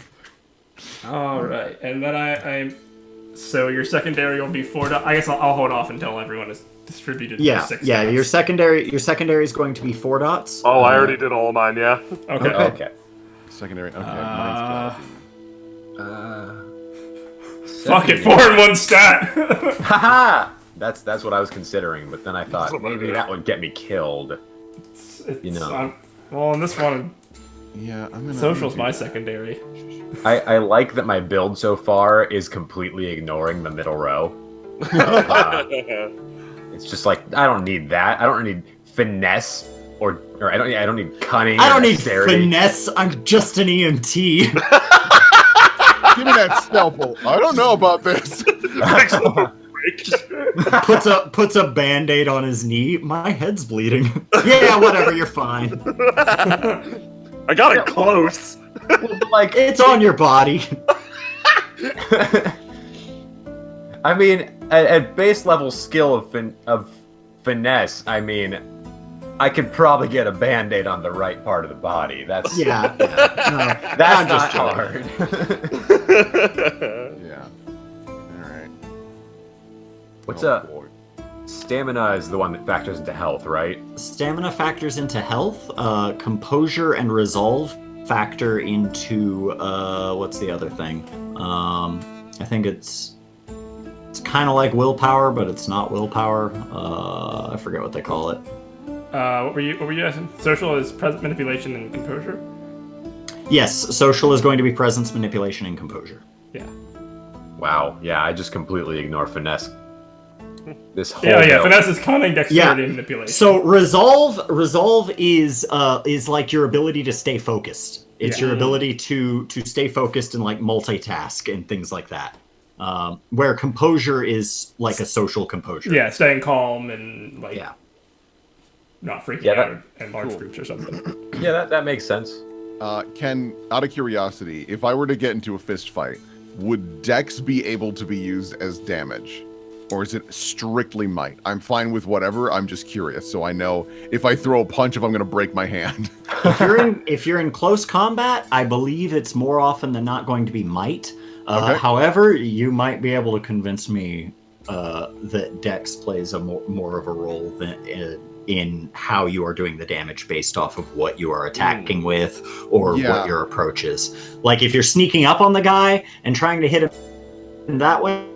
All right, and then I'm. So your secondary will be 4 dots. I guess I'll hold off until everyone is distributed. Yeah, for 6 yeah. dots. Your secondary is going to be 4 dots. Oh, I already did all of mine, yeah. Okay. okay. Secondary. Okay. mine's Fuck it, 4 in 1 stat. Haha! That's what I was considering, but then I thought That's what I maybe did. that would get me killed. You know. Well, in this one, yeah, I'm gonna. social's my secondary. I like that my build so far is completely ignoring the middle row. It's just like I don't need that. I don't need finesse or I don't need cunning. I or don't need dexterity. finesse. I'm just an EMT. Give me that scalpel. I don't know about this. Thanks for the break. puts a band-aid on his knee. My head's bleeding. Yeah, whatever. You're fine. I got it close. Like It's on your body. I mean, at base level skill of finesse, I mean, I could probably get a band-aid on the right part of the body. That's Yeah. No, that's I'm not just hard. Yeah. All right. What's Oh, up? boy. Stamina is the one that factors into health, right? Stamina factors into health. Composure and resolve factor into what's the other thing? I think it's kind of like willpower, but it's not willpower. I forget what they call it. What were you asking? Social is present manipulation and composure. Yes, social is going to be presence, manipulation, and composure. Yeah. Wow. Yeah, I just completely ignore finesse. This whole Yeah. build. Finesse is cunning, dexterity, and manipulation. So resolve is like your ability to stay focused. It's your ability to stay focused and like multitask and things like that. Where composure is like a social composure. Yeah, staying calm and like Yeah. not freaking Yeah, out in large groups or something. Yeah, that makes sense. Ken, out of curiosity, if I were to get into a fist fight, would Dex be able to be used as damage? Or is it strictly might? I'm fine with whatever. I'm just curious, so I know if I throw a punch, if I'm going to break my hand. If you're in close combat, I believe it's more often than not going to be might. Okay. However, you might be able to convince me that Dex plays a more of a role than in how you are doing the damage based off of what you are attacking with or what your approach is. Like if you're sneaking up on the guy and trying to hit him that way,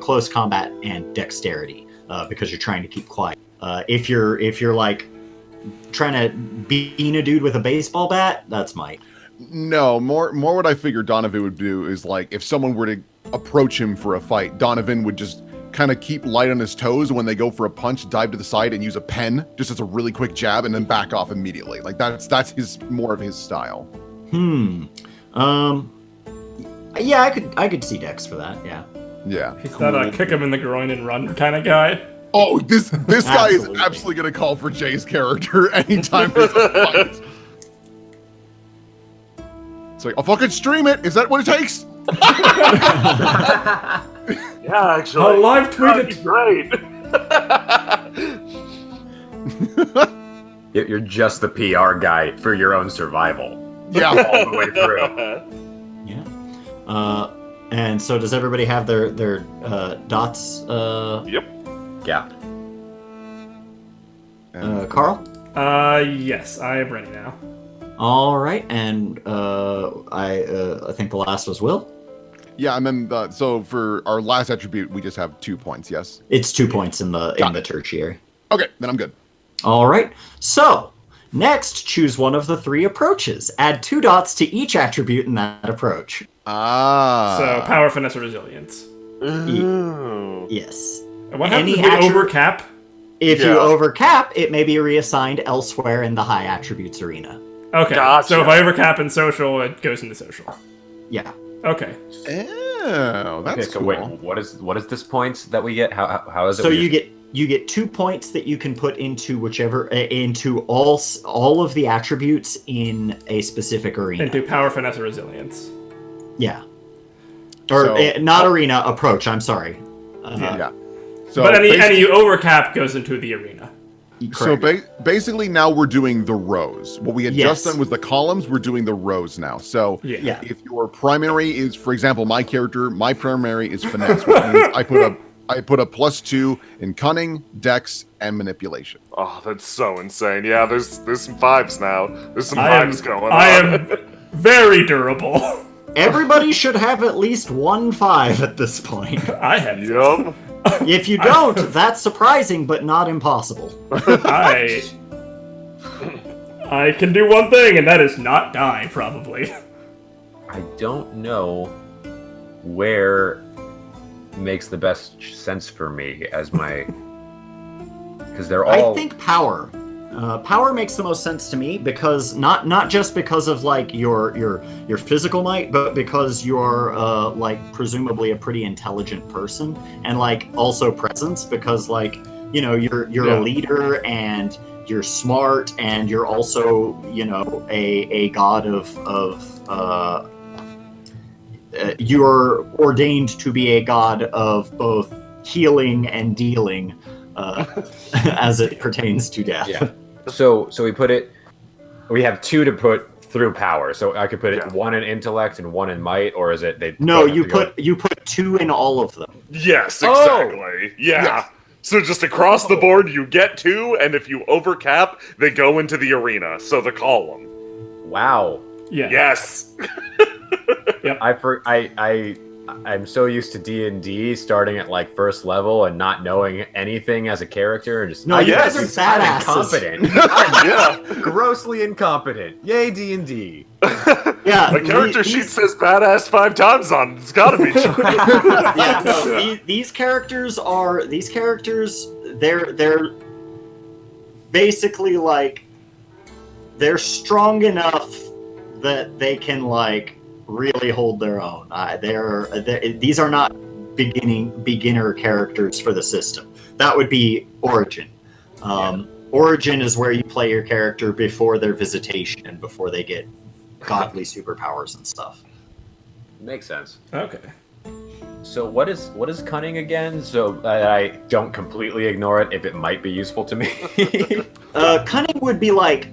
close combat and dexterity because you're trying to keep quiet. If you're like trying to beat a dude with a baseball bat, that's might. No, more what I figured Donovan would do is like if someone were to approach him for a fight, Donovan would just kind of keep light on his toes when they go for a punch, dive to the side and use a pen just as a really quick jab and then back off immediately. Like that's his more of his style. Yeah, I could see Dex for that. Yeah. Yeah. He's not a kick him in the groin and run kind of guy. Oh, this guy is absolutely gonna call for Jay's character anytime there's a fight. It's like, I'll fucking stream it. Is that what it takes? Yeah, actually. I'll live tweet it. Great. You're just the PR guy for your own survival. Yeah. All the way through. Yeah. And so does everybody have their dots? Yep. Yeah. Carl? Yes, I am ready now. All right, and I think the last was Will. Yeah, and then so for our last attribute, we just have 2 points. Yes. It's 2 points in the tertiary. Okay, then I'm good. All right. So next, choose one of the 3 approaches. Add 2 dots to each attribute in that approach. So power, finesse, or resilience. Yes. And what happens if we overcap? If you overcap, it may be reassigned elsewhere in the high attributes arena. Okay. Gotcha. So if I overcap in social, it goes into social. Yeah. Okay. Oh, that's so cool. wait, what is this points that we get? How is it? So you get 2 points that you can put into whichever into all of the attributes in a specific arena. Into power, finesse, or resilience. Yeah. Or So- not arena, approach. I'm sorry. Yeah. So But any you overcap goes into the arena. So basically now we're doing the rows. What we had just done was the columns. We're doing the rows now. So Yeah. if your primary is, for example, my primary is finesse, which means I put a +2 in cunning, dex, and manipulation. Oh, that's so insane. Yeah, there's some vibes now. There's some I vibes going on. I am very durable. Everybody should have at least 1 5 at this point. I have. Yup. If you don't, that's surprising, but not impossible. I can do one thing, and that is not die, probably. I don't know where makes the best sense for me as my, because they're all. I think power. Power makes the most sense to me because not just because of like your physical might, but because you're like presumably a pretty intelligent person, and like also presence because like you're a leader and you're smart and you're also a god of you're ordained to be a god of both healing and dealing as it pertains to death. Yeah. So we have 2 to put through power. So I could put it 1 in intellect and 1 in might, or is it they? No, you put 2 in all of them. Yes, exactly. Yeah. Yes. So just across the board, you get 2, and if you overcap, they go into the arena. So the column. Wow. Yeah. Yes. Yep. I'm so used to D&D starting at like first level and not knowing anything as a character and just No, you guys are I'm badasses. incompetent. Yeah. Grossly incompetent. Yay D&D. Yeah, My character sheet says badass 5 times on it. It's gotta be true. Yeah, no, these characters they're basically like they're strong enough that they can like really hold their own. These are not beginner characters for the system. That would be Origin. Origin is where you play your character before their visitation and before they get godly superpowers and stuff. Makes sense. Okay. So what is cunning again? So that I don't completely ignore it if it might be useful to me. Cunning would be like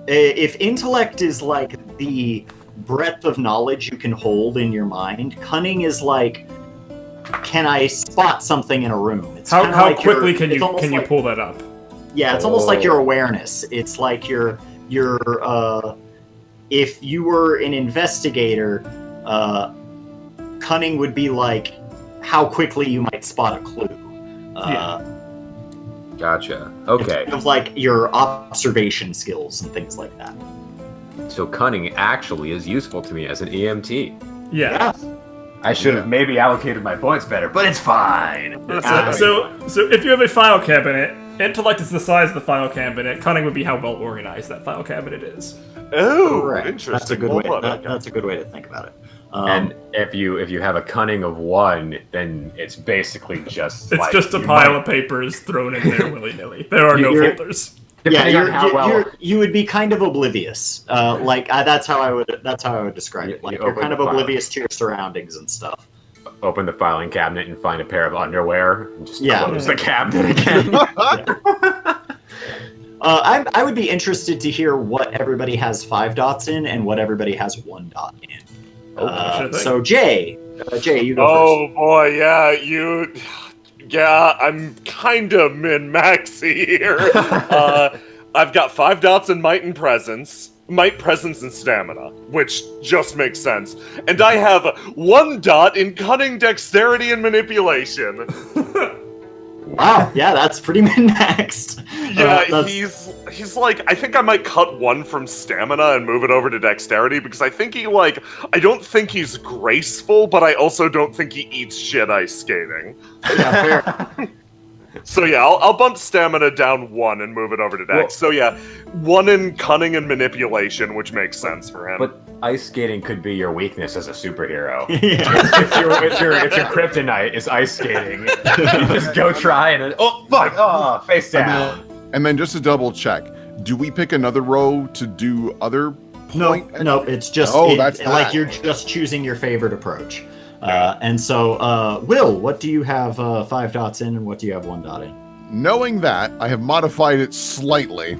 if intellect is like the breadth of knowledge you can hold in your mind. Cunning is like, can I spot something in a room? It's How like quickly can you like, pull that up? Yeah, it's almost like your awareness. It's like your if you were an investigator, cunning would be like how quickly you might spot a clue. Gotcha. Okay. It's kind of like your observation skills and things like that. So cunning actually is useful to me as an EMT. Yeah. I should have maybe allocated my points better, but it's fine. So if you have a file cabinet, intellect is the size of the file cabinet. Cunning would be how well organized that file cabinet is. Oh, Correct. interesting. That's a good way. That's a good way to think about it. And if you have a cunning of 1, then it's basically just It's just a pile of papers thrown in there willy nilly. There are no folders. You would be kind of oblivious. That's how I would describe it. Like you're kind of oblivious to your surroundings and stuff. Open the filing cabinet and find a pair of underwear and just close the cabinet again. I would be interested to hear what everybody has 5 dots in and what everybody has 1 dot in. So Jay, you go first. Oh boy, yeah, I'm kind of min-maxy here. I've got 5 dots in might, presence, and stamina, which just makes sense. And I have 1 dot in cunning, dexterity, and manipulation. Wow, yeah, that's pretty min-maxed. Yeah, he's like, I think I might cut 1 from stamina and move it over to dexterity, because I think I don't think he's graceful, but I also don't think he eats shit ice skating. Yeah, fair. So yeah, I'll bump stamina down 1 and move it over to dex. So yeah, 1 in cunning and manipulation, which makes sense for him. But ice skating could be your weakness as a superhero. Yeah. It's your kryptonite is ice skating. You just go try and face down. And then just to double check, do we pick another row to do other point? No, it's just that's like you're just choosing your favorite approach. And so, Will, what do you have 5 dots in and what do you have 1 dot in? Knowing that, I have modified it slightly.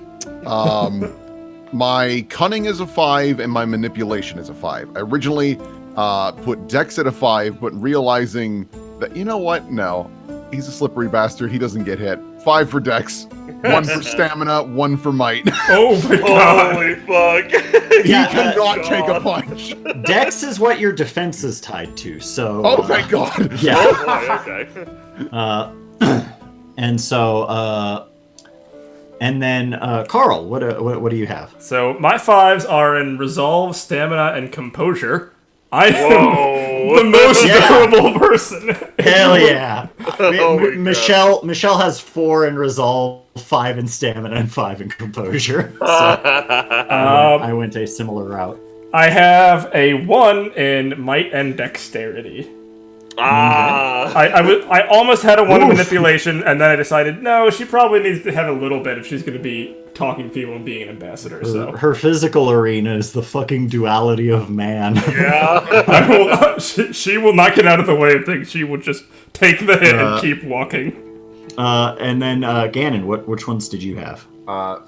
My cunning is a 5 and my manipulation is a 5. I originally put dex at a 5, but realizing that, you know what? No, he's a slippery bastard. He doesn't get hit. 5 for dex, 1 for stamina, 1 for might. Oh my god. Holy fuck. He cannot take a punch. Dex is what your defense is tied to, so... Oh, thank God. Yeah. Oh boy, okay. And so, and then, Carl, what do you have? So my 5s are in resolve, stamina, and composure. I am the most durable person. Hell yeah. Oh Michelle has 4 in resolve, 5 in stamina, and 5 in composure. So, I went a similar route. I have a 1 in might and dexterity. I almost had a 1 in manipulation, and then I decided, no, she probably needs to have a little bit if she's going to be talking to people and being an ambassador. So Her physical arena is the fucking duality of man. Yeah. She will not get out of the way of things. She will just take the hit and keep walking. And then, Ganon, which ones did you have?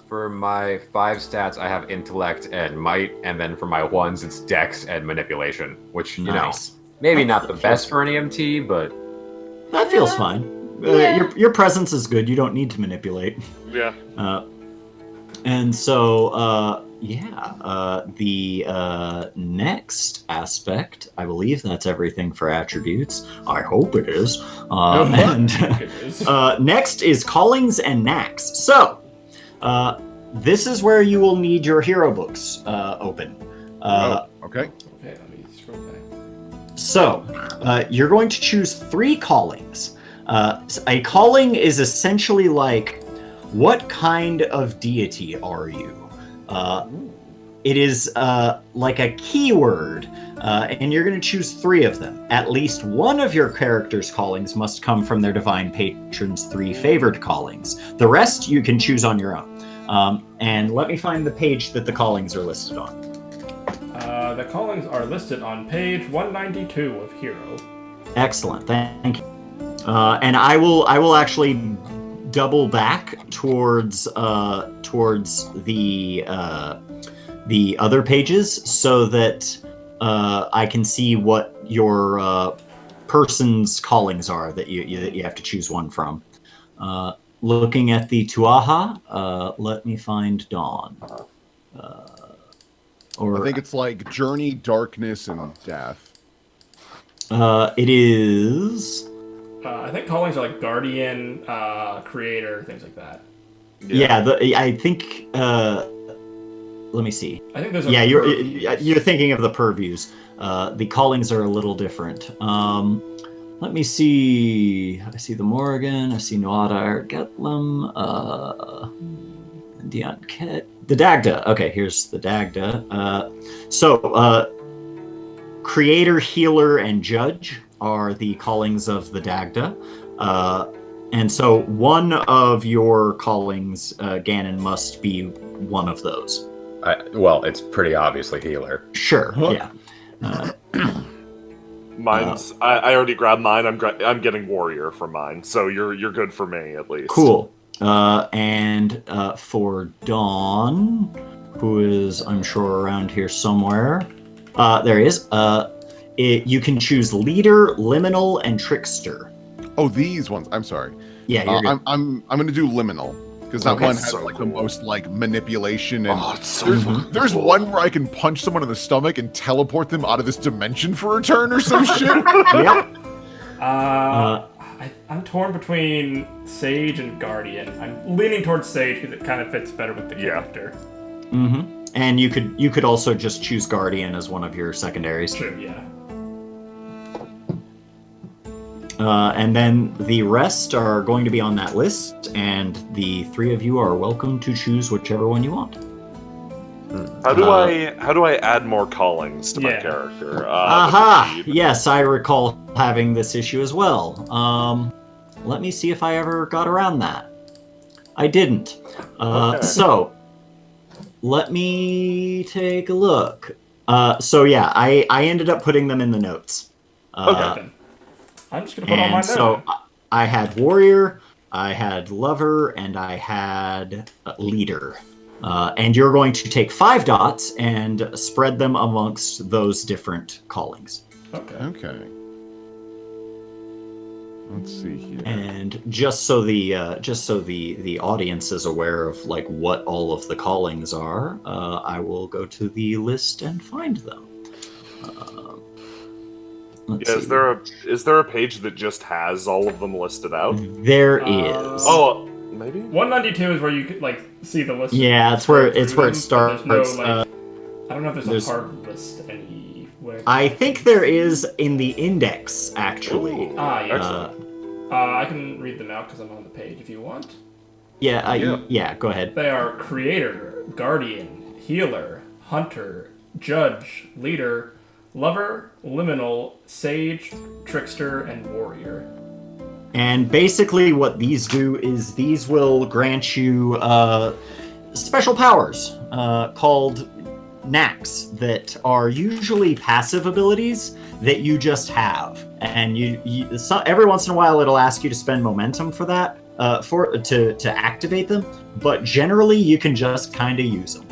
For my 5 stats, I have intellect and might, and then for my 1s, it's dex and manipulation, which, you know, maybe not the best for an EMT, but... That feels fine. Your presence is good. You don't need to manipulate. Yeah. And so, the next aspect, I believe that's everything for attributes. I hope it is. Next is callings and knacks. So, this is where you will need your hero books open. Okay. Okay, let me scroll back. So, you're going to choose 3 callings. A calling is essentially like, what kind of deity are you? It is like a keyword, and you're going to choose 3 of them. At least one of your character's callings must come from their divine patron's 3 favored callings. The rest you can choose on your own. And let me find the page that the callings are listed on. The callings are listed on page 192 of Hero. Excellent. Thank you. And I will actually double back towards the other pages so that I can see what your person's callings are that you have to choose one from. Looking at the Tuaha, let me find Dawn. I think it's like Journey, Darkness, and Death. It is. I think callings are like Guardian, Creator, things like that. Yeah, I think. Let me see. I think those are. Yeah, you're thinking of the purviews. The callings are a little different. Let me see. I see the Morrigan. I see Noada Ergetlam. Dion Ket. The Dagda. Okay, here's the Dagda. Creator, Healer, and Judge are the callings of the Dagda. And so one of your callings, Ganon, must be one of those. Well, it's pretty obviously Healer. Sure, yeah. Mine's. I already grabbed mine. I'm getting Warrior for mine, so you're good for me at least. Cool. And for Dawn, who is, I'm sure, around here somewhere. There he is. You can choose Leader, Liminal, and Trickster. Oh, these ones. I'm sorry. Yeah, you're good. I'm gonna do Liminal because that one has so like cool. the most like manipulation and Oh, it's so there's one where I can punch someone in the stomach and teleport them out of this dimension for a turn or some shit. Yep. I'm torn between Sage and Guardian. I'm leaning towards Sage because it kind of fits better with the character. Mm-hmm. And you could also just choose Guardian as one of your secondaries. True, yeah. And then the rest are going to be on that list, and the three of you are welcome to choose whichever one you want. How do I add more callings to my character? Aha! Yes, I recall having this issue as well. Let me see if I ever got around that. I didn't. Okay. So, let me take a look. I ended up putting them in the notes. Okay. I'm just going to put on my note. So, I had Warrior, I had Lover, and I had Leader. And you're going to take 5 dots and spread them amongst those different callings. Okay. Let's see here. And just so the audience is aware of like what all of the callings are, I will go to the list and find them. Let's see. Is there a page that just has all of them listed out? There is. Oh, maybe 192 is where you could like see the list. Yeah, it's where it starts. There's no, I don't know if there's a hard list anywhere. I think there is in the index actually. Ooh, yeah. I can read them out because I'm on the page if you want. Yeah, go ahead. They are Creator, Guardian, Healer, Hunter, Judge, Leader, Lover, Liminal, Sage, Trickster, and Warrior. And basically what these do is these will grant you special powers called knacks that are usually passive abilities that you just have. And every once in a while it'll ask you to spend momentum for that, to activate them, but generally you can just kind of use them.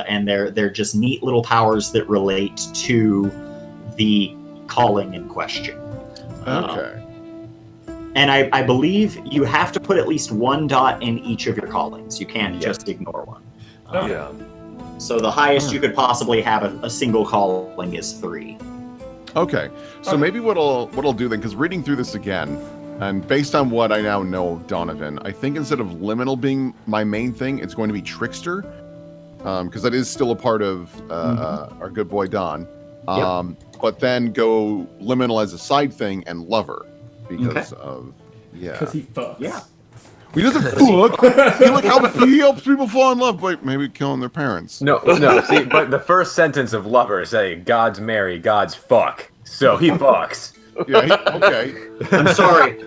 And they're just neat little powers that relate to the calling in question. Okay. And I believe you have to put at least 1 dot in each of your callings. You can't just ignore one. Yeah. So the highest you could possibly have a single calling is 3. Okay. So maybe what I'll do then, because reading through this again, and based on what I now know of Donovan, I think instead of Liminal being my main thing, it's going to be Trickster, because that is still a part of our good boy Don. But then go Liminal as a side thing and Lover, because of Because he fucks. Yeah. He doesn't fuck. He helps people fall in love by maybe killing their parents. No. See, but the first sentence of Lover is saying God's marry, God's fuck. So he fucks. Yeah. Okay.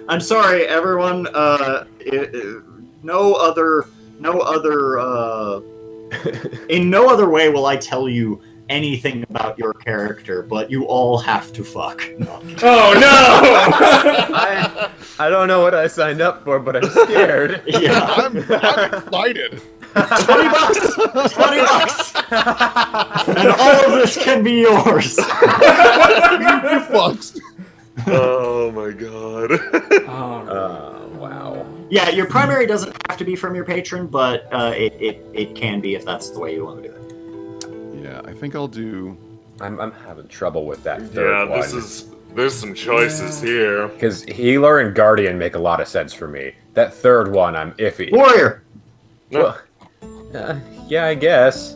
I'm sorry, everyone. In no other way will I tell you anything about your character, but you all have to fuck. No. Oh no! I don't know what I signed up for, but I'm scared. Yeah. I'm excited. $20! $20! And all of this can be yours. You fucks. Oh my god. Wow. Yeah, your primary doesn't have to be from your patron, but it can be if that's the way you want to do it. Yeah, I think I'll do. I'm having trouble with that third Yeah, one. there's some choices here. Because healer and guardian make a lot of sense for me. That third one, I'm iffy. Warrior! Well, yeah, I guess.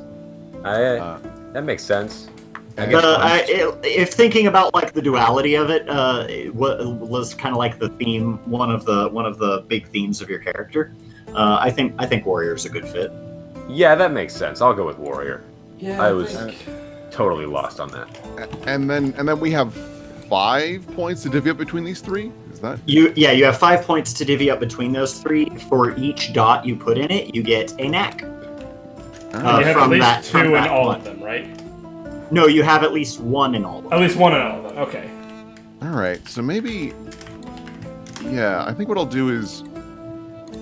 That makes sense. I guess If thinking about like the duality of it, was kind of like the theme, one of the big themes of your character. I think warrior's a good fit. yeah, that makes sense. I'll go with warrior. Yeah, I was totally lost on that. And then we have 5 points to divvy up between these three. Is that? You have 5 points to divvy up between those three. For each dot you put in it, you get a knack. You have at from least that- from 2 in that all one. of them, right? No, you have at least 1 in all of them. At least 1 in all of them. Okay. All right. So maybe. Yeah, I think what I'll do is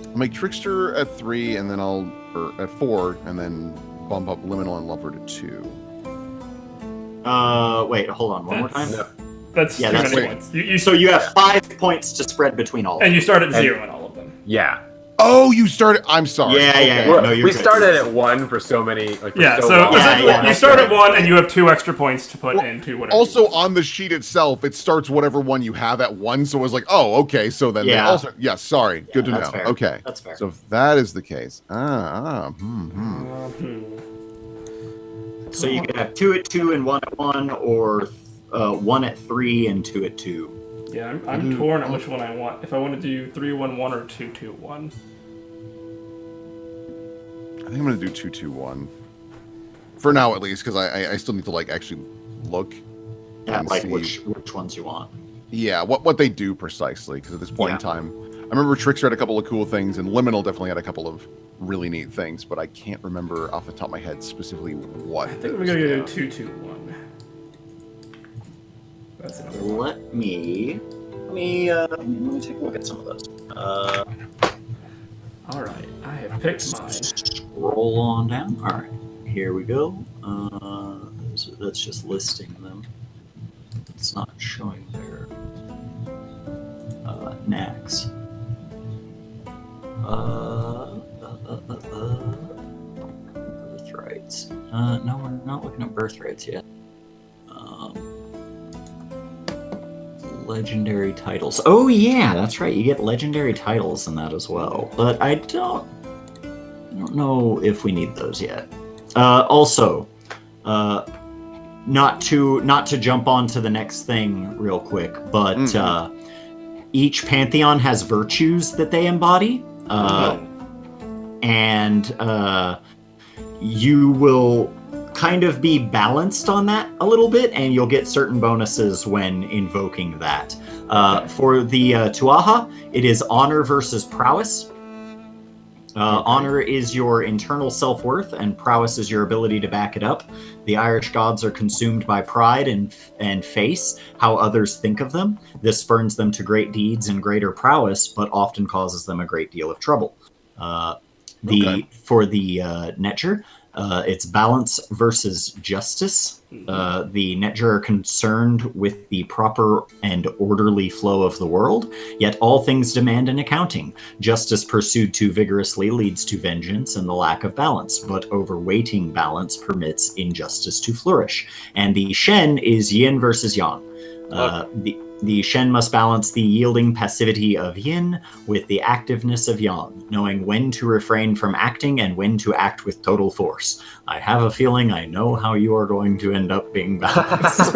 I'll make trickster at 3, and then or at 4, and then bump up liminal and lover to 2. Wait, hold on, one more time. No. That's Yeah, too that's many right. points. So you have 5 points to spread between all of them. And you start at 0 in all of them. Yeah. Oh, you started. I'm sorry. Yeah. Well, No, you're we good. started at 1 for so many. Like, for Yeah, so long. essentially Yeah, you that's start at right. 1 and you have 2 extra points to put into whatever. Also, on the sheet itself, it starts whatever one you have at 1. So it was like, oh, okay. So then they Yeah. also. Yeah, sorry. Good to know. that's fair. Okay. That's fair. So if that is the case. So you can have 2 at 2 and 1 at 1, or 1 at 3 and 2 at 2. Yeah, I'm torn on which one I want. If I want to do 3-1-1 or 2-2-1. I think I'm gonna do 2-2-1 for now, at least, because I still need to like actually look. Yeah, and like see. which ones you want. Yeah, what they do precisely, because at this point in time, I remember Trickster had a couple of cool things, and Liminal definitely had a couple of really neat things, but I can't remember off the top of my head specifically what. I think we're gonna go 2-2-1. That's another one. Let me take a look at some of those. Alright, I have picked mine. Scroll on down. All right, here we go. That's just listing them. It's not showing their knacks. Birthrights. No, we're not looking at birthrights yet. Legendary titles. Oh yeah, that's right. You get legendary titles in that as well. But I don't know if we need those yet. Also, not to jump on to the next thing real quick, but each pantheon has virtues that they embody, and you will kind of be balanced on that a little bit, and you'll get certain bonuses when invoking that. For the Tuaha, it is honor versus prowess. Honor is your internal self-worth, and prowess is your ability to back it up. The Irish gods are consumed by pride and face how others think of them. This spurns them to great deeds and greater prowess, but often causes them a great deal of trouble. For the Netjer, it's balance versus justice. The Netjer are concerned with the proper and orderly flow of the world, yet all things demand an accounting. Justice pursued too vigorously leads to vengeance and the lack of balance, but overweighting balance permits injustice to flourish. And the Shen is yin versus yang. The Shen must balance the yielding passivity of yin with the activeness of yang, knowing when to refrain from acting and when to act with total force. I have a feeling I know how you are going to end up being balanced.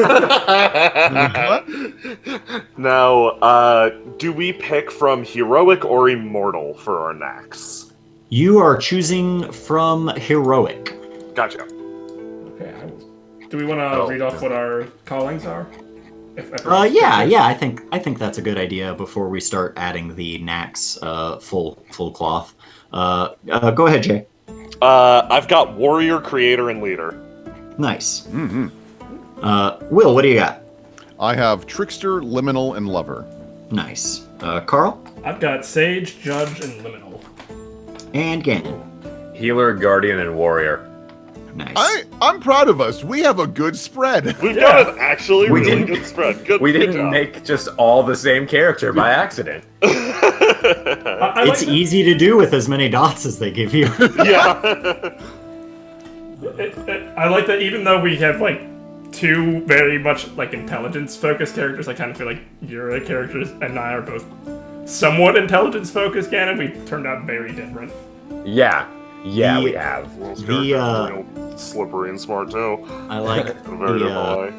Now, do we pick from heroic or immortal for our knacks? You are choosing from heroic. Gotcha. Okay, do we want to read off what our callings are? Yeah, I think that's a good idea before we start adding the knacks full cloth. Go ahead, Jay. I've got warrior, creator, and leader. Nice. Mm-hmm. Will, what do you got? I have Trickster, Liminal, and Lover. Nice. Carl? I've got Sage, Judge, and Liminal. And Gannon. Healer, Guardian, and Warrior. Nice. I'm proud of us. We have a good spread. We've got an actually We really didn't- good spread. Good. We good didn't job. make just all the same character by accident. I It's like easy to do with as many dots as they give you. Yeah. I like that even though we have like two very much like intelligence-focused characters, I kind of feel like your characters and I are both somewhat intelligence-focused, Gannon. We turned out very different. Yeah, The- we have. Will's The, character's real slippery and smart too. I like In a very different way.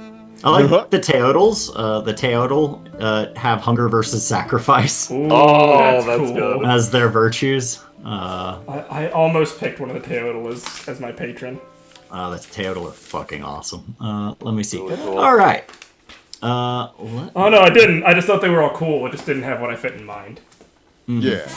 I like the Teodals. The Teodal have hunger versus sacrifice Ooh, Oh, that's cool. good. as their virtues. I almost picked one of the Teodal as my patron. That's Teodal are fucking awesome. Let me see. Really cool. All right. Oh no, I didn't. I just thought they were all cool. I just didn't have what I fit in mind. Yeah.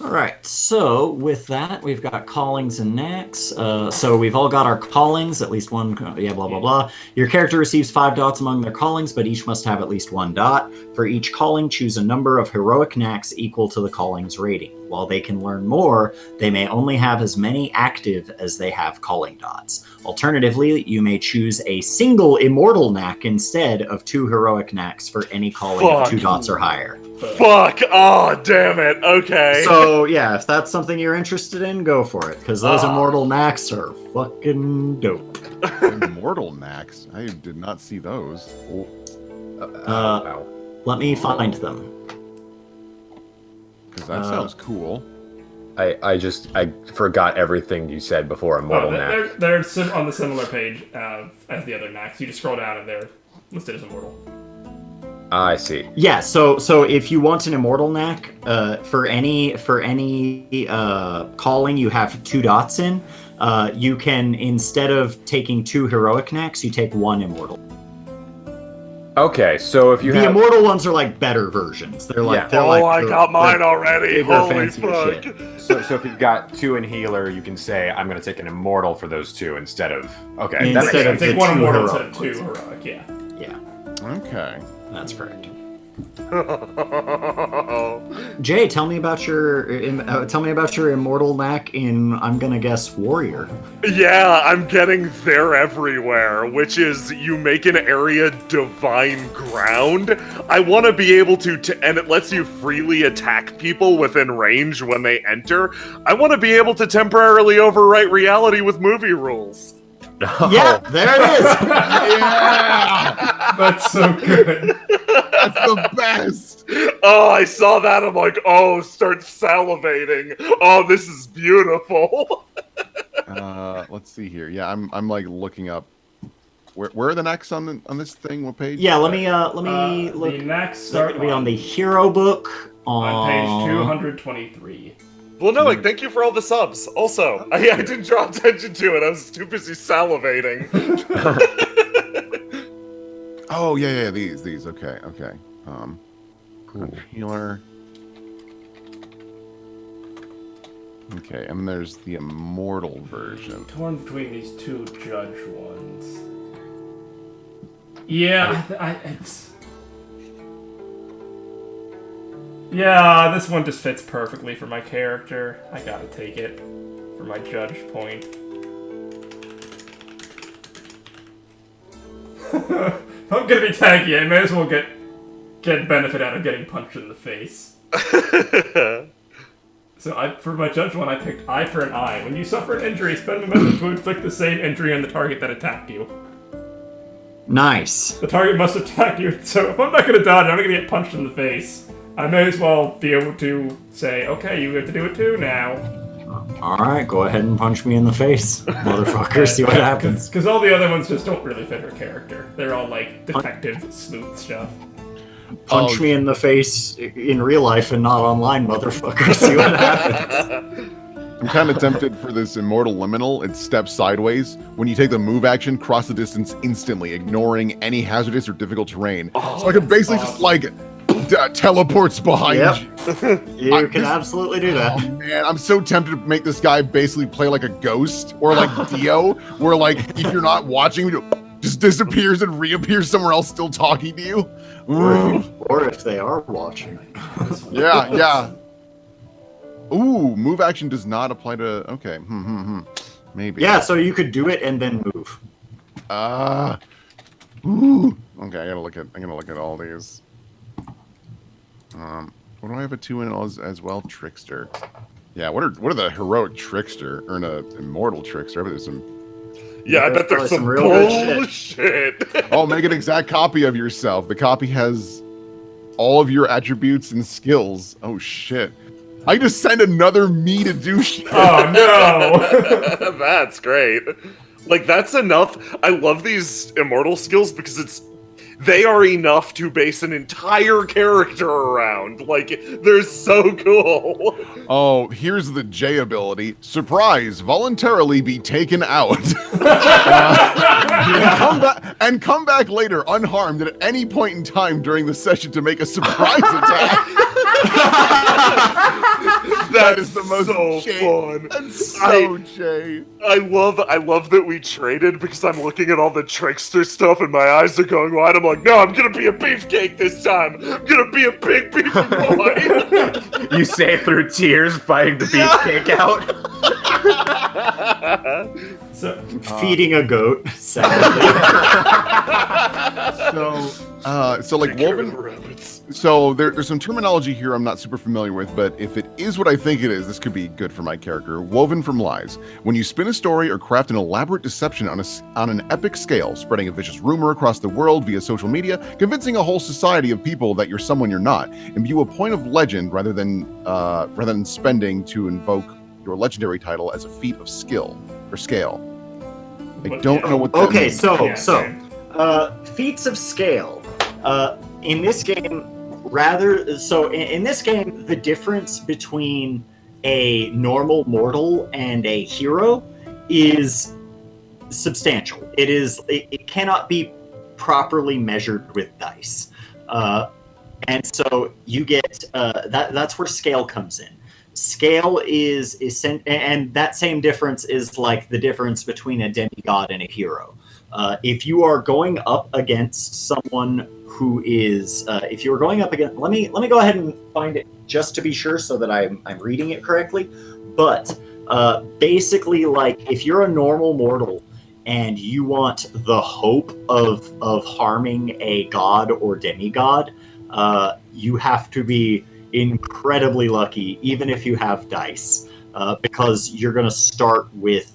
All right, so with that, we've got callings and knacks. So we've all got our callings, at least one, yeah, blah, blah, blah. Your character receives 5 dots among their callings, but each must have at least 1 dot. For each calling, choose a number of heroic knacks equal to the calling's rating. While they can learn more, they may only have as many active as they have calling dots. Alternatively, you may choose a single immortal knack instead of 2 heroic knacks for any calling of Fuck. 2 dots or higher. Fuck! Oh, damn it. Okay. So yeah, if that's something you're interested in, go for it, because those Ah. immortal knacks are fucking dope. Immortal Max. I did not see those. Wow. Let me find them. Because that sounds cool. I forgot everything you said before Immortal Oh, Knack. they're on the similar page as the other knacks. You just scroll down and they're listed as immortal. I see. Yeah, so if you want an immortal knack, for any calling you have 2 dots in, you can, instead of taking 2 heroic knacks, you take 1 immortal. Okay, so if you The have immortal ones are like better versions. They're like Yeah. they're Oh, like I they're- got mine they're already. bigger, Holy fancier fuck. shit. so if you've got 2 in healer, you can say I'm going to take an immortal for those 2 instead of okay. That makes Instead Yeah, of sense. take the one 2 immortal instead heroic of 2 ones. heroic, yeah. Yeah, Okay. that's correct. Jay, tell me about your immortal knack in, I'm gonna guess, warrior. Yeah, I'm getting there everywhere, which is you make an area divine ground. I want to be able to, and it lets you freely attack people within range when they enter. I want to be able to temporarily overwrite reality with movie rules. Yeah, there it is. Yeah! That's so good. That's the best! Oh, I saw that. I'm like, oh, start salivating. Oh, this is beautiful. Let's see here. Yeah, I'm like looking up. Where are the necks on this thing? What page? Yeah, let me look. The knacks They're start gonna be on the hero book on page 223. Well, no, like, thank you for all the subs. Also, I didn't draw attention to it. I was too busy salivating. Oh yeah, these. Okay. Healer. Okay, and there's the immortal version. Torn between these 2 judge ones. Yeah, it's... Yeah, this one just fits perfectly for my character. I gotta take it for my judge point. If I'm gonna be tanky, I may as well get benefit out of getting punched in the face. So for my judge one, I picked eye for an eye. When you suffer an injury, spend a moment to inflict the same injury on the target that attacked you. Nice. The target must attack you, so if I'm not gonna dodge, I'm gonna get punched in the face. I may as well be able to say, okay, you have to do it too now. All right, go ahead and punch me in the face, motherfucker. See what happens. Because all the other ones just don't really fit her character. They're all like detective sleuth stuff. Punch Oh. me in the face in real life and not online, motherfucker. See what happens. I'm kind of tempted for this immortal liminal. It steps sideways. When you take the move action, cross the distance instantly, ignoring any hazardous or difficult terrain. So I could basically just like teleports behind Yep. you. You can absolutely do that. Oh man, I'm so tempted to make this guy basically play like a ghost or like Dio, where like if you're not watching, just disappears and reappears somewhere else, still talking to you. Or if they are watching. Yeah. Ooh, move action does not apply to. Okay, maybe. Yeah, so you could do it and then move. Ooh. Okay, I'm gonna look at all these. What do I have a 2 in as well? Trickster. Yeah, what are the heroic trickster or an immortal trickster? I bet there's some. Yeah, I bet there's some real good bullshit. Oh, make an exact copy of yourself. The copy has all of your attributes and skills. Oh shit. I just send another me to do shit. Oh no! That's great. Like, that's enough. I love these immortal skills because they are enough to base an entire character around. Like, they're so cool. Oh, here's the J ability. Surprise, voluntarily be taken out. And come back later unharmed at any point in time during the session to make a surprise attack. That is the most so fun. That's so Jay. I love that we traded because I'm looking at all the trickster stuff and my eyes are going wide. I'm like, no, I'm gonna be a beefcake this time. I'm gonna be a big beefy boy. You say through tears, fighting the beefcake out. So, Feeding a goat. So like Take care of woven. the rabbits. So there's some terminology here I'm not super familiar with, but if it is what I think it is, this could be good for my character. Woven from lies. When you spin a story or craft an elaborate deception on an epic scale, spreading a vicious rumor across the world via social media, convincing a whole society of people that you're someone you're not, imbue a point of legend rather than spending to invoke your legendary title as a feat of skill or scale. I don't know what that Okay, means. feats of scale. In this game, in this game, the difference between a normal mortal and a hero is substantial. It cannot be properly measured with dice, and so you get that's where scale comes in. Scale is and that same difference is like the difference between a demigod and a hero. If you are going up against someone who is, if you are going up against, let me go ahead and find it just to be sure so that I'm reading it correctly. But basically, like if you're a normal mortal and you want the hope of harming a god or demigod, you have to be incredibly lucky, even if you have dice, because you're going to start with.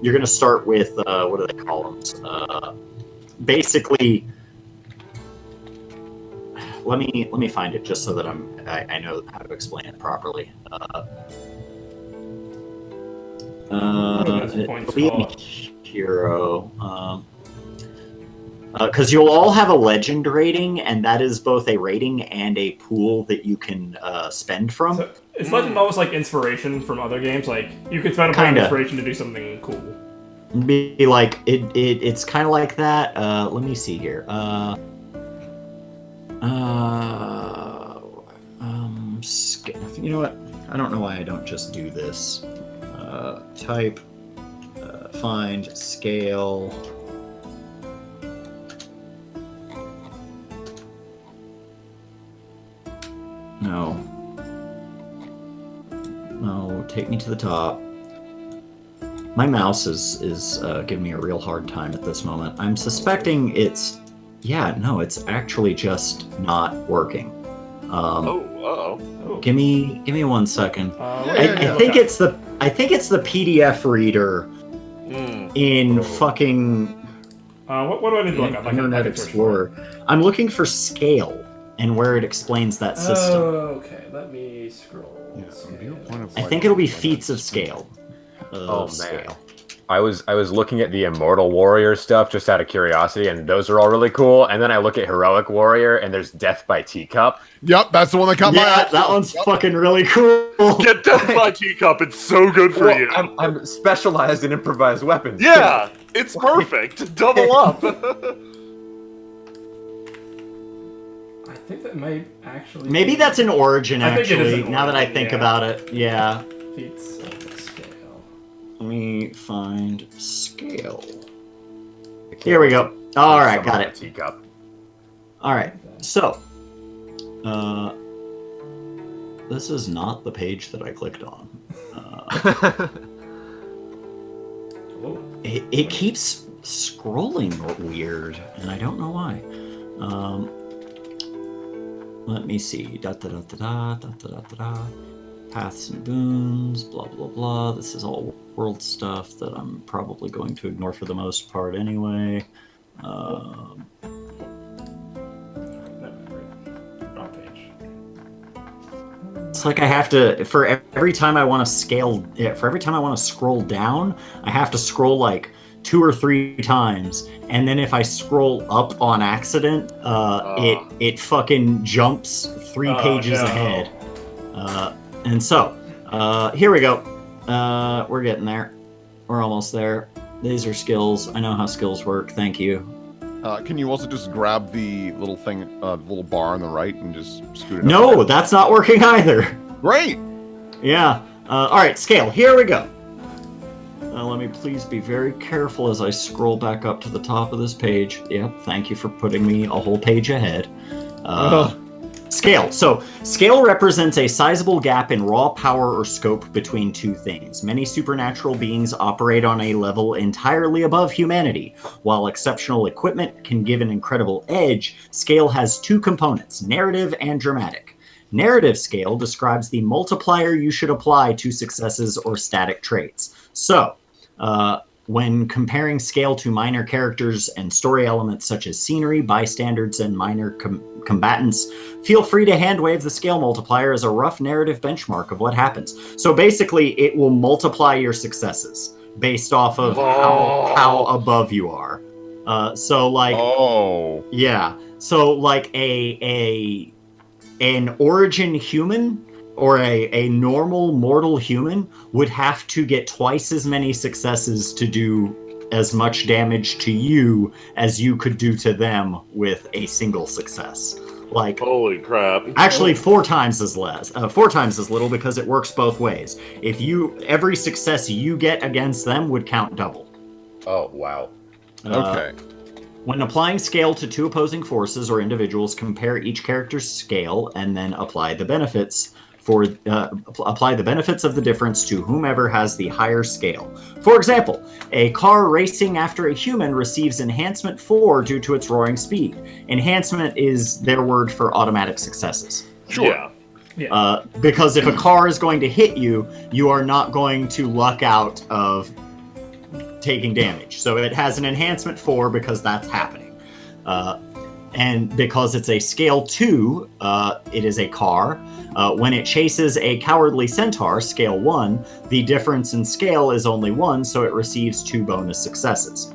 You're going to start with, what do they call them? Basically, let me find it just so that I know how to explain it properly. It'll be a hero. Because you'll all have a legend rating, and that is both a rating and a pool that you can spend from. So is legend almost like inspiration from other games? Like you could spend a point of inspiration to do something cool. Be like it's kind of like that. Let me see here. You know what? I don't know why I don't just do this. Type, find, scale. No, take me to the top. My mouse is giving me a real hard time at this moment. I'm suspecting it's actually just not working. Give me 1 second. I think it's the PDF reader in fucking what do I need to look up? Internet Explorer. I'm looking for scale and where it explains that system. Okay, let me scroll. I think it'll be feats of scale. Oh man, I was looking at the Immortal Warrior stuff just out of curiosity, and those are all really cool. And then I look at Heroic Warrior, and there's Death by Teacup. Yep, that's the one that caught my eye. That one's fucking really cool. Get Death by Teacup. It's so good for you. I'm specialized in improvised weapons. Yeah, it's perfect. Double up. think that might actually. Maybe that's an origin. I think it is Actually, an now that I origin, think yeah. about it, yeah. Feats of scale. Let me find scale. Here we go. All right, got it. Teacup. All right, so this is not the page that I clicked on. It keeps scrolling weird, and I don't know why. Let me see. Paths and boons, blah, blah, blah. This is all world stuff that I'm probably going to ignore for the most part anyway. Wrong page. It's like I have to, for every time I want to scale, for every time I want to scroll down, I have to scroll like 2 or 3 times, and then if I scroll up on accident, it fucking jumps 3 pages ahead. And so, here we go. We're getting there. We're almost there. These are skills. I know how skills work. Thank you. Can you also just grab the little thing, little bar on the right, and just scoot it up? No, that's not working either. Great! Yeah. All right, scale. Here we go. Let me please be very careful as I scroll back up to the top of this page. Yep, thank you for putting me a whole page ahead. Scale. So, scale represents a sizable gap in raw power or scope between 2 things. Many supernatural beings operate on a level entirely above humanity. While exceptional equipment can give an incredible edge, scale has 2 components, narrative and dramatic. Narrative scale describes the multiplier you should apply to successes or static traits. So, when comparing scale to minor characters and story elements such as scenery, bystanders, and minor combatants, feel free to hand-wave the scale multiplier as a rough narrative benchmark of what happens. So basically, it will multiply your successes based off of how above you are. So like, yeah. So like an origin human or a normal mortal human would have to get twice as many successes to do as much damage to you as you could do to them with a single success. Like, holy crap! Actually, 4 times as less, 4 times as little, because it works both ways. If every success you get against them would count double. Oh wow! Okay. When applying scale to 2 opposing forces or individuals, compare each character's scale and then apply the benefits of the difference to whomever has the higher scale. For example, a car racing after a human receives enhancement 4 due to its roaring speed. Enhancement is their word for automatic successes. Sure. Yeah. Because if a car is going to hit you, you are not going to luck out of taking damage. So it has an enhancement 4 because that's happening. And because it's a scale 2, it is a car. When it chases a cowardly centaur, scale 1, the difference in scale is only 1, so it receives 2 bonus successes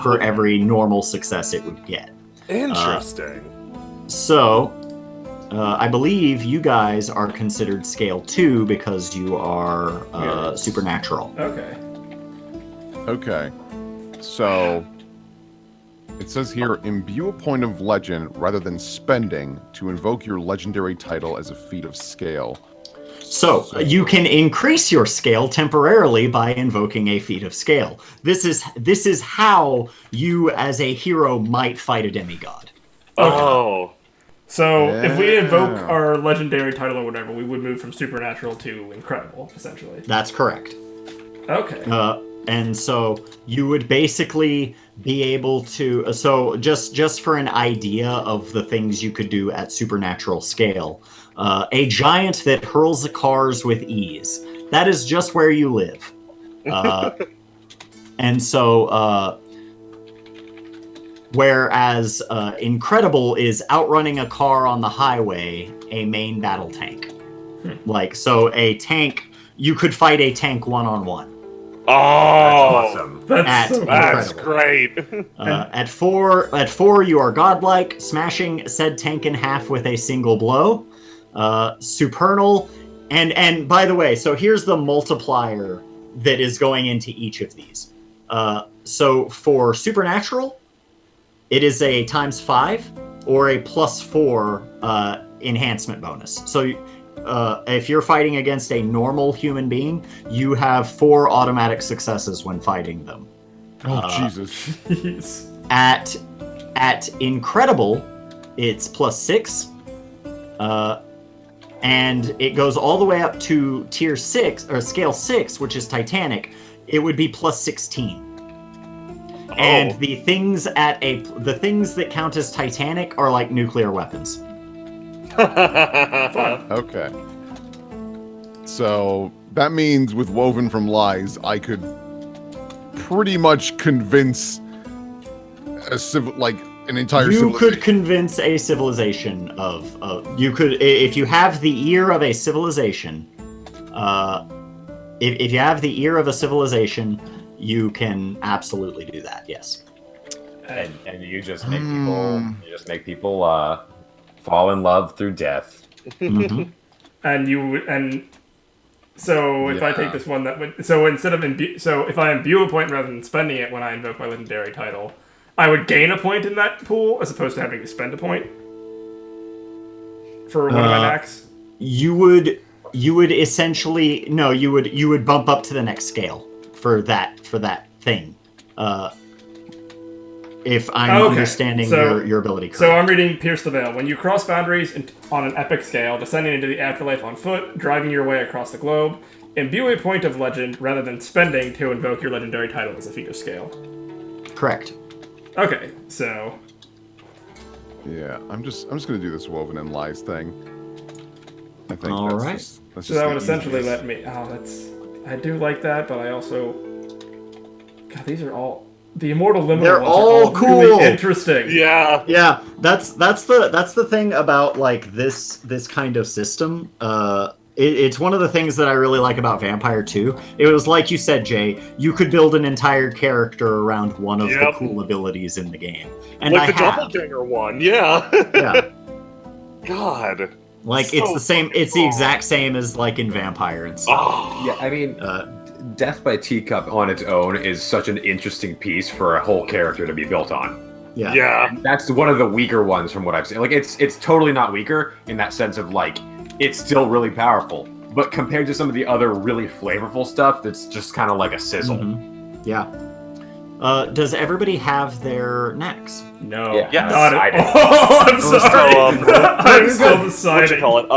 for every normal success it would get. Interesting. So, I believe you guys are considered scale 2 because you are supernatural. Okay. Okay. So, it says here, imbue a point of legend rather than spending to invoke your legendary title as a feat of scale. So, you can increase your scale temporarily by invoking a feat of scale. This is how you, as a hero, might fight a demigod. Oh. So, if we invoke our legendary title or whatever, we would move from supernatural to incredible, essentially. That's correct. Okay. And so you would basically be able to, so just for an idea of the things you could do at supernatural scale, a giant that hurls the cars with ease. That is just where you live. And so, whereas incredible is outrunning a car on the highway, a main battle tank. Like, so a tank, you could fight a tank one-on-one. Oh, that's awesome. That's great. At four, you are godlike, smashing said tank in half with a single blow. Supernal, and by the way, so here's the multiplier that is going into each of these. So for supernatural, it is a times 5. or a +4 enhancement bonus. So if you're fighting against a normal human being, you have 4 automatic successes when fighting them. Oh, Jesus. Jeez. At incredible, it's +6. And it goes all the way up to tier 6 or scale 6, which is Titanic. It would be +16. Oh. And the things that count as Titanic are like nuclear weapons. Okay. So that means with Woven from Lies, I could pretty much convince an entire You civilization. could convince a civilization of you could, if you have the ear of a civilization, if you have the ear of a civilization, you can absolutely do that. Yes. And you just make people fall in love through death. Mhm. So if I Yeah. take this one, that would so instead of if I imbue a point rather than spending it when I invoke my legendary title, I would gain a point in that pool as opposed to having to spend a point for one of my knacks. You would essentially you would bump up to the next scale for that thing. If I'm Okay, understanding so- your ability correct. So I'm reading Pierce the Veil. When you cross boundaries on an epic scale, descending into the afterlife on foot, driving your way across the globe, imbue a point of legend rather than spending to invoke your legendary title as a feat of scale. Correct. Okay, so Yeah, I'm just gonna do this Woven and Lies thing. I think All that's right. just, that's so just that the would essentially easiest. let me. Oh, I do like that, but I also. God, these are all the immortal liminal They're ones all are all cool. really interesting. Yeah. Yeah, that's the thing about like this kind of system. It's one of the things that I really like about Vampire 2. It was like you said, Jay. You could build an entire character around one of the Yep. cool abilities in the game, and Like I the have. doppelganger one, yeah. Yeah, God. like So it's the same. fucking It's the cool. exact same as like in Vampire and stuff. Oh. Yeah, I mean, Uh, Death by Teacup on its own is such an interesting piece for a whole character to be built on. yeah. Yeah. That's one of the weaker ones from what I've seen. Like it's totally not weaker in that sense of like it's still really powerful, but compared to some of the other really flavorful stuff, that's just kind of like a sizzle. Mhm. Yeah. Does everybody have their necks? No, Yeah. Yes. not I it. did. Oh, I'm So, sorry. I'm still what deciding. you call it?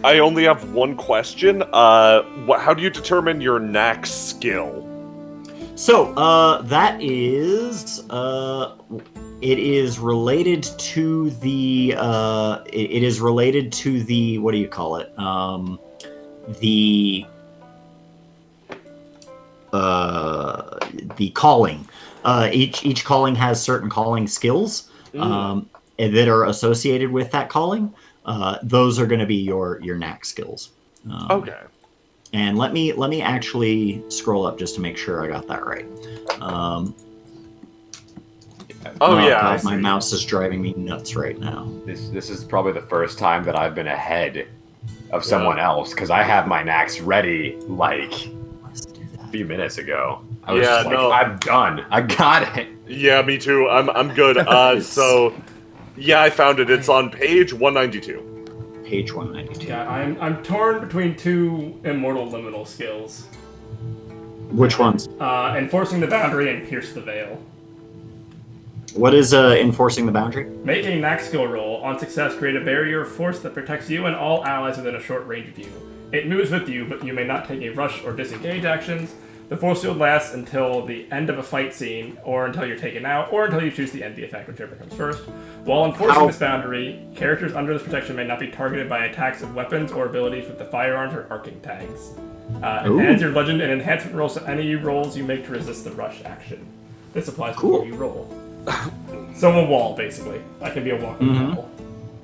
I only have one question. How do you determine your knack skill? So, that is, it is related to the, it is related to the, what do you call it? The calling. Each calling has certain calling skills, that are associated with that calling. Those are going to be your knack skills. Okay. And let me actually scroll up just to make sure I got that right. Oh yeah. I God, my see. mouse is driving me nuts right now. This is probably the first time that I've been ahead of someone else because I have my knacks ready like Let's do a that. few minutes ago. I was Yeah, just like, no. I'm done. I got it. Yeah, me too. I'm good. So, yeah, I found it. It's on page 192. Page 192. Yeah, I'm torn between two immortal liminal skills. Which ones? Enforcing the boundary and pierce the veil. What is enforcing the boundary? Make a knack skill roll. On success, create a barrier of force that protects you and all allies within a short range of you. It moves with you, but you may not take a rush or disengage actions. The force field lasts until the end of a fight scene, or until you're taken out, or until you choose the end the effect, whichever comes first. While enforcing this boundary, characters under this protection may not be targeted by attacks of weapons or abilities with the firearms or arcing tags. Enhance your legend and enhancement rolls to any rolls you make to resist the rush action. This applies before you roll. So a wall, basically. I can be a walking wall.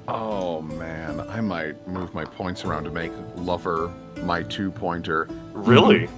Oh man, I might move my points around to make Lover my 2-pointer. Really?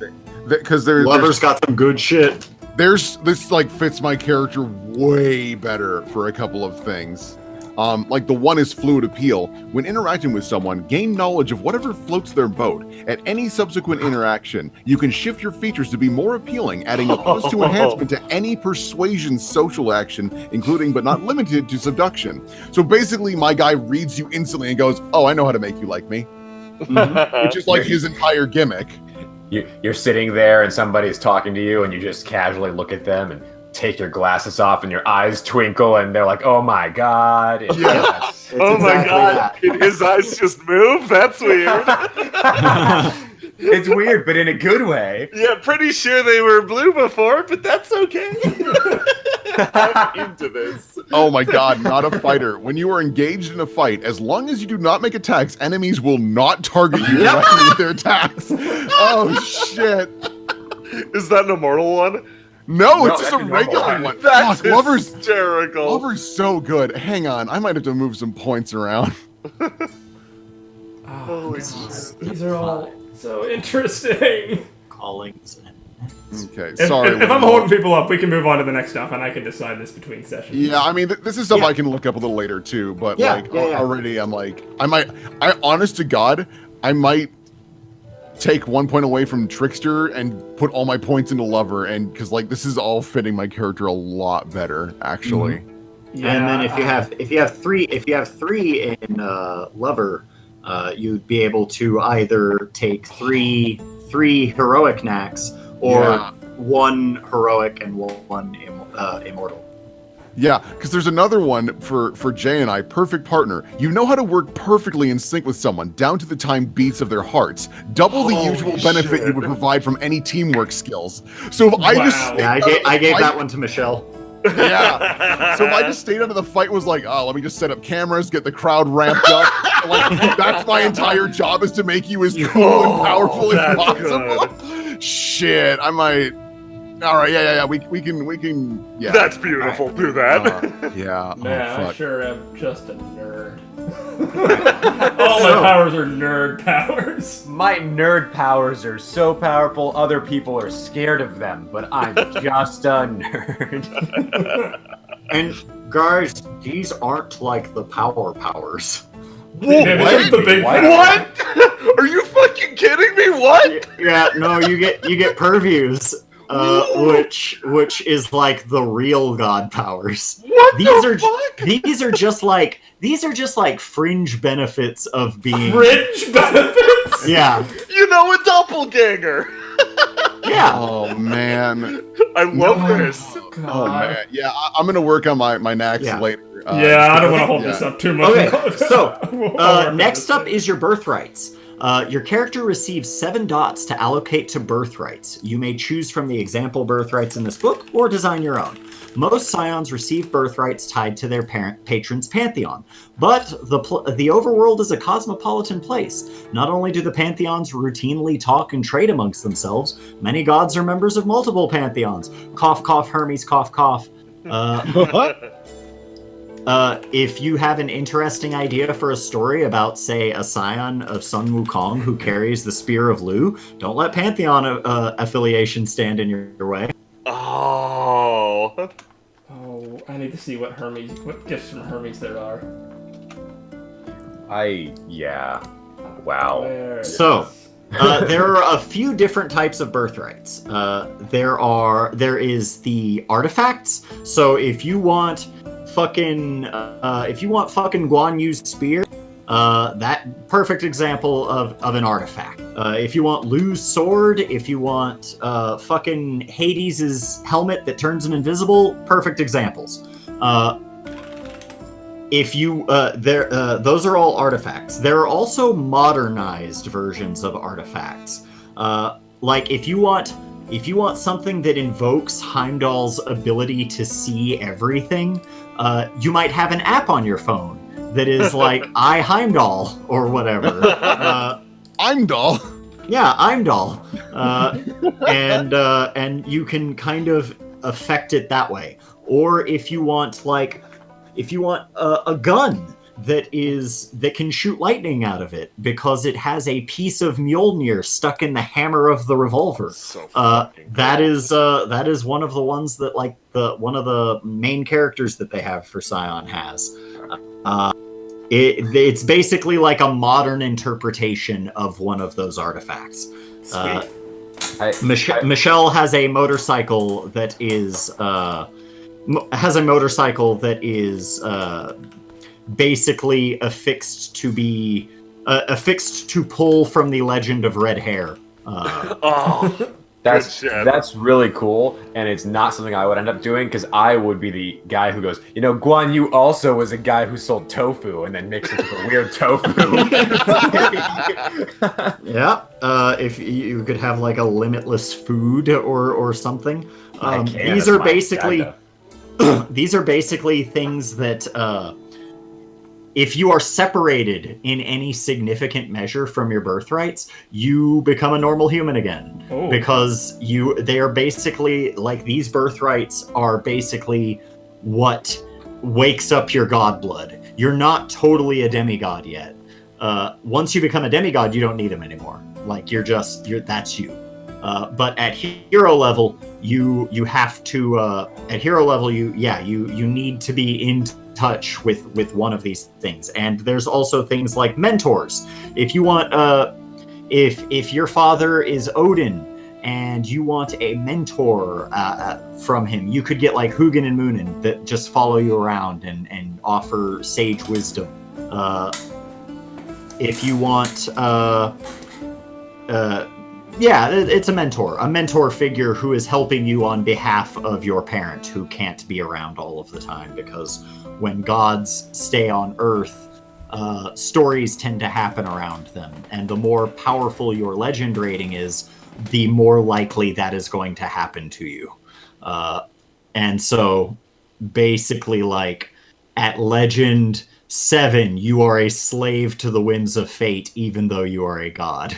Because Lover's got some good shit. there's this like fits my character way better for a couple of things. Like the one is fluid appeal. When interacting with someone, gain knowledge of whatever floats their boat. At any subsequent interaction, you can shift your features to be more appealing, adding a +2 enhancement to any persuasion social action, including but not limited to seduction. So basically, my guy reads you instantly and goes, "Oh, I know how to make you like me," which is like his entire gimmick. You're sitting there and somebody's talking to you and you just casually look at them and take your glasses off and your eyes twinkle and they're like, "Oh my god." It's Oh my exactly god, that. did his eyes just move? That's weird. It's weird, but in a good way. Yeah, pretty sure they were blue before, but that's okay. I'm into this. Oh my god, not a fighter. When you are engaged in a fight, as long as you do not make attacks, enemies will not target you directly with their attacks. Oh shit. Is that an immortal one? No, it's that's just a a normal regular one. one. That's Fuck, Lover's hysterical. so good. Hang on, I might have to move some points around. Holy shit. These are all so interesting. Callings and Okay, If, sorry. if I'm Lord. holding people up, we can move on to the next stuff, and I can decide this between sessions. Yeah, I mean, this is stuff I can look up a little later too. But Yeah, like yeah. already, I'm like, honest to God, I might take 1 point away from Trickster and put all my points into Lover, and because like this is all fitting my character a lot better, actually. Yeah, and then if you have three in Lover, you'd be able to either take three heroic knacks or Yeah. 1 heroic and 1 immortal. Yeah, because there's another one for Jay and I, perfect partner. You know how to work perfectly in sync with someone, down to the time beats of their hearts. Double the Holy usual benefit shit. you would provide from any teamwork skills. So if I just Wow. Yeah, I gave that one to Michelle. yeah. So if I just stayed under the fight, was like, oh, let me just set up cameras, get the crowd ramped up. Like that's my entire job, is to make you as cool and powerful as that's possible. Shit, I might. All right, yeah. We can. Yeah. That's beautiful. Do that. Yeah. Man, Oh, I fuck. sure am just a nerd. All my powers are nerd powers. My nerd powers are so powerful, other people are scared of them, but I'm just a nerd. And guys, these aren't like the power powers. Yeah, this is the big What? What? Are you fucking kidding me? What? Yeah, no, you get purviews, which is like the real god powers. What These the are fuck? these are just like fringe benefits of being Fringe benefits. yeah You know, a doppelganger. yeah. Oh man. I love this. Oh man. Yeah, I'm gonna work on my knacks Yeah. later. Yeah, I don't want to hold yeah. this up too much. Okay, so We'll work on next this up later. is your birthrights. Your character receives 7 dots to allocate to birthrights. You may choose from the example birthrights in this book or design your own. Most Scions receive birthrights tied to their patron's pantheon, but the overworld is a cosmopolitan place. Not only do the pantheons routinely talk and trade amongst themselves, many gods are members of multiple pantheons. Cough, cough, Hermes, cough, cough. If you have an interesting idea for a story about, say, a scion of Sun Wukong who carries the Spear of Lu, don't let Pantheon affiliation stand in your way. Oh. Oh, I need to see what gifts from Hermes there are. Wow. Where So, there are a few different types of birthrights. There is the artifacts. So if you want fucking Guan Yu's spear, that perfect example of an artifact. If you want Lu's sword, if you want fucking Hades' helmet that turns him invisible, perfect examples. Those are all artifacts. There are also modernized versions of artifacts. Like if you want something that invokes Heimdall's ability to see everything, you might have an app on your phone that is like I Heimdall or whatever. Heimdall. Yeah, Heimdall, and you can kind of affect it that way. Or if you want a gun that can shoot lightning out of it because it has a piece of Mjolnir stuck in the hammer of the revolver. So fucking That is one of the ones that one of the main characters that they have for Scion has. It's basically like a modern interpretation of one of those artifacts. Sweet. Michelle has a motorcycle that is basically affixed to pull from the Legend of Red Hair. Oh, that's really cool, and it's not something I would end up doing because I would be the guy who goes, Guan Yu also was a guy who sold tofu and then mixed it with a weird tofu. Yeah, if you could have like a limitless food or something. These are basically things that if you are separated in any significant measure from your birthrights, you become a normal human again. Oh. Because they are basically like these birthrights are basically what wakes up your god blood. You're not totally a demigod yet. Once you become a demigod, you don't need them anymore. Like that's you. But at hero level, you have to at hero level you need to be in touch with one of these things. And there's also things like mentors. If you want if your father is Odin and you want a mentor from him, you could get like Hugin and Munin that just follow you around and offer sage wisdom. If you want it's a mentor figure who is helping you on behalf of your parent who can't be around all of the time, because when gods stay on Earth, stories tend to happen around them, and the more powerful your legend rating is, the more likely that is going to happen to you. And so basically, like, at Legend 7, you are a slave to the whims of fate, even though you are a god.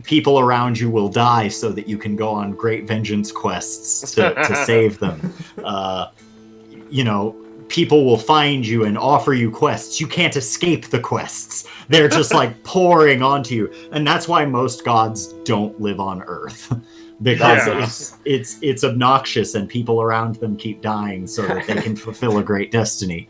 People around you will die so that you can go on great vengeance quests to save them. People will find you and offer you quests. You can't escape the quests. They're just like pouring onto you. And that's why most gods don't live on Earth. Because it's obnoxious and people around them keep dying so that they can fulfill a great destiny.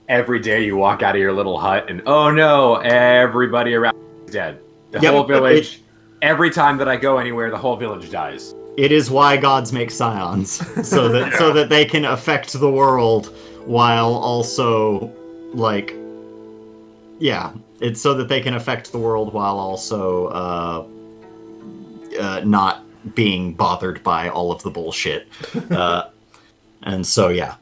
Every day you walk out of your little hut and, oh no, everybody around is dead. The whole village, every time that I go anywhere, the whole village dies. It is why gods make scions, so that they can affect the world while also, it's so that they can affect the world while also not being bothered by all of the bullshit. And so, yeah.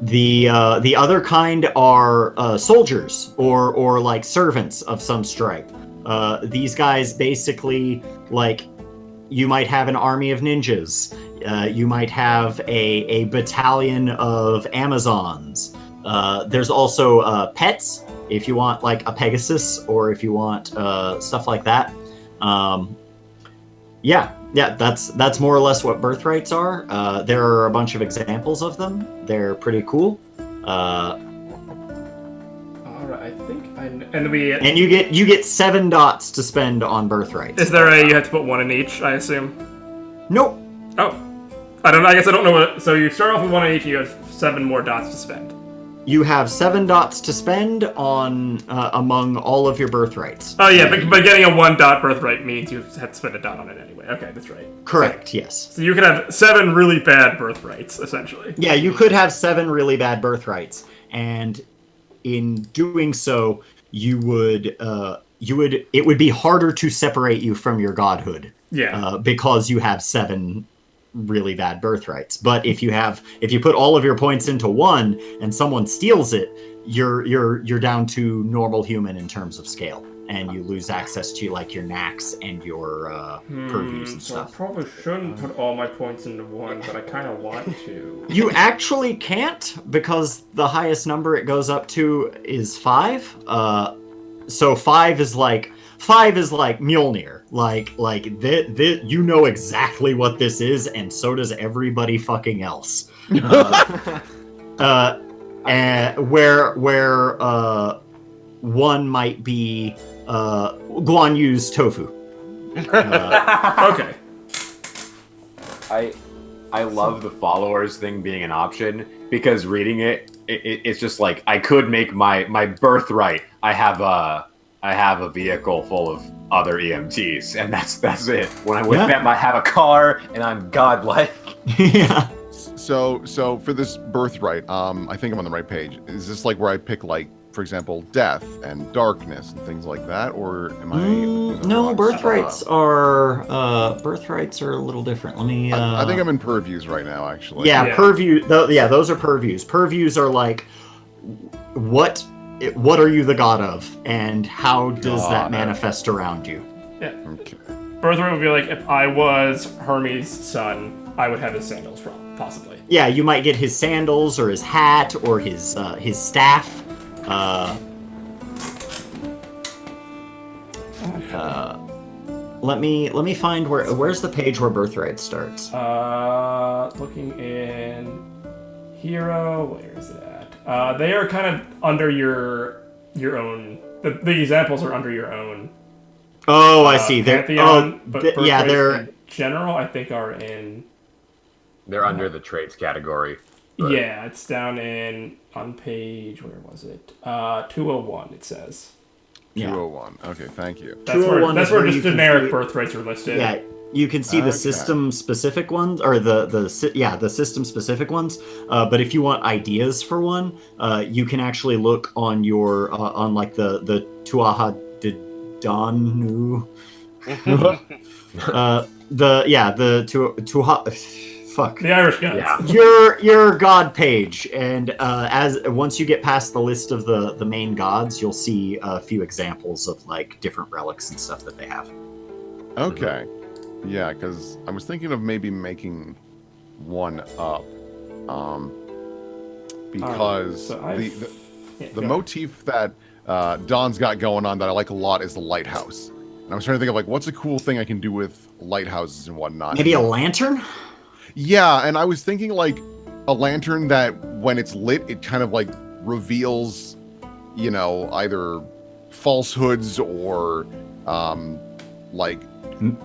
The other kind are soldiers or like servants of some stripe. These guys basically, like, you might have an army of ninjas. You might have a battalion of Amazons. There's also pets, if you want like a Pegasus or if you want stuff like that. That's more or less what birthrights are. There are a bunch of examples of them. They're pretty cool. All right, I think and you get 7 dots to spend on birthrights. Is there you have to put 1 in each, I assume? Nope. Oh, I guess I don't know what. So you start off with 1 in each, and you have 7 more dots to spend. You have 7 dots to spend on among all of your birthrights. Oh yeah, but getting a 1 dot birthright means you have to spend a dot on it anyway. Okay, that's right. Correct. Yes. So you could have 7 really bad birthrights, essentially. Yeah, you could have 7 really bad birthrights, and in doing so, it would be harder to separate you from your godhood. Yeah. Because you have 7 really bad birthrights. But if you put all of your points into 1 and someone steals it, you're down to normal human in terms of scale, and you lose access to like your knacks and your purviews and stuff. I probably shouldn't put all my points into 1, but I kind of want to. You actually can't, because the highest number it goes up to is 5. So 5 is like Mjolnir. Like you know exactly what this is, and so does everybody fucking else. And where 1 might be Guan Yu's tofu. Okay. I love the followers thing being an option because reading it's just like I could make my birthright. I have a vehicle full of other EMTs, and that's it. When I'm with them, I have a car, and I'm godlike. Yeah. So for this birthright, I think I'm on the right page. Is this like where I pick, like, for example, death and darkness and things like that, or am I? No, birthrights are a little different. Let me. I think I'm in purviews right now, actually. Yeah, purview. Those are purviews. Purviews are like, what are you the god of, and how does that manifest around you? Yeah. Okay. Birthright would be like, if I was Hermes' son, I would have his sandals, possibly. Yeah, you might get his sandals or his hat or his staff. Let me find where's the page where birthright starts. Looking in Hero, where is it at? They are kind of under your own. The examples are under your own. Oh, I see. Pantheon, but they're in general, I think, are in. They're under the trades category. But... Yeah, it's down on page, where was it? 201, it says. 201. Okay, thank you. That's where just generic birthrights are listed. Yeah, you can see the system specific ones, or the system specific ones. But if you want ideas for one, you can actually look on your on like the Tuaha Danu. The Irish gods. Yeah. Your god page, and once you get past the list of the main gods, you'll see a few examples of like different relics and stuff that they have. Okay. Yeah, because I was thinking of maybe making one up, because the motif that Don's got going on that I like a lot is the lighthouse. And I was trying to think of like what's a cool thing I can do with lighthouses and whatnot. Maybe a lantern? Yeah, and I was thinking like a lantern that when it's lit, it kind of like reveals, either falsehoods or like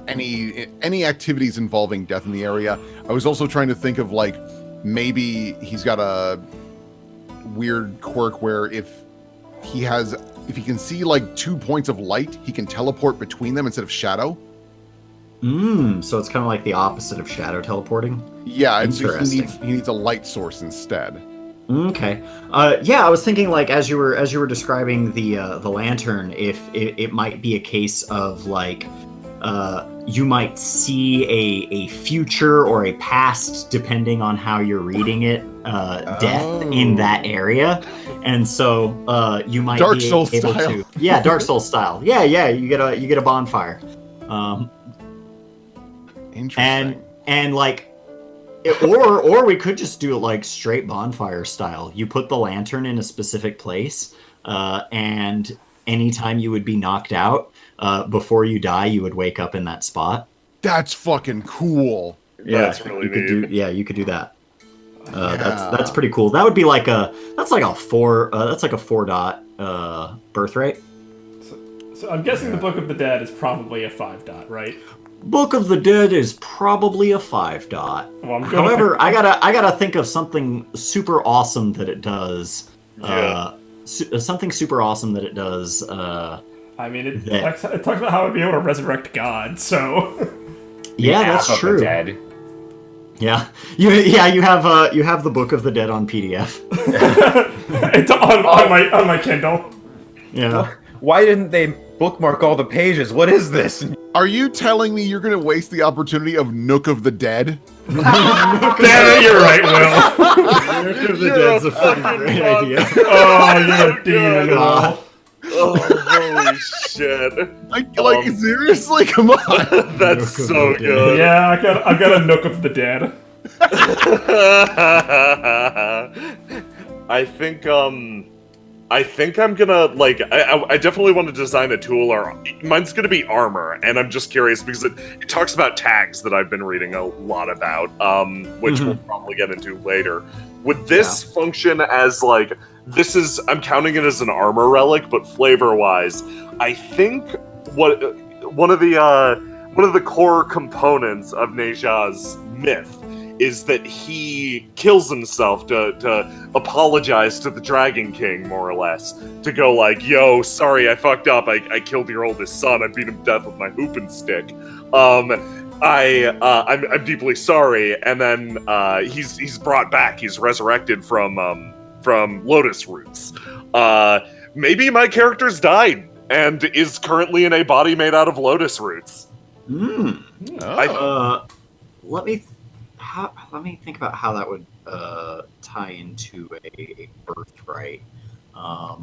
any activities involving death in the area. I was also trying to think of like maybe he's got a weird quirk where if he can see like 2 points of light, he can teleport between them instead of shadow. So it's kind of like the opposite of shadow teleporting. Yeah, and so he needs a light source instead. Okay. I was thinking like as you were describing the lantern, if it might be a case of like you might see a future or a past depending on how you're reading it, death in that area, and so you might Dark be Souls able style. to Dark Souls style. Yeah, you get a bonfire. Interesting. And like, or we could just do it like straight bonfire style. You put the lantern in a specific place, and anytime you would be knocked out, before you die, you would wake up in that spot. That's fucking cool. Yeah, that's really neat. You could do that. That's pretty cool. That would be like that's like a 4 dot birthright. So I'm guessing the Book of the Dead is probably a 5 dot, right? Book of the Dead is probably a 5 dot. Well, however, I gotta think of something super awesome that it does. Something super awesome that it does. I mean, it talks about how it'd be able to resurrect God. So yeah, that's true. Dead. Yeah, you have the Book of the Dead on PDF. It's on my Kindle. Yeah. Why didn't they bookmark all the pages? What is this? Are you telling me you're going to waste the opportunity of Nook of the Dead? Yeah, you're right, Will. Nook of the Dead's a fucking great idea. Oh, you're a demon, Will. Oh, holy shit. Like seriously? Come on. That's so good. Yeah, I've got a Nook of the Dead. I think I'm gonna, like, I definitely want to design a tool, or mine's gonna be armor, and I'm just curious because it talks about tags that I've been reading a lot about, which we'll probably get into later. Would this function as, like, I'm counting it as an armor relic, but flavor-wise, I think one of the core components of Neja's myth is that he kills himself to apologize to the Dragon King, more or less. To go like, yo, sorry, I fucked up. I killed your oldest son. I beat him to death with my hooping stick. I'm deeply sorry. And then he's brought back. He's resurrected from lotus roots. Maybe my character's died and is currently in a body made out of lotus roots. Let me think about how that would tie into a birthright. I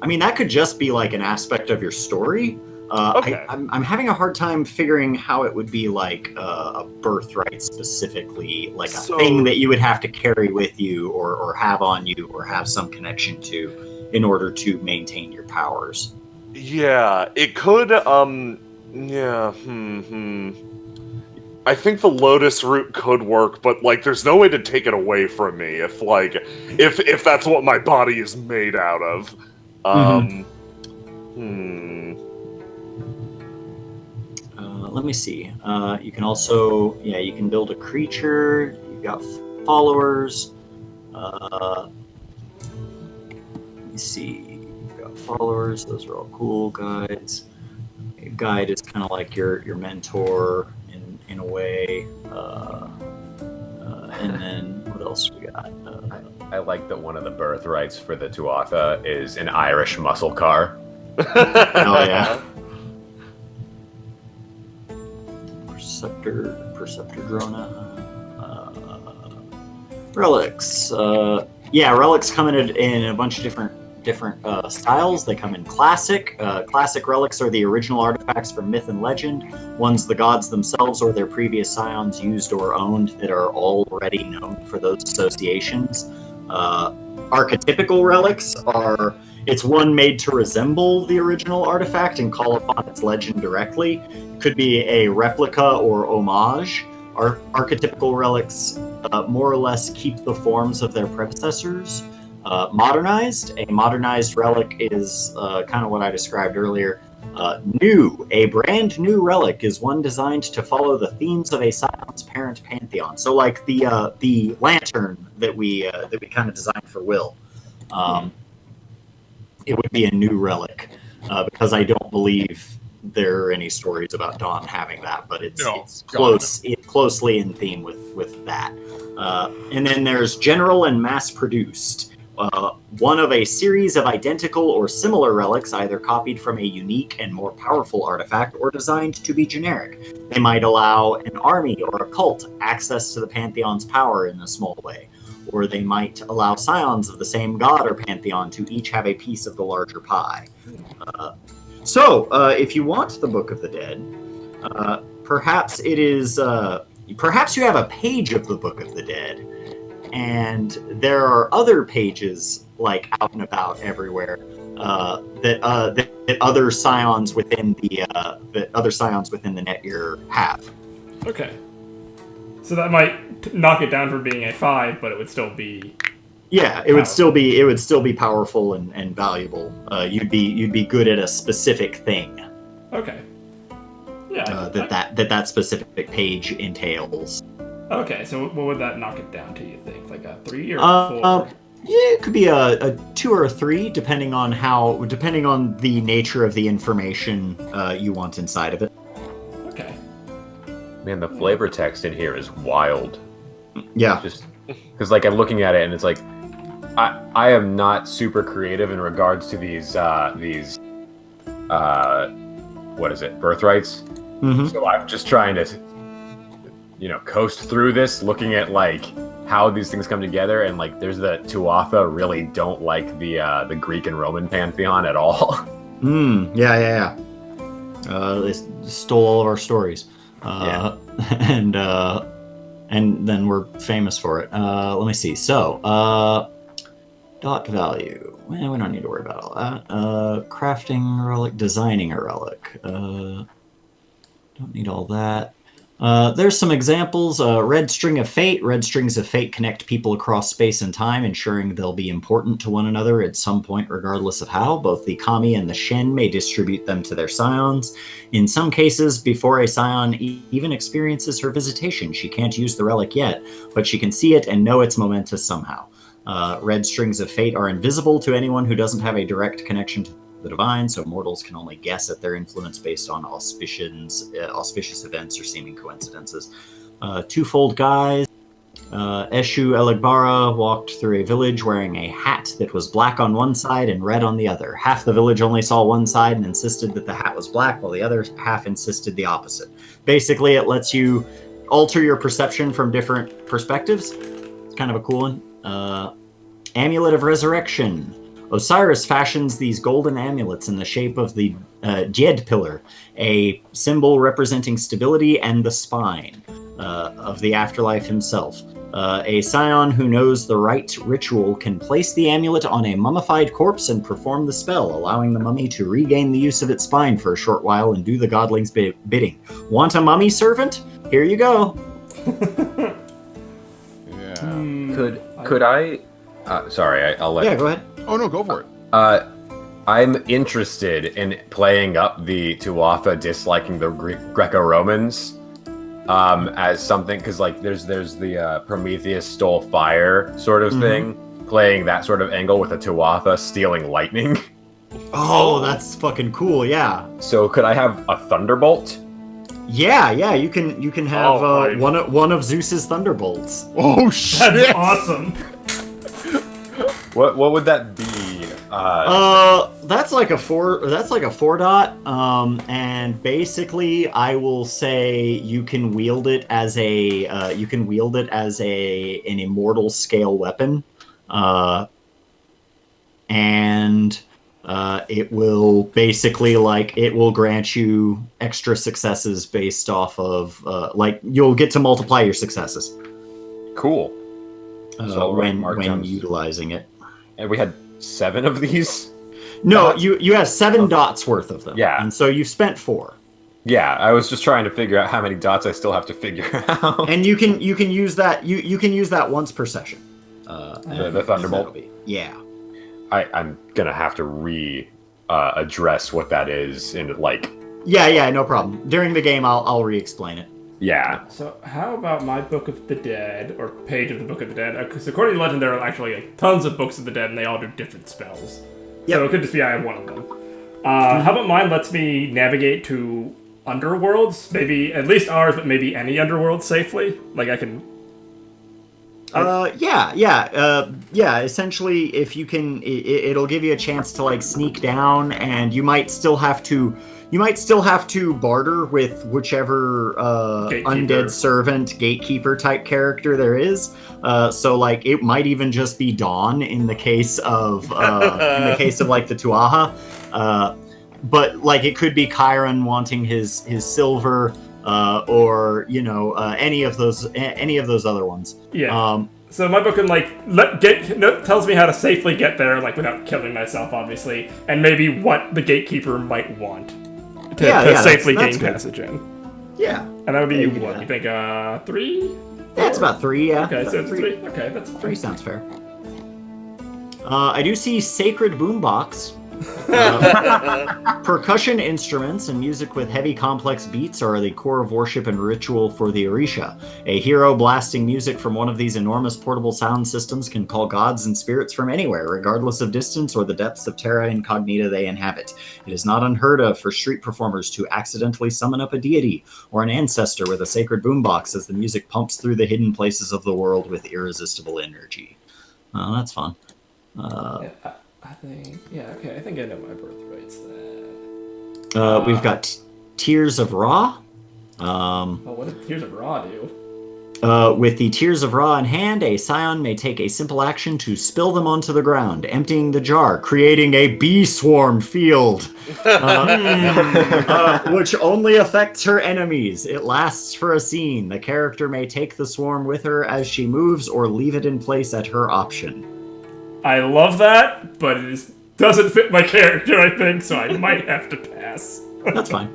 mean, that could just be like an aspect of your story. Okay. I'm having a hard time figuring how it would be like a birthright specifically, like a thing that you would have to carry with you or have on you or have some connection to in order to maintain your powers. Yeah, it could, I think the lotus root could work, but, like, there's no way to take it away from me if that's what my body is made out of. Let me see. You can also, you can build a creature. You've got followers. Let me see. You've got followers. Those are all cool. Guides. A guide is kind of like your mentor in a way. And then what else we got? I like that one of the birthrights for the Tuatha is an Irish muscle car. Oh yeah. Perceptor Drona. Relics. Relics come in a bunch of different styles. They come in classic. Classic relics are the original artifacts from myth and legend, ones the gods themselves or their previous scions used or owned that are already known for those associations. Archetypical relics are, it's one made to resemble the original artifact and call upon its legend directly. Could be a replica or homage. Archetypical relics more or less keep the forms of their predecessors. A modernized relic is kind of what I described earlier. A brand new relic is one designed to follow the themes of a Scion's parent pantheon. So, like the lantern that we kind of designed for Will, it would be a new relic because I don't believe there are any stories about Dawn having that, but it's closely in theme with that. And then there's general and mass-produced. One of a series of identical or similar relics, either copied from a unique and more powerful artifact or designed to be generic. They might allow an army or a cult access to the Pantheon's power in a small way, or they might allow scions of the same god or pantheon to each have a piece of the larger pie. So, if you want the Book of the Dead, perhaps it is... perhaps you have a page of the Book of the Dead, and there are other pages like out and about everywhere that other scions within the Netgear have. Okay, so that might knock it down from being a 5, but it would still be. Yeah, it would still be powerful and valuable. You'd be good at a specific thing. Okay. Yeah. That specific page entails. Okay, so what would that knock it down to, you think? Like a 3 or a 4? It could be a 2 or a 3, depending on the nature of the information you want inside of it. Okay. Man, the flavor text in here is wild. Yeah. Just because, like, I'm looking at it and it's like, I am not super creative in regards to these what is it, birthrights? Mm-hmm. So I'm just trying to, coast through this, looking at like how these things come together, and like there's the Tuatha really don't like the Greek and Roman pantheon at all. Yeah. They stole all of our stories. And then we're famous for it. Let me see. So, dot value. Well, we don't need to worry about all that. Crafting a relic, designing a relic. Don't need all that. There's some examples. Red String of Fate. Red Strings of Fate connect people across space and time, ensuring they'll be important to one another at some point, regardless of how. Both the Kami and the Shen may distribute them to their Scions. In some cases, before a Scion even experiences her visitation, she can't use the relic yet, but she can see it and know it's momentous somehow. Red Strings of Fate are invisible to anyone who doesn't have a direct connection to the divine, so mortals can only guess at their influence based on auspicious events or seeming coincidences. Twofold Guise. Eshu Elegbara walked through a village wearing a hat that was black on one side and red on the other. Half the village only saw one side and insisted that the hat was black, while the other half insisted the opposite. Basically, it lets you alter your perception from different perspectives. It's kind of a cool one. Amulet of Resurrection. Osiris fashions these golden amulets in the shape of the Jed pillar, a symbol representing stability and the spine of the afterlife himself. A Scion who knows the right ritual can place the amulet on a mummified corpse and perform the spell, allowing the mummy to regain the use of its spine for a short while and do the godling's bidding. Want a mummy servant? Here you go. Yeah. Could I? Sorry, I'll let. Yeah, go ahead. Oh no, go for it. I'm interested in playing up the Tuatha disliking the Greco-Romans as something, because like there's the Prometheus stole fire sort of thing, playing that sort of angle with a Tuatha stealing lightning. Oh, that's fucking cool. Yeah. So could I have a thunderbolt? Yeah. You can have one of Zeus's thunderbolts. Oh shit! That's awesome. What would that be? That's like a 4 dot. And basically, I will say you can wield it as an immortal scale weapon, and it will basically it will grant you extra successes based off of you'll get to multiply your successes. Cool. So when utilizing it. And we had 7 of these? No, you have 7 dots worth of them. Yeah. And so you've spent 4. Yeah, I was just trying to figure out how many dots I still have to figure out. And you can use that you can use that once per session. The Thunderbolt? Yeah. I'm gonna have to address what that is in Yeah, no problem. During the game I'll re-explain it. Yeah. So how about my Book of the Dead, or page of the Book of the Dead? Because according to legend, there are actually tons of Books of the Dead, and they all do different spells. Yep. So it could just be I have one of them. How about mine lets me navigate to underworlds? Maybe, at least ours, but maybe any underworld safely? Like I can... Yeah. Essentially, if you can, it'll give you a chance to sneak down, and you might still have to barter with whichever undead servant, gatekeeper type character there is. So it might even just be Dawn in the case of the Tuatha. But it could be Chiron wanting his silver. Or any of those other ones. Yeah. So my book can tells me how to safely get there, without killing myself, obviously, and maybe what the gatekeeper might want to safely gain passage in. Yeah. And that would be what you think? 3? That's about 3. Yeah. Okay, so it's 3. Okay, that's 3 sounds fair. I do see Sacred Boombox. Percussion instruments and music with heavy complex beats are the core of worship and ritual for the Orisha. A hero blasting music from one of these enormous portable sound systems can call gods and spirits from anywhere, regardless of distance or the depths of terra incognita they inhabit. It is not unheard of for street performers to accidentally summon up a deity or an ancestor with a sacred boombox as the music pumps through the hidden places of the world with irresistible energy. That's fun. I think I know my birthrights then. We've got Tears of Ra. What did Tears of Ra do? With the Tears of Ra in hand, a Scion may take a simple action to spill them onto the ground, emptying the jar, creating a bee swarm field, which only affects her enemies. It lasts for a scene. The character may take the swarm with her as she moves or leave it in place at her option. I love that, but it doesn't fit my character, I think, so I might have to pass. That's fine.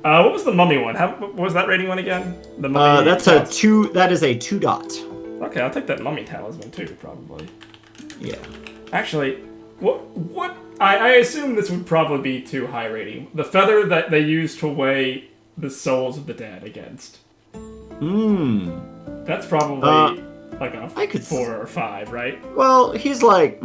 What was the mummy one? What was that rating one again? The mummy. That's a 2. That is a 2 dot. Okay, I'll take that mummy talisman too, probably. Yeah. Actually, what? I assume this would probably be too high rating. The feather that they use to weigh the souls of the dead against. That's probably like a 4 or 5, right? Well, he's like.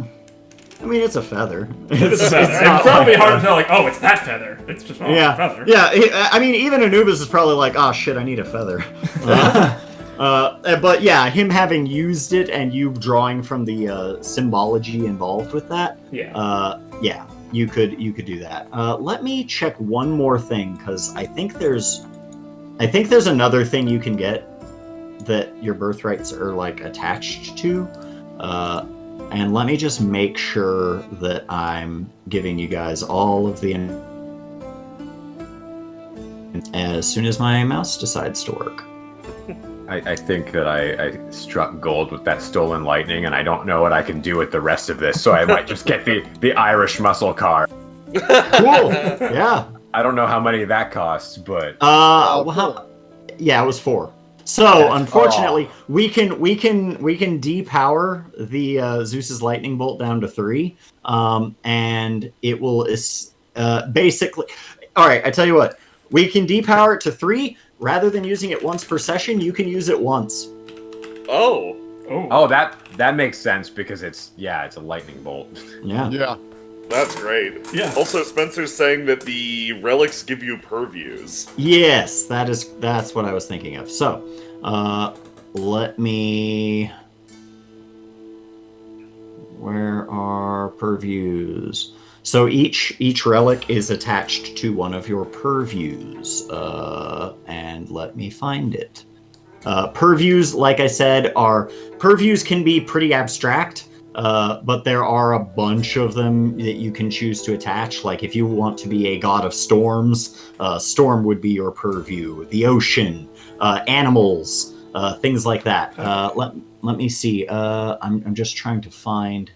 I mean, it's a feather. It's a feather. It's probably hard to tell, like, oh, it's that feather. It's just a feather. Yeah, I mean, even Anubis is probably like, oh shit, I need a feather. But yeah, him having used it and you drawing from the symbology involved with that. Yeah, you could do that. Let me check one more thing because I think there's another thing you can get that your birthrights are like attached to. And let me just make sure that I'm giving you guys all of the... as soon as my mouse decides to work. I think that I struck gold with that stolen lightning, and I don't know what I can do with the rest of this, so I might just get the Irish muscle card. Cool! Yeah. I don't know how many that costs, but... yeah, it was 4. So, unfortunately, we can depower the Zeus's lightning bolt down to 3, and it will basically. All right, I tell you what, we can depower it to 3 rather than using it once per session. You can use it once. Oh, that makes sense because it's a lightning bolt. Yeah. That's great. Yeah. Also, Spencer's saying that the relics give you purviews. Yes, that's what I was thinking of. So, let me... Where are purviews? So each relic is attached to one of your purviews. And let me find it. Purviews, like I said, purviews can be pretty abstract. But there are a bunch of them that you can choose to attach. Like if you want to be a god of storms, storm would be your purview. The ocean, animals, things like that. Let me see. I'm just trying to find.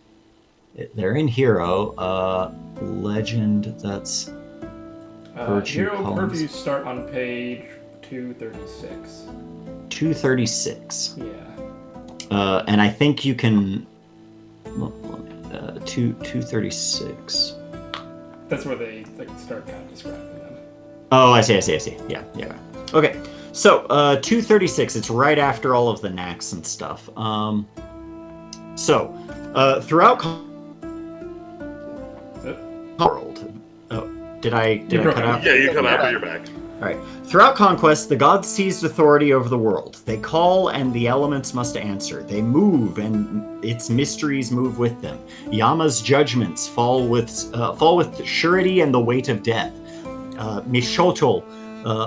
They're in Hero. Legend. That's Virtue Hero Columns. purviews start on page 236. 236. Yeah. And I think you can. 236. That's where they start kind of describing them. Oh, I see. Yeah. Okay, so 236. It's right after all of the knacks and stuff. Throughout world. Oh, did I cut out? Yeah, you cut out, but you're back. All right. Throughout Conquest, the gods seized authority over the world. They call, and the elements must answer. They move, and its mysteries move with them. Yama's judgments fall with surety and the weight of death. Mishotol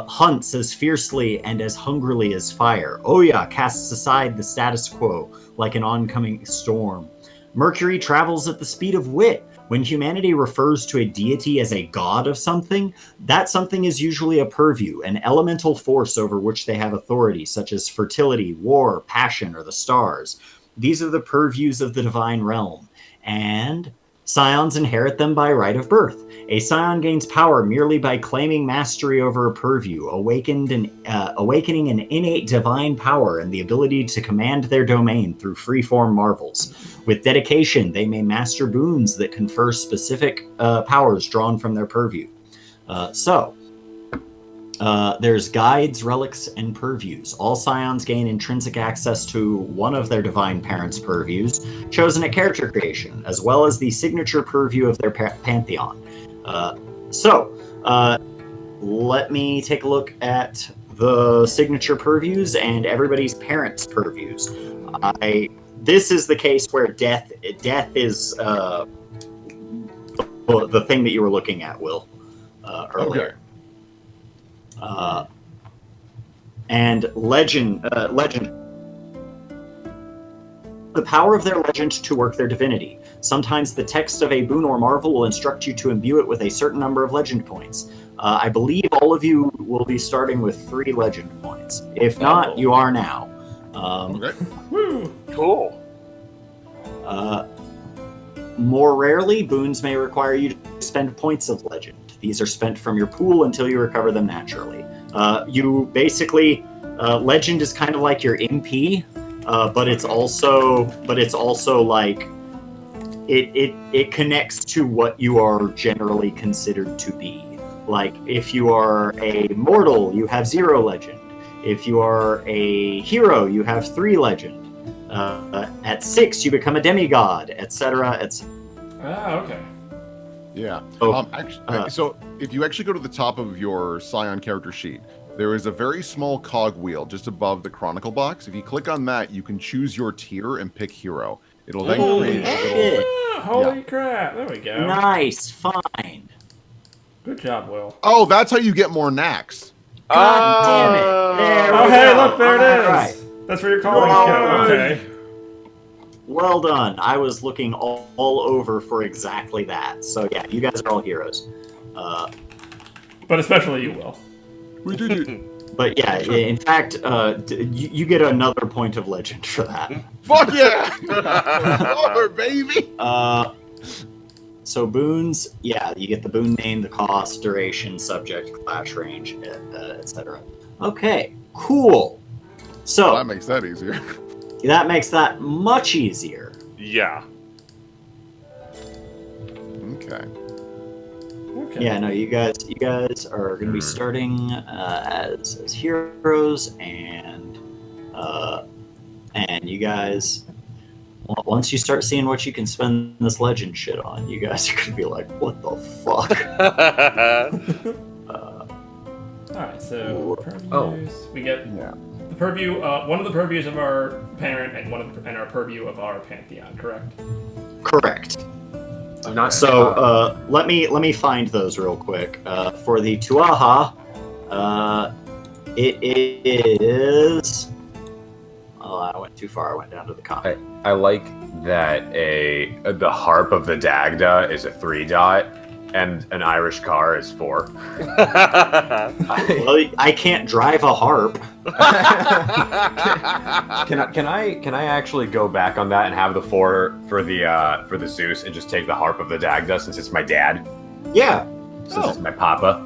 hunts as fiercely and as hungrily as fire. Oya casts aside the status quo like an oncoming storm. Mercury travels at the speed of wit. When humanity refers to a deity as a god of something, that something is usually a purview, an elemental force over which they have authority, such as fertility, war, passion, or the stars. These are the purviews of the divine realm, and Scions inherit them by right of birth. A Scion gains power merely by claiming mastery over a purview, awakening an innate divine power and the ability to command their domain through freeform marvels. With dedication, they may master boons that confer specific powers drawn from their purview. There's guides, relics, and purviews. All Scions gain intrinsic access to one of their divine parents' purviews, chosen at character creation, as well as the signature purview of their pantheon. Let me take a look at the signature purviews and everybody's parents' purviews. This is the case where death is the thing that you were looking at, Will, earlier. Okay. And legend. The power of their legend to work their divinity. Sometimes the text of a boon or marvel will instruct you to imbue it with a certain number of legend points. I believe all of you will be starting with 3 legend points. If not, you are now. Okay. Woo! Cool. More rarely, boons may require you to spend points of legend. left. These are spent from your pool until you recover them naturally. You basically, legend is kind of like your MP, but it's also like it connects to what you are generally considered to be. Like if you are a mortal, you have 0 legend. If you are a hero, you have 3 legend. At 6, you become a demigod, etc., etc. Ah, okay. Yeah. Oh, So if you actually go to the top of your Scion character sheet, there is a very small cog wheel just above the Chronicle box. If you click on that, you can choose your tier and pick hero. It'll then Holy create a little shit. thing. Holy crap! There we go. Nice, fine. Good job, Will. Oh, that's how you get more knacks. God damn it. There Oh, we hey, go. look, there it is. Right. That's where your callings Well go. done. Okay. Well done. I was looking all over for exactly that. So yeah, you guys are all heroes. But especially you, Will. We did it. But yeah, in fact, you get another point of legend for that. Fuck yeah! More, baby! So boons, yeah, you get the boon name, the cost, duration, subject, clash range, etc. Okay, cool. So Well, that makes that easier. that makes that much easier. Yeah. Okay. Okay. Yeah, no, you guys are going to be starting as heroes, and you guys, once you start seeing what you can spend this legend shit on, you guys are going to be like, what the fuck? Alright, so purviews. Oh. We get Yeah. the purview, one of the purviews of our parent and and our purview of our pantheon, correct? Correct. Not So let me find those real quick. For the Tuaha, it is. Oh, I went too far. I went down to the comic. I like that the harp of the Dagda is a 3-dot, and an Irish car is 4. Well, I can't drive a harp. Can I actually go back on that and have the 4 for the Zeus and just take the harp of the Dagda since it's my dad, Yeah. since it's my papa?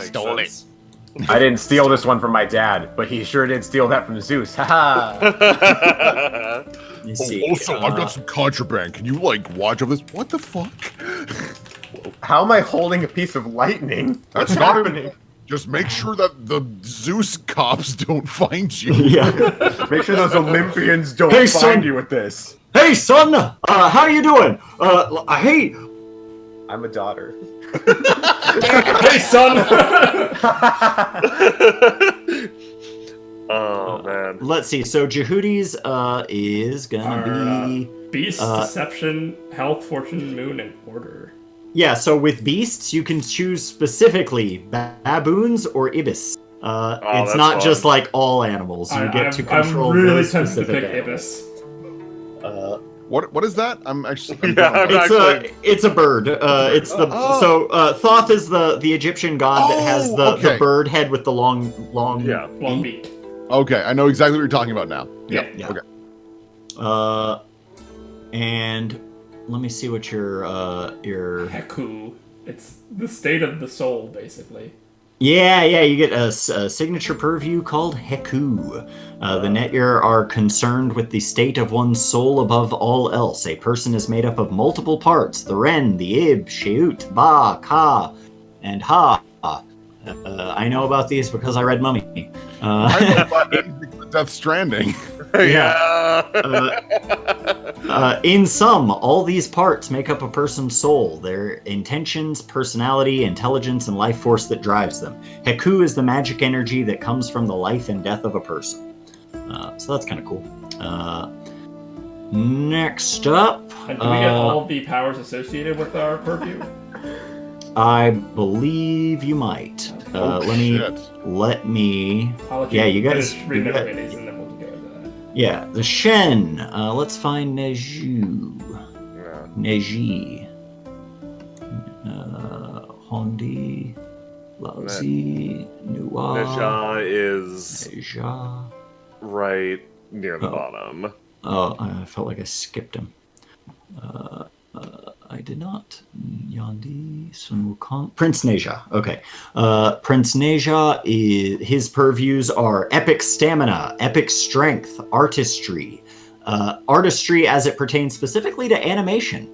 Stole it. I didn't steal this one from my dad, but he sure did steal that from Zeus. Haha. Let me see. Also, I've got some contraband. Can you, watch over this? What the fuck? How am I holding a piece of lightning? That's What's not happening? Just make sure that the Zeus cops don't find you. Yeah. Make sure those Olympians don't Hey, find son. you with this. Hey, son. How you doing? Hey. I'm a daughter. Hey, son! Oh man. Let's see. So Jehudis is gonna be. Beast, Deception, Health, Fortune, Moon, and Order. Yeah, so with beasts, you can choose specifically baboons or ibis. It's that's not fun. just like all animals. You get to control I'm really those tempted to specific pick animals. Ibis. What is that? I'm actually. I'm Yeah, down. It's a bird. It's the Thoth is the Egyptian god that has the okay. bird head with the long Yeah. Long beak. Okay, I know exactly what you're talking about now. Yeah. Yeah. Okay. And let me see what your Heku. It's the state of the soul, basically. Yeah, you get a signature purview called Heku. The Netyer are concerned with the state of one's soul above all else. A person is made up of multiple parts: the Ren, the Ib, Sheut, Ba, Ka, and Ha. I know about these because I read Mummy. I know about Death Stranding. In sum, all these parts make up a person's soul, their intentions, personality, intelligence, and life force that drives them. Heku is the magic energy that comes from the life and death of a person. So that's kind of cool. Next up... And do we get all of the powers associated with our purview? I believe you might. Shit. Let me... I'll let Yeah, you guys- finish reading you got- every these and then we'll go into that. Yeah, the Shen. Let's find Neju. Yeah. Neji. Hondi. Laozi. Nuwa. Nisha is Neja. right near the Oh. bottom. Oh, I felt like I skipped him. I did not. Yandi, Sun Wukong, Prince Neja. Okay. Prince Neja, his purviews are epic stamina, epic strength, artistry, artistry as it pertains specifically to animation,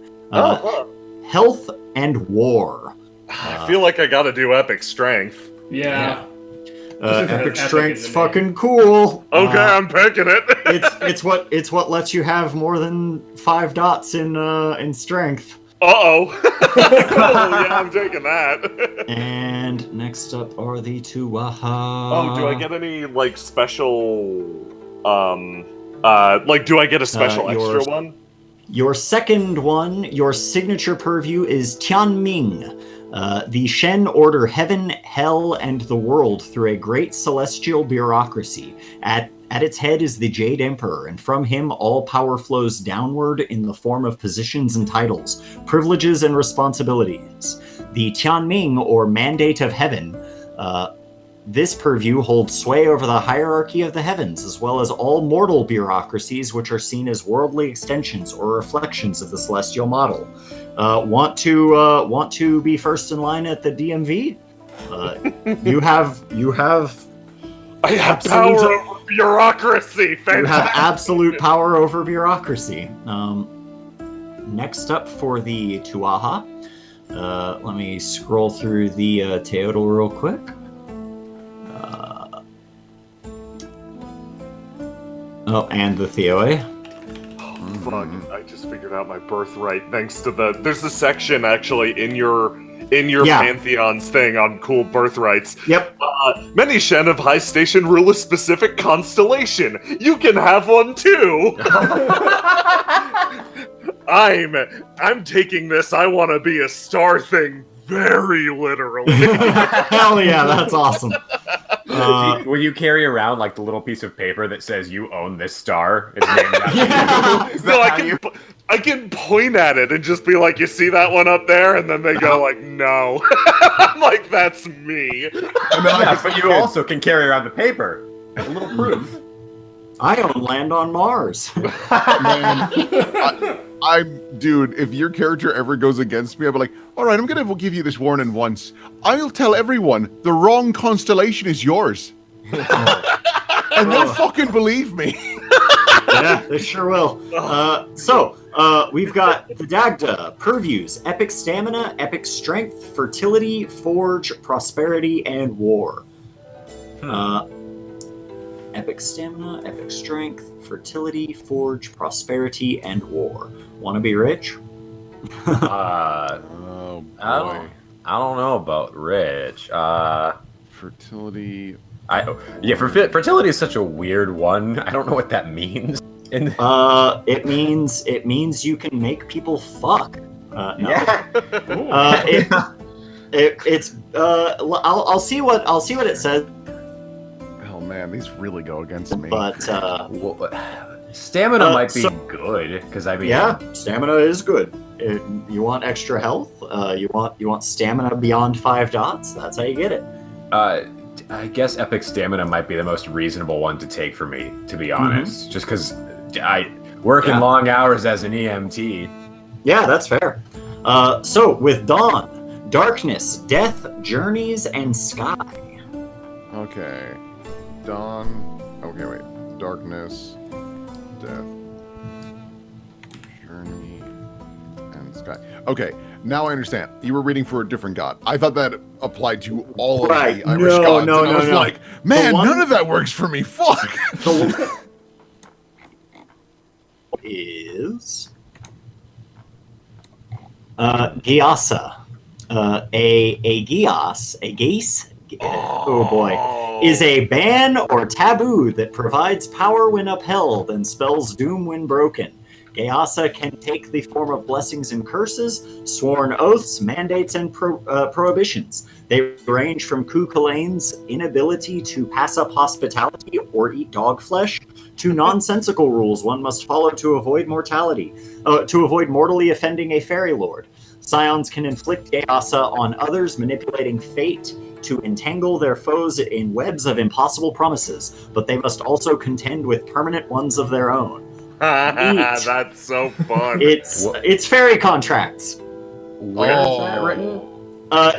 health, and war. I feel like I gotta do epic strength. Yeah. Epic strength's fucking cool. Okay, I'm picking it. it's what lets you have more than 5 dots in strength. Cool, yeah, I'm taking that. And next up are the Tuaha. Oh, do I get any like special do I get a special extra one? Your second one, your signature purview is Tianming. The Shen order heaven, hell, and the world through a great celestial bureaucracy. At its head is the Jade Emperor, and from him all power flows downward in the form of positions and titles, privileges and responsibilities. The Tianming, or Mandate of Heaven, this purview holds sway over the hierarchy of the heavens, as well as all mortal bureaucracies which are seen as worldly extensions or reflections of the celestial model. Want to be first in line at the DMV? You have I have power over bureaucracy. Fantastic. You have absolute power over bureaucracy. Next up for the Tuaha, let me scroll through the Teodal real quick. And the Theoi. Fuck, I just figured out my birthright thanks to there's a section actually in your Pantheon's thing on cool birthrights. Yep. Many Shen of high station rule a specific constellation. You can have one too. I'm taking this I want to be a star thing very literally. Hell yeah, that's awesome. Will you carry around like the little piece of paper that says you own this star? It's named after you. No, I can point at it and just be like, you see that one up there? And then they go like, no. I'm like, that's me. Yeah, but you also can carry around the paper. A little proof. I own land on Mars. Dude, if your character ever goes against me, I'll be like, all right, I'm going to give you this warning once. I'll tell everyone the wrong constellation is yours. And they'll fucking believe me. Yeah, they sure will. So, we've got the Dagda, Purviews, Epic Stamina, Epic Strength, Fertility, Forge, Prosperity, and War. Epic Stamina, Epic Strength, Fertility, Forge, Prosperity, and War. Want to be rich? Oh, boy. I don't know about rich. Fertility. Fertility is such a weird one. I don't know what that means. It means you can make people fuck. No. Yeah. I'll see what it says. Oh man, these really go against me. But stamina might be good because yeah, stamina is good. You want extra health? You want stamina beyond 5 dots? That's how you get it. I guess epic stamina might be the most reasonable one to take for me, to be honest. Just because I work in long hours as an EMT. Yeah, that's fair. So with Dawn, Darkness, Death, Journeys, and Sky. Okay. Dawn. Okay, wait. Darkness, Death, Journey, and Sky. Okay, now I understand. You were reading for a different god. I thought that applied to all of the Irish gods. No, I was like, man, none of that works for me. Fuck. The is Gyasa. A gease. Oh boy. Is a ban or taboo that provides power when upheld and spells doom when broken. Gyasa can take the form of blessings and curses, sworn oaths, mandates, and prohibitions. They range from Ku Kalane's inability to pass up hospitality or eat dog flesh to nonsensical rules one must follow to avoid mortality, to avoid mortally offending a fairy lord. Scions can inflict Gyasa on others, manipulating fate to entangle their foes in webs of impossible promises, but they must also contend with permanent ones of their own. That's so fun. It's fairy contracts. Where is that written?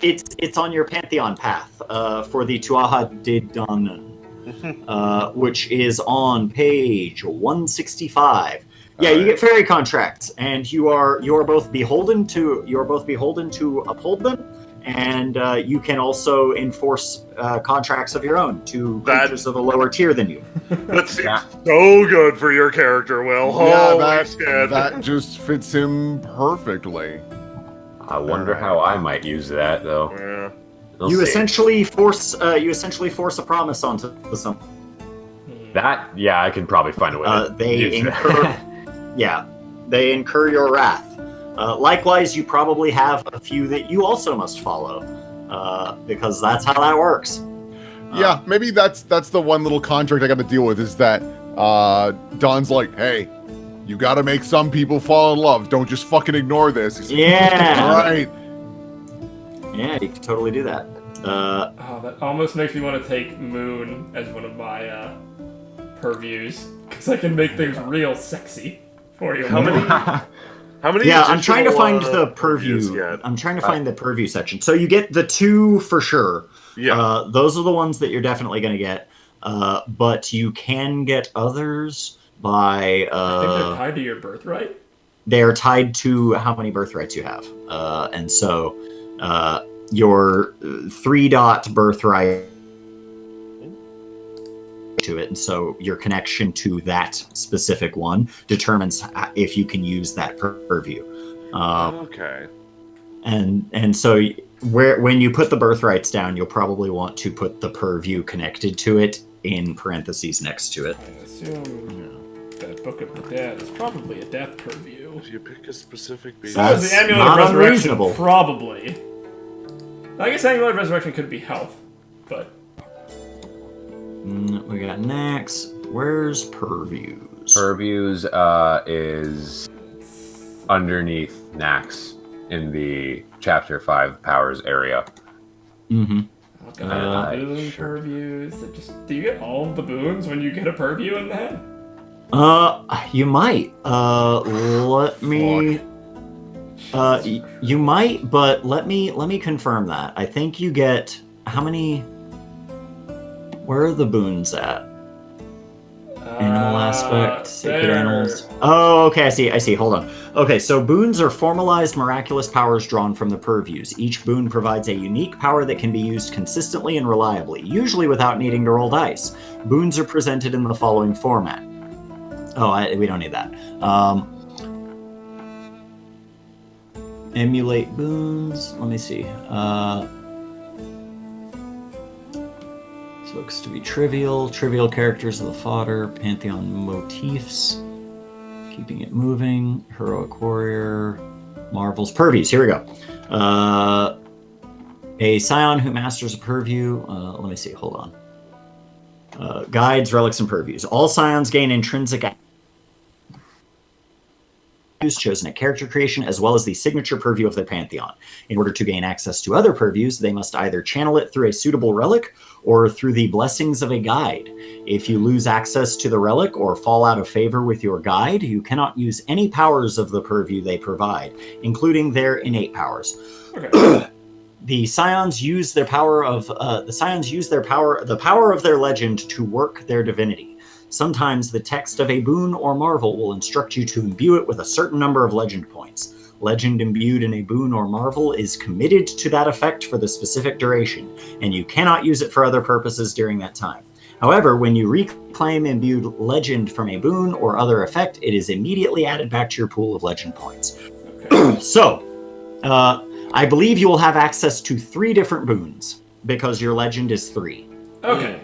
It's on your Pantheon path for the Tuatha De Danann, which is on page 165. Yeah, you get fairy contracts, and you are both beholden to uphold them, and you can also enforce contracts of your own to creatures of a lower tier than you. That seems so good for your character, Will. That just fits him perfectly. I wonder how I might use that, though. Yeah. You essentially force a promise onto someone. That, yeah, I can probably find a way to use that. They incur your wrath. Likewise, you probably have a few that you also must follow, because that's how that works. Yeah, maybe that's the one little contract I got to deal with is that Don's like, hey, you got to make some people fall in love. Don't just fucking ignore this. He's Yeah. All right. Yeah, you can totally do that. That almost makes me want to take Moon as one of my purviews, because I can make things real sexy for you. How many? Yeah, I'm trying to find the purviews purview. yet? I'm trying to find the purview section. So you get the 2 for sure. Yeah. Those are the ones that you're definitely going to get. But you can get others by. I think they're tied to your birthright. They are tied to how many birthrights you have, and so your 3-dot birthright to it, and so your connection to that specific one determines if you can use that purview. Okay. And so when you put the birthrights down, you'll probably want to put the purview connected to it in parentheses next to it. I assume that Book of the Dead is probably a death purview. If you pick a specific beast. So is the Amulet not of Resurrection, unreasonable. probably. I guess Amulet of Resurrection could be health, but... We got next. Where's purviews? Purviews is underneath Nax in the Chapter 5 Powers area. Mm-hmm. Oh god, boon purviews. Do you get all of the boons when you get a purview in that? You might. Let me. You might, but let me confirm that. I think you get how many? Where are the boons at? Animal aspect, sacred animals. Oh, okay, I see. Hold on. Okay, so boons are formalized miraculous powers drawn from the purviews. Each boon provides a unique power that can be used consistently and reliably, usually without needing to roll dice. Boons are presented in the following format. Oh, we don't need that. Emulate boons. Let me see. This looks to be trivial. Trivial characters of the fodder. Pantheon motifs. Keeping it moving. Heroic warrior. Marvels. Purviews. Here we go. A Scion who masters a purview. Let me see. Hold on. Guides, relics, and purviews. All Scions gain intrinsic chosen at character creation, as well as the signature purview of their pantheon. In order to gain access to other purviews, they must either channel it through a suitable relic or through the blessings of a guide. If you lose access to the relic or fall out of favor with your guide, you cannot use any powers of the purview they provide, including their innate powers. Okay. The Scions use their power of the power of their legend to work their divinity. Sometimes the text of a boon or marvel will instruct you to imbue it with a certain number of legend points. Legend imbued in a boon or marvel is committed to that effect for the specific duration, and you cannot use it for other purposes during that time. However, when you reclaim imbued legend from a boon or other effect, it is immediately added back to your pool of legend points. Okay. So, I believe you will have access to 3 different boons, because your legend is 3. Okay.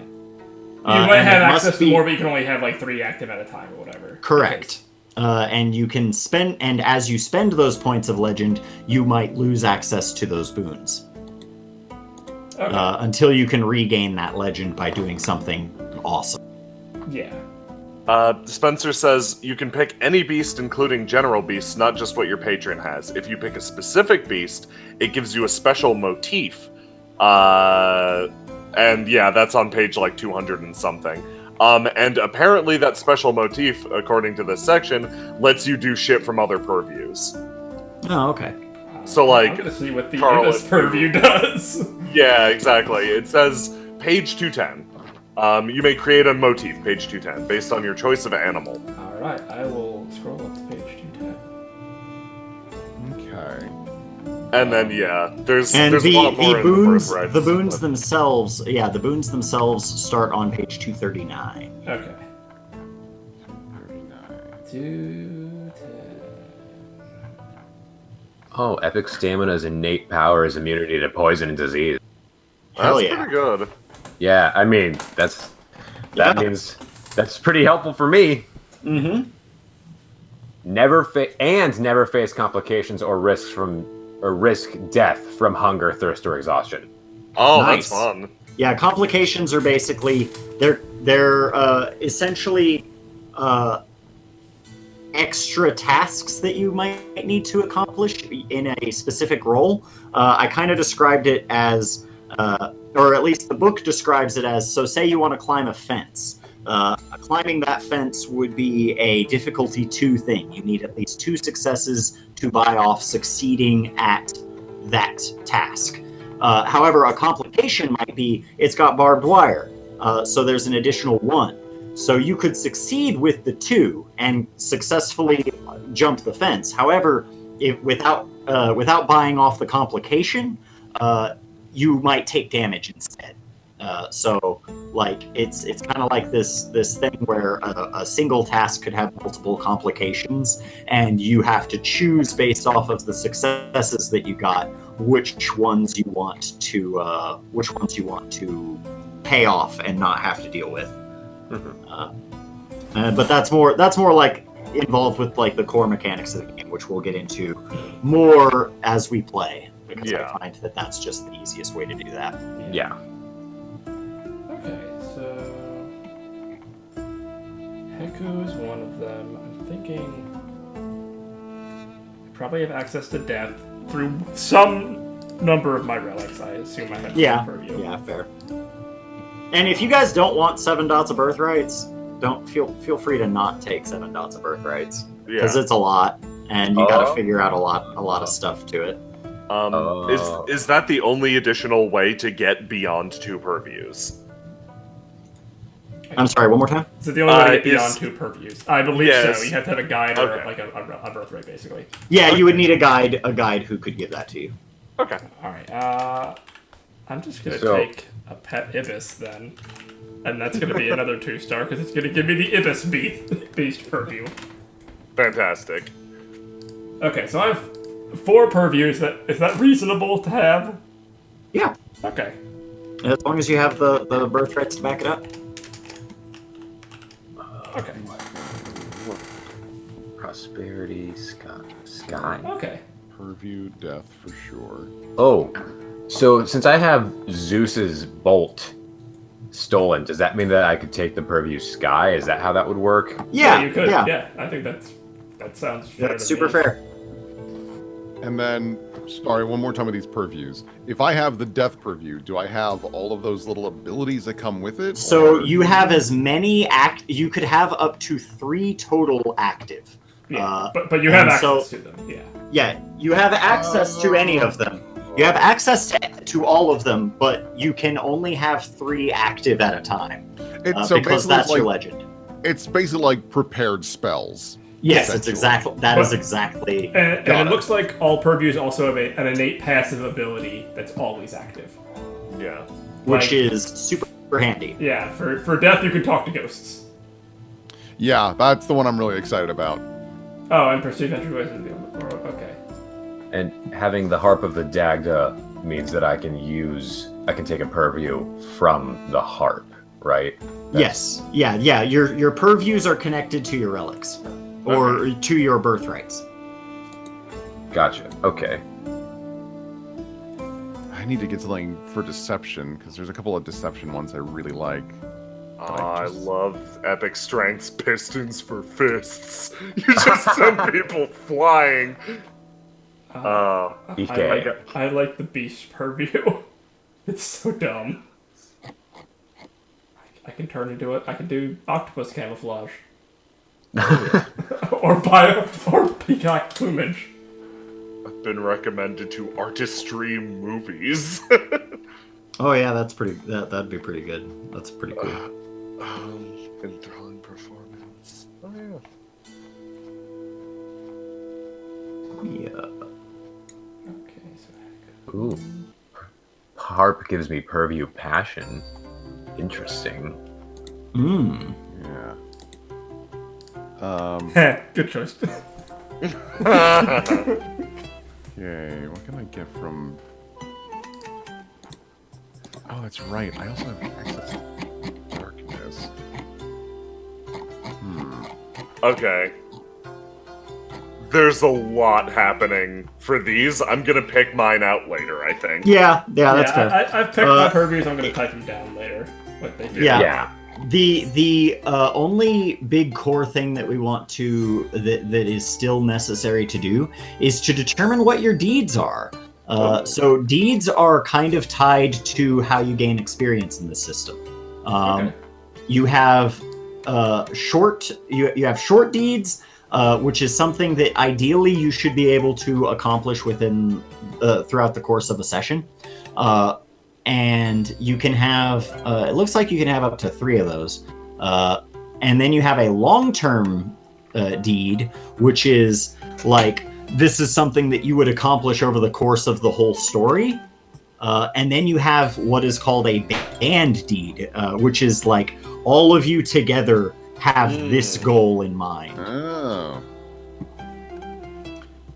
You might have access to more, but you can only have like 3 active at a time or whatever. Correct. And you can spend, and as you spend those points of legend, you might lose access to those boons. Okay. Until you can regain that legend by doing something awesome. Yeah. Spencer says you can pick any beast, including general beasts, not just what your patron has. If you pick a specific beast, it gives you a special motif. And yeah, that's on page like 200 and something. And apparently that special motif, according to this section, lets you do shit from other purviews. Oh, okay. So, I'm like, gonna see what the Carl Ibis and purview does. yeah, exactly. It says page 210. You may create a motif, page 210, based on your choice of animal. Alright, I will scroll up to page 210. Okay. And then, yeah, there's And a lot more in the birthrights. the boons but- themselves, yeah, the boons themselves start on page 239. Okay. 39. 210. Oh, epic stamina's innate power is immunity to poison and disease. Hell That's yeah. pretty good. Yeah, I mean, that Yeah. means that's pretty helpful for me. Mm-hmm. Never face complications or risk death from hunger, thirst, or exhaustion. Oh, Nice. that's fun. Yeah, complications are basically they're essentially extra tasks that you might need to accomplish in a specific role. I kind of described it as, or at least the book describes it as, so say you want to climb a fence. Climbing that fence would be a difficulty 2 thing. You need at least 2 successes to buy off succeeding at that task. However, a complication might be it's got barbed wire, so there's an additional 1. So you could succeed with the 2 and successfully jump the fence. However, without buying off the complication, you might take damage instead. So, like, it's kind of like this thing where a single task could have multiple complications, and you have to choose based off of the successes that you got which ones you want to pay off and not have to deal with. But that's more like involved with like the core mechanics of the game, which we'll get into more as we play, because Yeah. I find that that's just the easiest way to do that. Yeah. Okay, so Heku is one of them. I'm thinking I probably have access to death through some number of my relics. I assume I have purview. Yeah, fair. And if you guys don't want 7 dots of birthrights, don't feel free to not take 7 dots of birthrights, because Yeah. it's a lot, and you got to figure out a lot of stuff to it. Is that the only additional way to get beyond 2 purviews? I'm sorry, one more time. Is it the only way to get beyond is- 2 purviews? I believe Yes. so. You have to have a guide or Okay. like a birthright, basically. Yeah, you would need a guide who could give that to you. Okay. All right. I'm just gonna So- take a pet ibis then, and that's gonna be another 2-star because it's gonna give me the ibis beast purview. Fantastic. Okay, so I have 4 purviews. Is that reasonable to have? Yeah, Okay. as long as you have the birthrights to back it up. Okay. Prosperity, sky. Okay. Purview, death for sure. Oh, so since I have Zeus's bolt stolen, does that mean that I could take the purview sky? Is that how that would work? Yeah, you could. yeah. Yeah, I think that sounds fair. That's to super me. fair. And then, sorry, one more time with these purviews. If I have the death purview, do I have all of those little abilities that come with it? So or- you have as many you could have up to 3 total active. Yeah, but you have and access so- to them. Yeah. Yeah, you have access to any of them. You have access to all of them, but you can only have 3 active at a time, It's because basically that's your like, legend. it's basically like prepared spells. Yes, it's essentially. that is But- exactly. And Got it it. looks like all purviews also have an innate passive ability that's always active. Yeah. Which like- is super handy. Yeah, for death you can talk to ghosts. Yeah, that's the one I'm really excited about. Oh, and perceive entryways into the world. Okay. And having the harp of the Dagda means that I can take a purview from the harp, right? Yes, yeah. Your purviews are connected to your relics, or to your birthrights. Gotcha. Okay. I need to get something for deception because there's a couple of deception ones I really like. I just- love epic strengths, pistons for fists. You just send people flying. DK. I like the beast purview. It's so dumb. I can turn into it. I can do octopus camouflage. or peacock plumage. I've been recommended to artistry movies. Oh yeah, that's pretty. That'd be pretty good. That's pretty cool. Enthralling performance. Oh Yeah. Okay, so Ooh. Harp gives me purview passion. Interesting. Mm. Yeah. good choice. Okay, what can I get from... Oh, that's right. I also have access to darkness. Okay. There's a lot happening for these. I'm gonna pick mine out later, I think. Yeah, that's fair. I've picked my purviews. I'm going to type them down later. What they do. Yeah. The only big core thing that we want to that is still necessary to do is to determine what your deeds are. So deeds are kind of tied to how you gain experience in the system. Okay. You have short deeds, which is something that ideally you should be able to accomplish within throughout the course of a session. And you can have, it looks like you can have up to 3 of those. And then you have a long-term deed, which is like, this is something that you would accomplish over the course of the whole story. And then you have what is called a band deed, which is like all of you together have this goal in mind. Oh.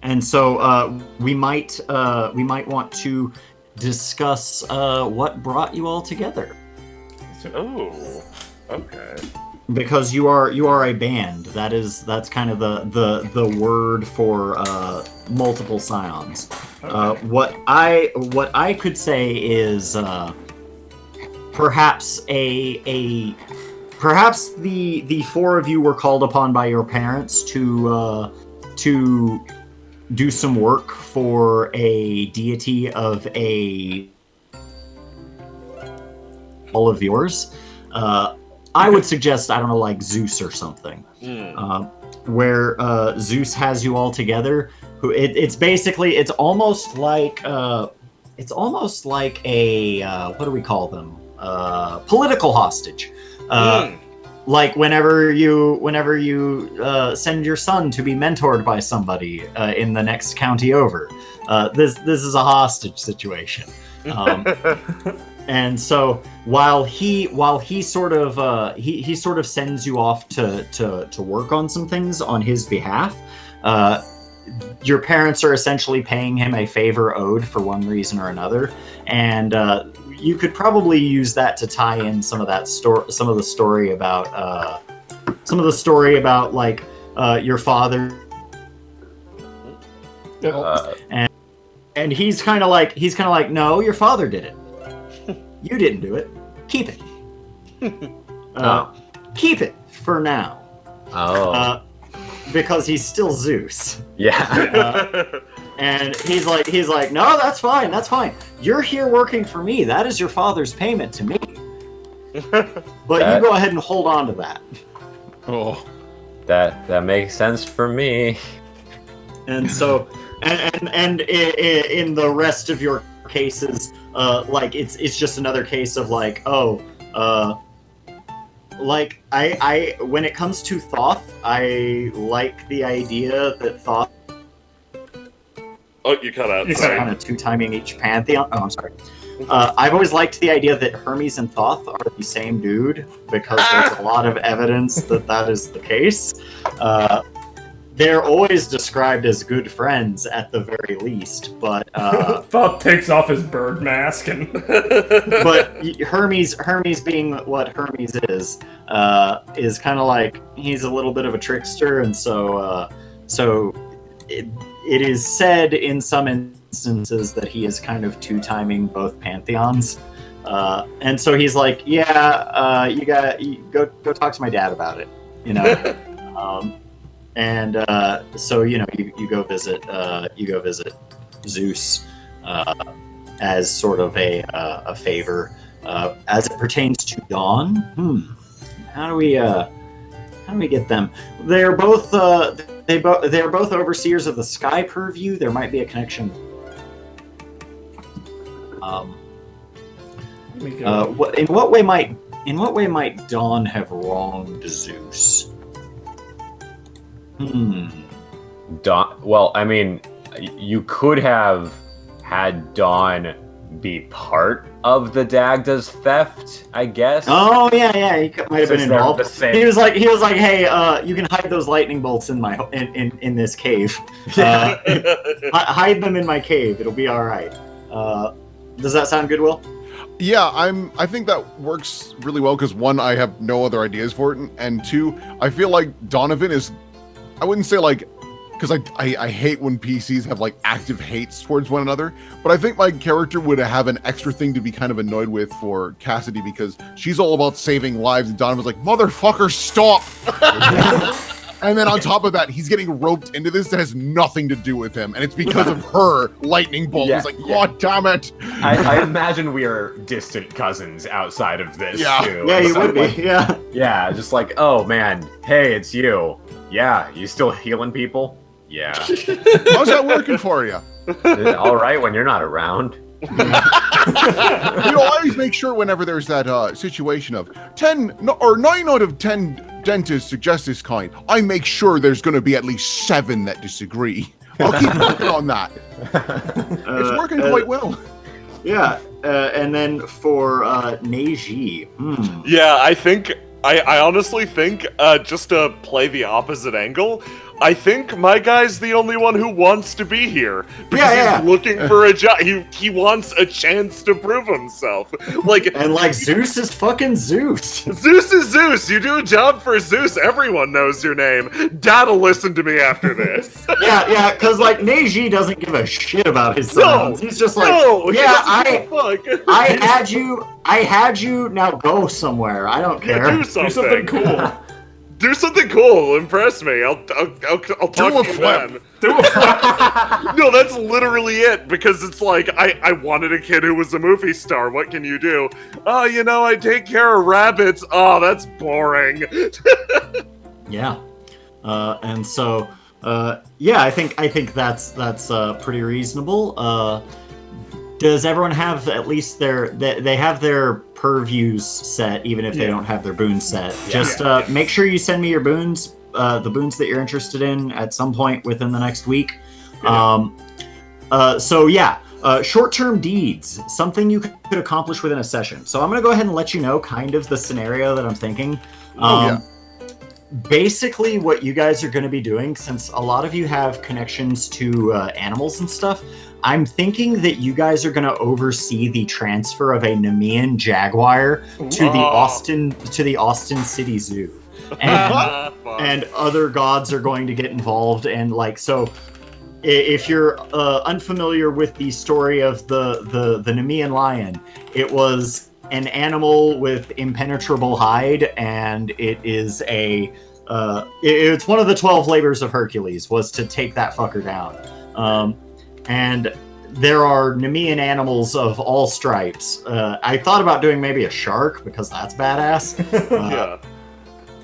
And so we might want to discuss what brought you all together, Oh, okay. because you are a band. That's kind of the word for multiple scions. Okay. What I could say is perhaps perhaps the 4 of you were called upon by your parents to do some work for a deity of all of yours. I would suggest, I don't know, like Zeus or something, where Zeus has you all together. It's almost like a what do we call them? Political hostage. Like whenever you send your son to be mentored by somebody in the next county over, this is a hostage situation. And so while he sort of he sort of sends you off to work on some things on his behalf, your parents are essentially paying him a favor owed for one reason or another, and you could probably use that to tie in some of the story about like your father, and he's kind of like, no, your father did it. You didn't do it. Keep it. Keep it for now. Oh. Because he's still Zeus. Yeah. And he's like, no, that's fine. You're here working for me. That is your father's payment to me. But you go ahead and hold on to that. Oh. That makes sense for me. And so, and in the rest of your cases, like it's just another case of like, like I when it comes to Thoth, I like the idea that Thoth. Oh, you cut out. It's kind of 2-timing each pantheon. Oh, I'm sorry. I've always liked the idea that Hermes and Thoth are the same dude, because there's a lot of evidence that is the case. They're always described as good friends at the very least, but Thoth takes off his bird mask and but Hermes being what Hermes is kind of like, he's a little bit of a trickster, and so it is said in some instances that he is kind of 2-timing both pantheons, and so he's like, you go talk to my dad about it, you know. And so you go visit Zeus as sort of a favor as it pertains to Dawn. How do we get them? They're both they're both overseers of the Sky Purview. There might be a connection. In what way might Dawn have wronged Zeus? Dawn. Well, I mean, you could have had Dawn be part of the Dagda's theft, I guess. Oh yeah, he might have been Since they're involved. the same. He was like, hey, you can hide those lightning bolts in my in this cave. Hide them in my cave. It'll be all right. Does that sound good, Will? Yeah, I think that works really well because one, I have no other ideas for it, and two, I feel like Donovan is, I wouldn't say like, because I hate when PCs have like active hates towards one another, but I think my character would have an extra thing to be kind of annoyed with for Cassidy because she's all about saving lives, and Donovan's like, motherfucker, stop! And then on top of that, he's getting roped into this that has nothing to do with him, and it's because of her lightning bolt. Yeah, He's like, God damn it! I imagine we are distant cousins outside of this, Yeah. too. Yeah, you So, would be. like, Yeah. Yeah, just like, oh man, hey, it's you. Yeah, you still healing people? Yeah. How's that working for you? All right when you're not around. I always make sure whenever there's that situation of 9 out of 10 dentists suggest this kind, I make sure there's going to be at least 7 that disagree. I'll keep working on that. It's working quite well. Yeah, and then for Neji. Yeah, I honestly think, just to play the opposite angle, I think my guy's the only one who wants to be here. Because he's looking for a job. He wants a chance to prove himself. And Zeus is fucking Zeus. Zeus is Zeus. You do a job for Zeus, everyone knows your name. Dad'll listen to me after this. yeah, because Neji doesn't give a shit about his sons. He's just like, I had you, now go somewhere. I don't care. Do something cool. Do something cool. Impress me. I'll talk to you then. Do a flip. No, that's literally it. Because it's like I wanted a kid who was a movie star. What can you do? Oh, I take care of rabbits. Oh, that's boring. Yeah, and so I think that's pretty reasonable. Does everyone have at least they have their purviews set, even if they don't have their boons set? Just make sure you send me your boons, the boons that you're interested in at some point within the next week. Short-term deeds, something you could accomplish within a session. So I'm going to go ahead and let you know kind of the scenario that I'm thinking. Basically, what you guys are going to be doing, since a lot of you have connections to animals and stuff, I'm thinking that you guys are going to oversee the transfer of a Nemean jaguar to the Austin City Zoo, and other gods are going to get involved. And so, if you're unfamiliar with the story of the Nemean lion, it was an animal with impenetrable hide, and it is it's one of the 12 labors of Hercules was to take that fucker down. And there are Nemean animals of all stripes. I thought about doing maybe a shark because that's badass.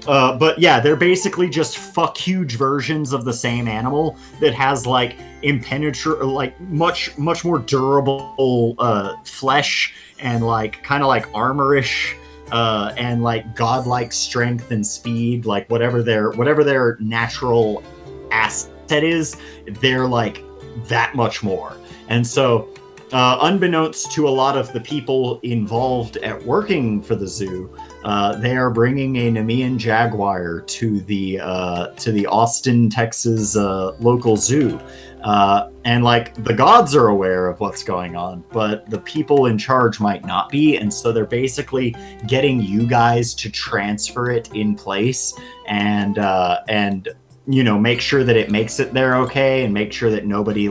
But yeah, they're basically just huge versions of the same animal that has impenetrable, much more durable flesh and kind of armorish and godlike strength and speed. Whatever their natural asset is, they're that much more. And so unbeknownst to a lot of the people involved at working for the zoo, they are bringing a Nemean jaguar to the Austin, Texas local zoo. And the gods are aware of what's going on, but the people in charge might not be. And so they're basically getting you guys to transfer it in place and make sure that it makes it there okay, and make sure that nobody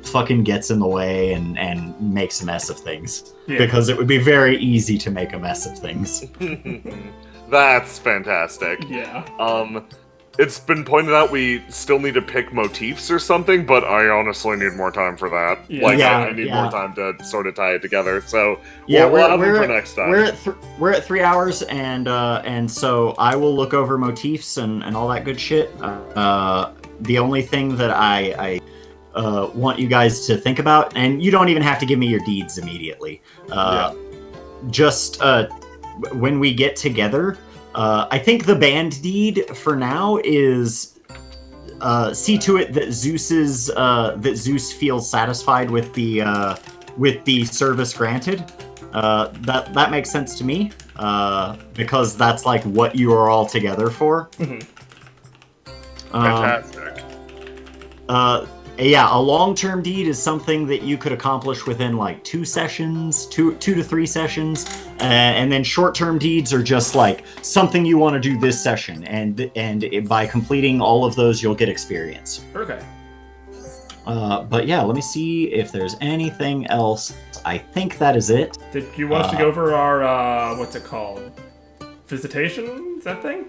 fucking gets in the way and makes a mess of things. Because it would be very easy to make a mess of things. That's fantastic. Yeah. It's been pointed out we still need to pick motifs or something, but I honestly need more time for that. I need more time to sort of tie it together. So we'll have them for next time. We're at 3 hours, and so I will look over motifs and all that good shit. the only thing that I want you guys to think about, and you don't even have to give me your deeds immediately. Just when we get together, I think the band deed for now is see to it that Zeus feels satisfied with the service granted. That makes sense to me, because that's like what you are all together for. Fantastic. Yeah, a long-term deed is something that you could accomplish within like 2 sessions, 2 to 3 sessions, and then short-term deeds are just like something you want to do this session, and by completing all of those, you'll get experience. Okay. But yeah, let me see if there's anything else. I think that is it. Did you want us to go over our what's it called? Visitation? Is that thing?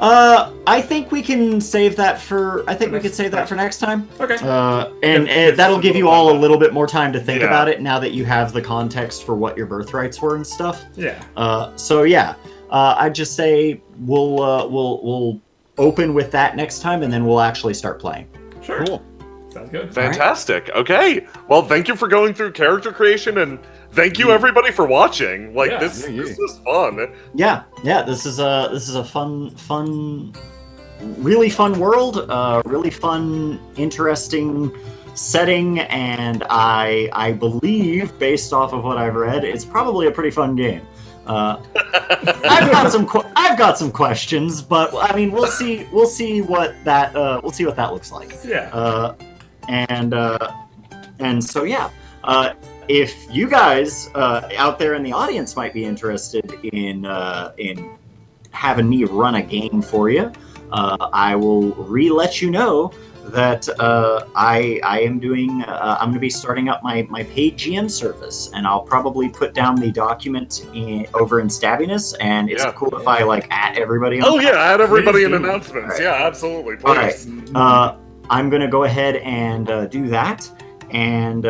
I think we can save that for. I think we could save that for next time. Okay. And that'll give you all a little bit more time to think about it now that you have the context for what your birthrights were and stuff. Yeah. So yeah, I'd just say we'll open with that next time, and then we'll actually start playing. Sure. Cool. Sounds good. Fantastic. Okay. Well, thank you for going through character creation, and thank you everybody for watching. Like this was fun. Yeah. This is a fun, really fun world. Really fun, interesting setting, and I believe, based off of what I've read, it's probably a pretty fun game. I've got some questions, but I mean, we'll see what that looks like. Yeah. And so yeah, if you guys out there in the audience might be interested in having me run a game for you, I will let you know that I am doing. I'm going to be starting up my paid GM service, and I'll probably put down the document over in Stabbiness. And is it cool if I like at everybody? Add everybody in announcements. Right. Yeah, absolutely. Please. All right. I'm going to go ahead and do that. And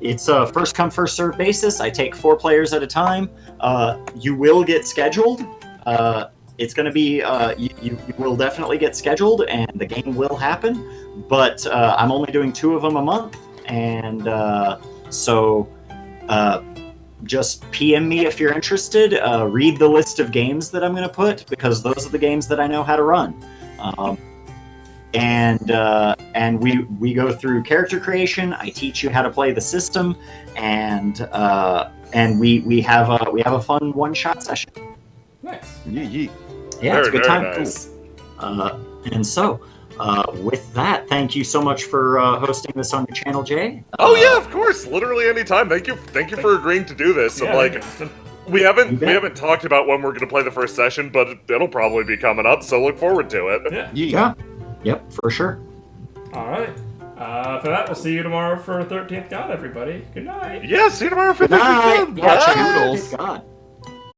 it's a first come, first served basis. I take 4 players at a time. You will get scheduled. It's going to be, you will definitely get scheduled, and the game will happen. But I'm only doing 2 of them a month. And so just PM me if you're interested. Read the list of games that I'm going to put, because those are the games that I know how to run. And we go through character creation. I teach you how to play the system, and we have a fun one-shot session. Nice. Yeah, it's a good time. Nice. And so, with that, thank you so much for hosting this on your channel, Jay. Yeah, of course. Literally anytime. Thank you for agreeing to do this. We haven't talked about when we're going to play the first session, but it'll probably be coming up. So look forward to it. Yeah. Yep, for sure. All right. For that, we'll see you tomorrow for 13th God, everybody. Good night. Yeah, see you tomorrow for Good night. 13th God. Yeah, God.